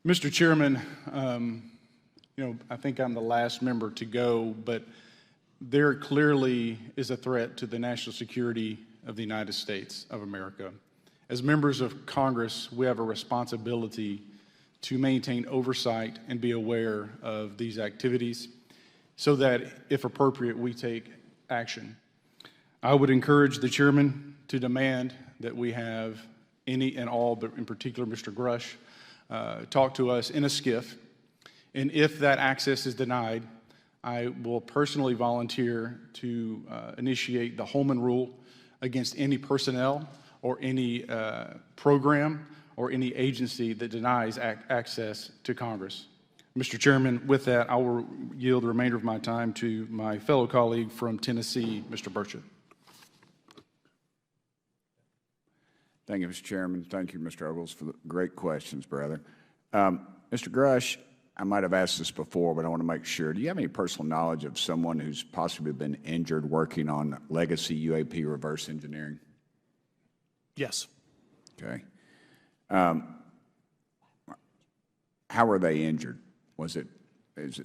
S21: Mr. Chairman, I think I'm the last member to go, but there clearly is a threat to the national security of the United States of America. As members of Congress, we have a responsibility to maintain oversight and be aware of these activities so that, if appropriate, we take action. I would encourage the chairman to demand that we have any and all, but in particular Mr. Grush, talk to us in a skiff. And if that access is denied, I will personally volunteer to initiate the Holman Rule against any personnel or any program or any agency that denies access to Congress. Mr. Chairman, with that, I will yield the remainder of my time to my fellow colleague from Tennessee, Mr. Burchett.
S3: Thank you, Mr. Chairman. Thank you, Mr. Ogles, for the great questions, brother. Mr. Grush, I might have asked this before, but I want to make sure. Do you have any personal knowledge of someone who's possibly been injured working on legacy UAP reverse engineering?
S9: Yes.
S3: Okay. How were they injured? Is it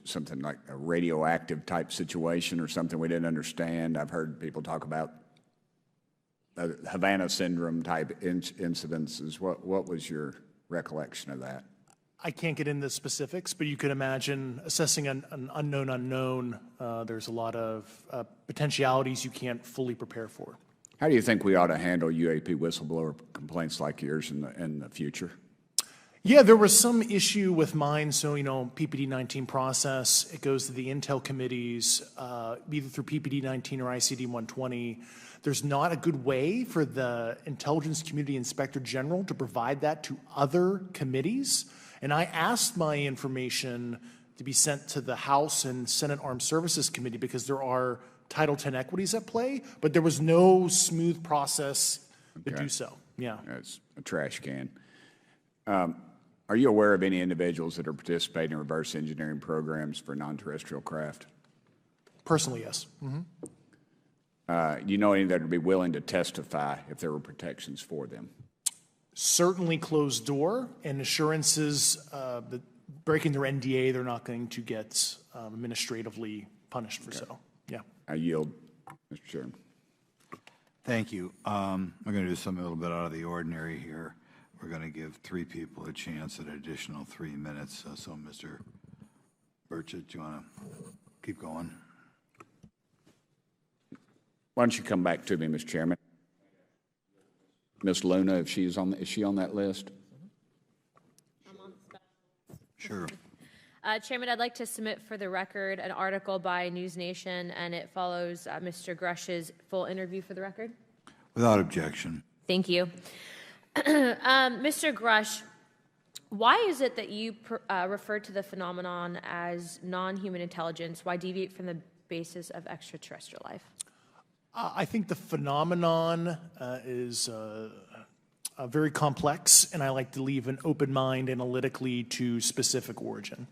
S3: something like a radioactive type situation or something we didn't understand? I've heard people talk about Havana syndrome type incidences. What was your recollection of that?
S9: I can't get into specifics, but you could imagine assessing an unknown unknown. There's a lot of potentialities you can't fully prepare for.
S3: How do you think we ought to handle UAP whistleblower complaints like yours in the future?
S9: Yeah, there was some issue with mine. So, PPD-19 process, it goes to the Intel committees, either through PPD-19 or ICD-120. There's not a good way for the Intelligence Community Inspector General to provide that to other committees. And I asked my information to be sent to the House and Senate Armed Services Committee because there are Title X equities at play, but there was no smooth process to do so. Yeah.
S3: It's a trash can. Are you aware of any individuals that are participating in reverse engineering programs for non-terrestrial craft?
S9: Personally, yes.
S3: Do you know any that would be willing to testify if there were protections for them?
S9: Certainly closed door and assurances that breaking their NDA, they're not going to get administratively punished for so. Yeah.
S3: I yield, Mr. Chairman.
S2: Thank you. I'm going to do something a little bit out of the ordinary here. We're going to give 3 people a chance at an additional 3 minutes. So, Mr. Burchett, do you want to keep going?
S3: Why don't you come back to me, Mr. Chairman? Ms. Luna, if she's is she on that list?
S2: Sure.
S5: Chairman, I'd like to submit for the record an article by News Nation, and it follows Mr. Grush's full interview for the record.
S2: Without objection.
S5: Thank you. Mr. Grush, why is it that you refer to the phenomenon as non-human intelligence? Why deviate from the basis of extraterrestrial life?
S9: I think the phenomenon is very complex, and I like to leave an open mind analytically to specific origin.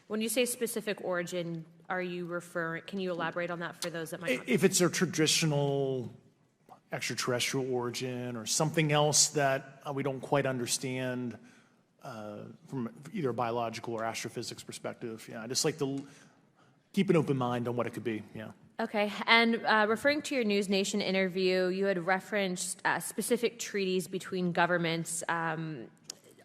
S5: When you say specific origin, are you referring, can you elaborate on that for those that might not?
S9: If it's a traditional extraterrestrial origin or something else that we don't quite understand from either a biological or astrophysics perspective, I just like to keep an open mind on what it could be,
S5: Okay, and referring to your News Nation interview, you had referenced specific treaties between governments.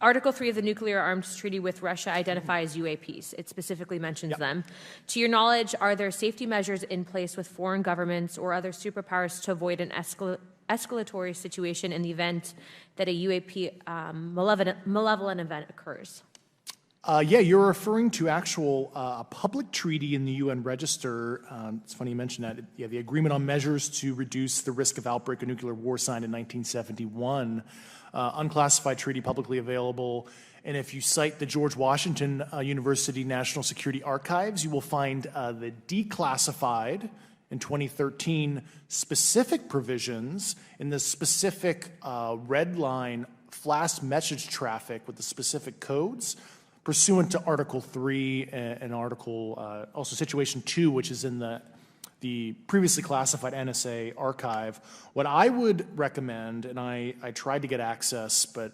S5: Article 3 of the Nuclear Arms Treaty with Russia identifies UAPs. It specifically mentions them. To your knowledge, are there safety measures in place with foreign governments or other superpowers to avoid an escalatory situation in the event that a UAP malevolent event occurs?
S9: Yeah, you're referring to a public treaty in the UN Register. It's funny you mentioned that. Yeah, the Agreement on Measures to Reduce the Risk of Outbreak of Nuclear War signed in 1971. Unclassified treaty publicly available. And if you cite the George Washington University National Security Archives, you will find the declassified in 2013 specific provisions in the specific red line flash message traffic with the specific codes pursuant to Article 3 and Article, also Situation 2, which is in the the previously classified NSA archive. What I would recommend, and I tried to get access, but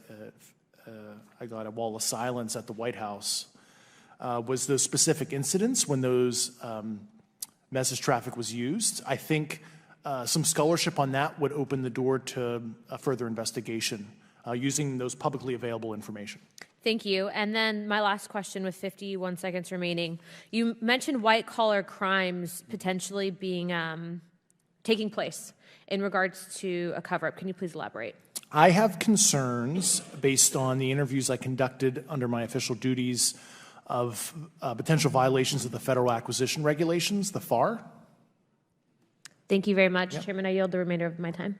S9: I got a wall of silence at the White House, was those specific incidents when those message traffic was used. I think some scholarship on that would open the door to a further investigation using those publicly available information.
S5: Thank you. And then my last question with 51 seconds remaining. You mentioned white-collar crimes potentially being taking place in regards to a cover-up. Can you please elaborate?
S9: I have concerns based on the interviews I conducted under my official duties of potential violations of the federal acquisition regulations, the FAR.
S5: Thank you very much. Chairman, I yield the remainder of my time.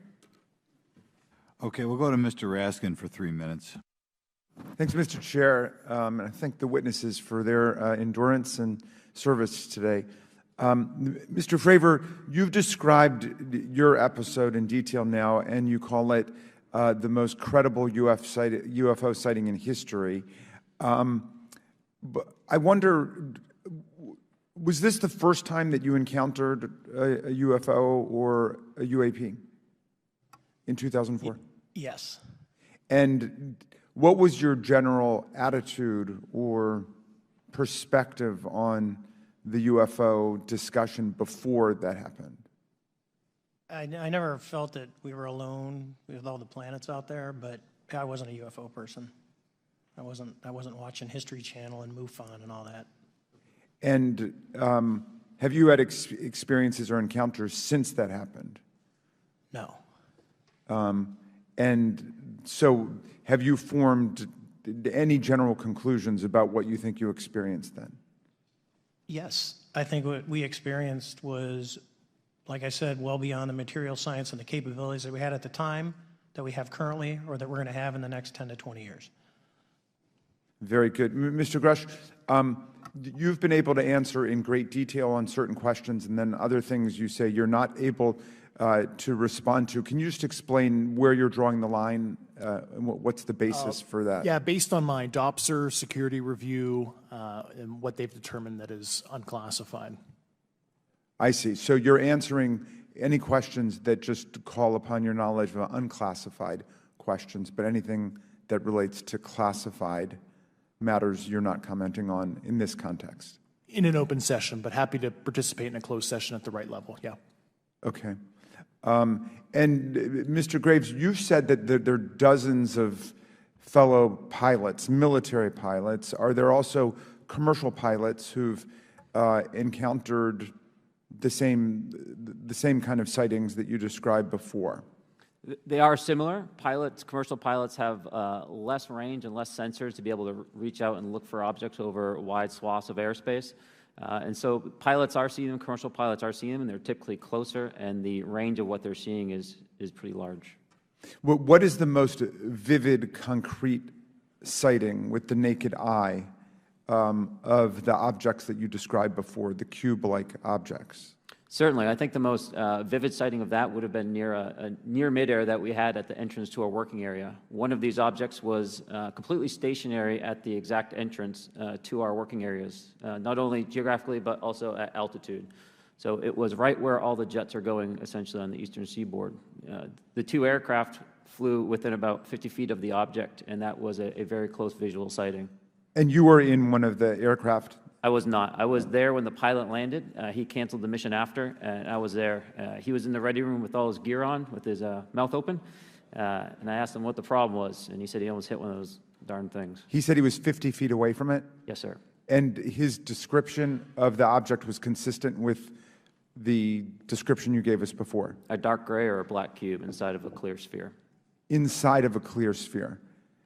S2: Okay, we'll go to Mr. Raskin for 3 minutes.
S11: Thanks, Mr. Chair. And I thank the witnesses for their endurance and service today. Mr. Fravor, you've described your episode in detail now, and you call it the most credible UFO sighting in history. But I wonder, was this the first time that you encountered a UFO or a UAP in 2004?
S10: Yes.
S11: And what was your general attitude or perspective on the UFO discussion before that happened?
S10: I never felt that we were alone with all the planets out there, but I wasn't a UFO person. I wasn't watching History Channel and MUFON and all that.
S11: And have you had experiences or encounters since that happened?
S10: No.
S11: And so have you formed any general conclusions about what you think you experienced then?
S10: Yes. I think what we experienced was, like I said, well beyond the material science and the capabilities that we had at the time, that we have currently, or that we're going to have in the next 10 to 20 years.
S11: Very good. Mr. Grush, you've been able to answer in great detail on certain questions, and then other things you say you're not able to respond to. Can you just explain where you're drawing the line and what's the basis for that?
S9: Yeah, based on my DOPSR security review and what they've determined that is unclassified.
S11: I see. So you're answering any questions that just call upon your knowledge of unclassified questions, but anything that relates to classified matters you're not commenting on in this context?
S9: In an open session, but happy to participate in a closed session at the right level, yeah.
S11: Okay. And Mr. Graves, you've said that there are dozens of fellow pilots, military pilots. Are there also commercial pilots who've encountered the same kind of sightings that you described before?
S8: They are similar. Commercial pilots have less range and less sensors to be able to reach out and look for objects over wide swaths of airspace. And so pilots are seeing them, commercial pilots are seeing them, and they're typically closer, and the range of what they're seeing is pretty large.
S11: What is the most vivid, concrete sighting with the naked eye of the objects that you described before, the cube-like objects?
S8: Certainly. I think the most vivid sighting of that would have been near midair that we had at the entrance to our working area. One of these objects was completely stationary at the exact entrance to our working areas, not only geographically but also at altitude. So it was right where all the jets are going, essentially, on the eastern seaboard. The two aircraft flew within about 50 feet of the object, and that was a very close visual sighting.
S11: And you were in one of the aircraft?
S8: I was not. I was there when the pilot landed. He canceled the mission after, and I was there. He was in the ready room with all his gear on, with his mouth open, and I asked him what the problem was, and he said he almost hit one of those darn things.
S11: He said he was 50 feet away from it?
S8: Yes, sir.
S11: And his description of the object was consistent with the description you gave us before?
S8: A dark gray or a black cube inside of a clear sphere.
S11: Inside of a clear sphere?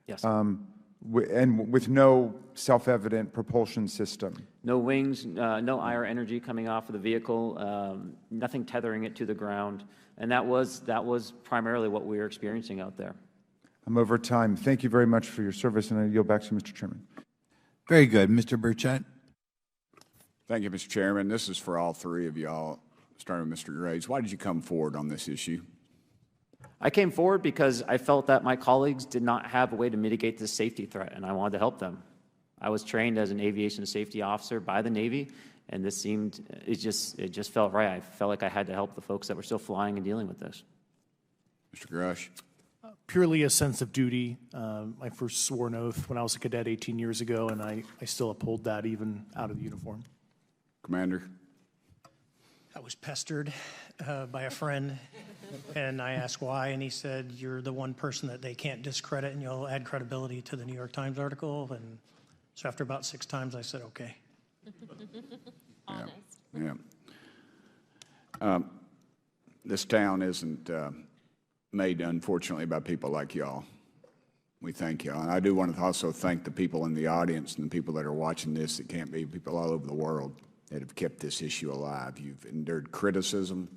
S8: Yes.
S11: And with no self-evident propulsion system?
S8: No wings, no IR energy coming off of the vehicle, nothing tethering it to the ground, and that was primarily what we were experiencing out there.
S11: I'm over time. Thank you very much for your service, and I yield back to Mr. Chairman.
S2: Very good. Mr. Burchett.
S3: Thank you, Mr. Chairman. This is for all three of y'all, starting with Mr. Graves. Why did you come forward on this issue?
S8: I came forward because I felt that my colleagues did not have a way to mitigate this safety threat, and I wanted to help them. I was trained as an aviation safety officer by the Navy, And this seemed, it just felt right. I felt like I had to help the folks that were still flying and dealing with this.
S3: Mr. Grush.
S9: Purely a sense of duty. My first sworn oath when I was a cadet 18 years ago, and I still uphold that even out of the uniform.
S3: Commander.
S10: I was pestered by a friend, and I asked why, and he said, "You're the one person that they can't discredit, and you'll add credibility to the New York Times article." And so after about 6 times, I said, "Okay."
S5: Honest.
S3: Yeah. This town isn't made, unfortunately, by people like y'all. We thank y'all. And I do want to also thank the people in the audience and the people that are watching this that can't be, people all over the world that have kept this issue alive. You've endured criticism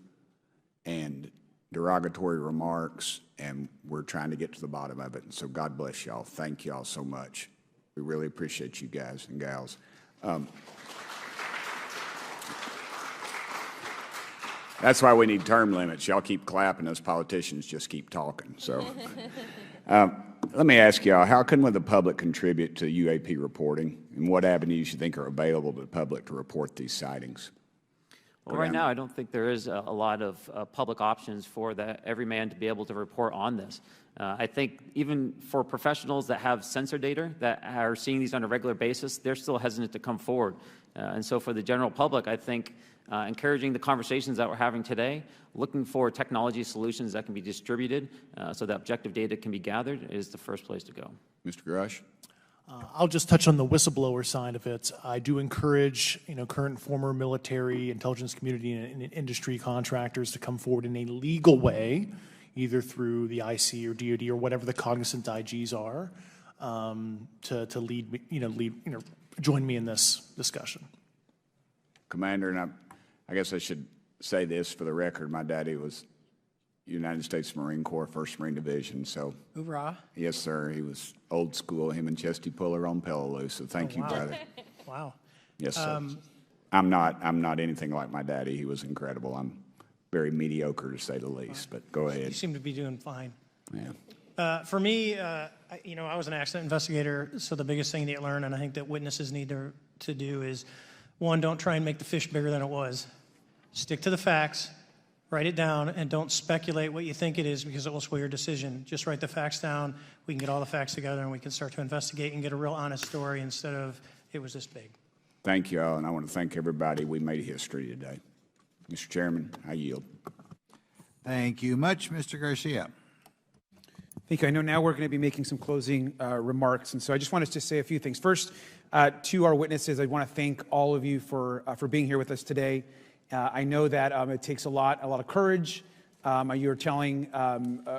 S3: and derogatory remarks, and we're trying to get to the bottom of it. And so God bless y'all. Thank y'all so much. We really appreciate you guys and gals. That's why we need term limits. Y'all keep clapping, us politicians just keep talking. So let me ask y'all, how can the public contribute to UAP reporting, and what avenues you think are available to the public to report these sightings?
S8: Well, right now, I don't think there is a lot of public options for every man to be able to report on this. I think even for professionals that have sensor data that are seeing these on a regular basis, they're still hesitant to come forward. And so for the general public, I think encouraging the conversations that we're having today, looking for technology solutions that can be distributed so that objective data can be gathered is the first place to go.
S3: Mr. Grush?
S9: I'll just touch on the whistleblower side of it. I do encourage, current and former military, intelligence community, and industry contractors to come forward in a legal way, either through the IC or DoD or whatever the cognizant IGs are, to lead, join me in this discussion.
S3: Commander, and I guess I should say this for the record. My daddy was United States Marine Corps, 1st Marine Division. So,
S10: hoorah!
S3: Yes, sir. He was old school. Him and Chesty Puller on Peleliu. So, thank you,
S10: wow.
S3: brother.
S10: Wow.
S3: Yes, sir. I'm not anything like my daddy. He was incredible. I'm very mediocre to say the least. But go ahead.
S10: You seem to be doing fine.
S3: Yeah.
S10: For me, I was an accident investigator. So the biggest thing that you learn, and I think that witnesses need to do, is one, don't try and make the fish bigger than it was. Stick to the facts. Write it down, and don't speculate what you think it is, because it will sway your decision. Just write the facts down. We can get all the facts together, and we can start to investigate and get a real honest story instead of it was this big.
S3: Thank you all, and I want to thank everybody. We made history today. Mr. Chairman, I yield.
S4: Thank you much, Mr. Garcia.
S6: Thank you. I know now we're going to be making some closing remarks, and so I just wanted to say a few things. First, to our witnesses, I want to thank all of you for being here with us today. I know that it takes a lot of courage. You're telling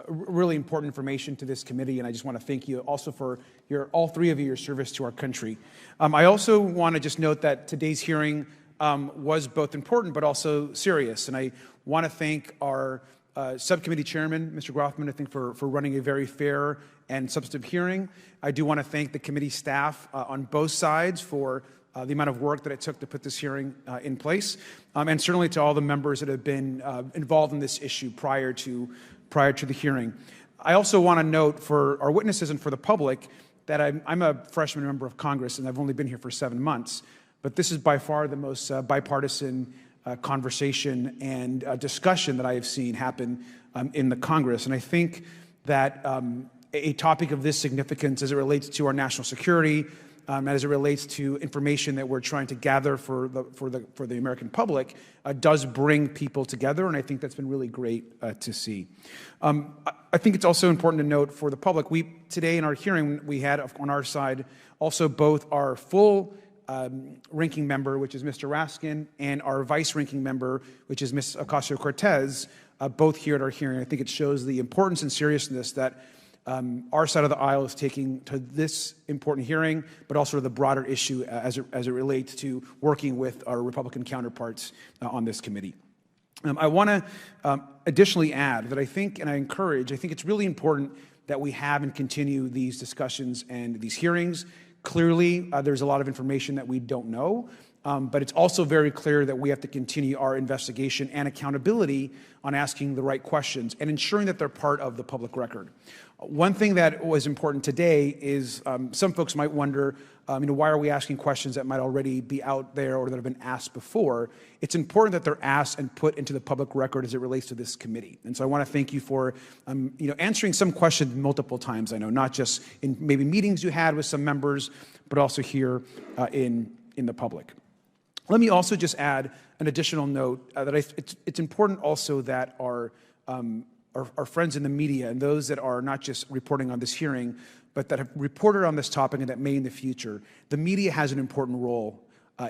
S6: really important information to this committee, and I just want to thank you also for all three of you, your service to our country. I also want to just note that today's hearing was both important but also serious, and I want to thank our subcommittee chairman, Mr. Grothman, I think for running a very fair and substantive hearing. I do want to thank the committee staff on both sides for the amount of work that it took to put this hearing in place, and certainly to all the members that have been involved in this issue prior to the hearing. I also want to note for our witnesses and for the public that I'm a freshman member of Congress, and I've only been here for 7 months, but this is by far the most bipartisan conversation and discussion that I have seen happen in the Congress. And I think that a topic of this significance as it relates to our national security, as it relates to information that we're trying to gather for the American public, does bring people together, and I think that's been really great to see. I think it's also important to note for the public, today in our hearing, we had on our side also both our full ranking member, which is Mr. Raskin, and our vice ranking member, which is Ms. Ocasio-Cortez, both here at our hearing. I think it shows the importance and seriousness that our side of the aisle is taking to this important hearing, but also to the broader issue as it relates to working with our Republican counterparts on this committee. I want to additionally add that I think it's really important that we have and continue these discussions and these hearings. Clearly, there's a lot of information that we don't know, But it's also very clear that we have to continue our investigation and accountability on asking the right questions and ensuring that they're part of the public record. One thing that was important today is some folks might wonder, why are we asking questions that might already be out there or that have been asked before? It's important that they're asked and put into the public record as it relates to this committee. And so I want to thank you for, answering some questions multiple times. I know, not just in maybe meetings you had with some members, but also here in the public. Let me also just add an additional note that it's important also that our friends in the media and those that are not just reporting on this hearing, but that have reported on this topic and that may in the future, the media has an important role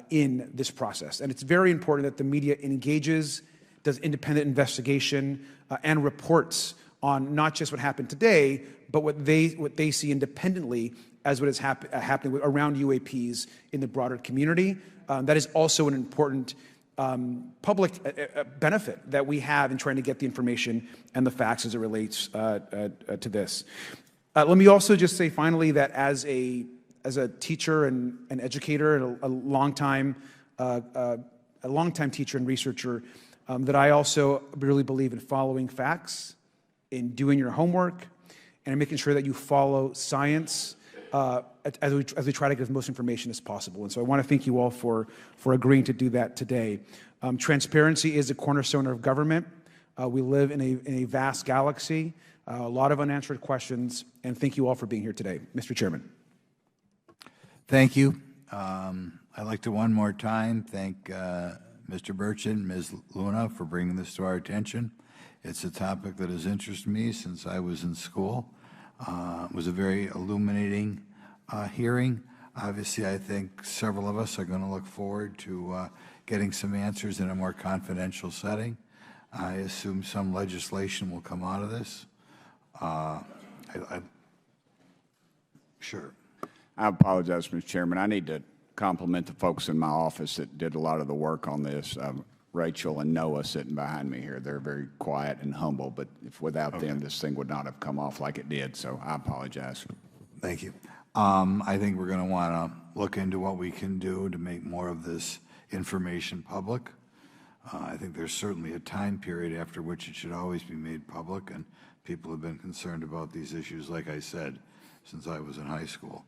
S6: in this process. And it's very important that the media engages, does independent investigation, and reports on not just what happened today, but what they see independently as what is happening around UAPs in the broader community. That is also an important public benefit that we have in trying to get the information and the facts as it relates to this. Let me also just say finally that as a teacher and an educator and a longtime teacher and researcher, that I also really believe in following facts, in doing your homework, and in making sure that you follow science as we try to get as much information as possible. And so I want to thank you all for agreeing to do that today. Transparency is a cornerstone of government. We live in a vast galaxy, a lot of unanswered questions, and thank you all for being here today. Mr. Chairman.
S2: Thank you. I'd like to one more time thank Mr. Burchett and Ms. Luna for bringing this to our attention. It's a topic that has interested me since I was in school. It was a very illuminating hearing. Obviously, I think several of us are going to look forward to getting some answers in a more confidential setting. I assume some legislation will come out of this. Sure.
S3: I apologize, Mr. Chairman. I need to compliment the folks in my office that did a lot of the work on this. Rachel and Noah sitting behind me here. They're very quiet and humble, but if without them, this thing would not have come off like it did, so I apologize.
S2: Thank you. I think we're going to want to look into what we can do to make more of this information public. I think there's certainly a time period after which it should always be made public, and people have been concerned about these issues, like I said, since I was in high school.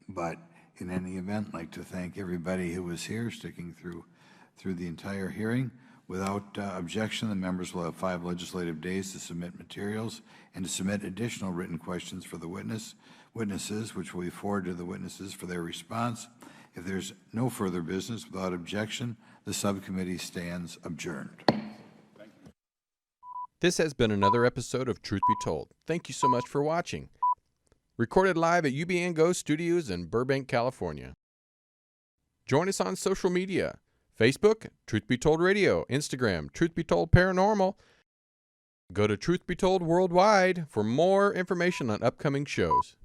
S2: But in any event, I'd like to thank everybody who was here, sticking through the entire hearing. Without objection, the members will have 5 legislative days to submit materials and to submit additional written questions for the witnesses, which will be forwarded to the witnesses for their response. If there's no further business, without objection, the subcommittee stands adjourned.
S1: This has been another episode of Truth Be Told. Thank you so much for watching. Recorded live at UBN Go Studios in Burbank, California. Join us on social media. Facebook, Truth Be Told Radio. Instagram, Truth Be Told Paranormal. Go to Truth Be Told Worldwide for more information on upcoming shows.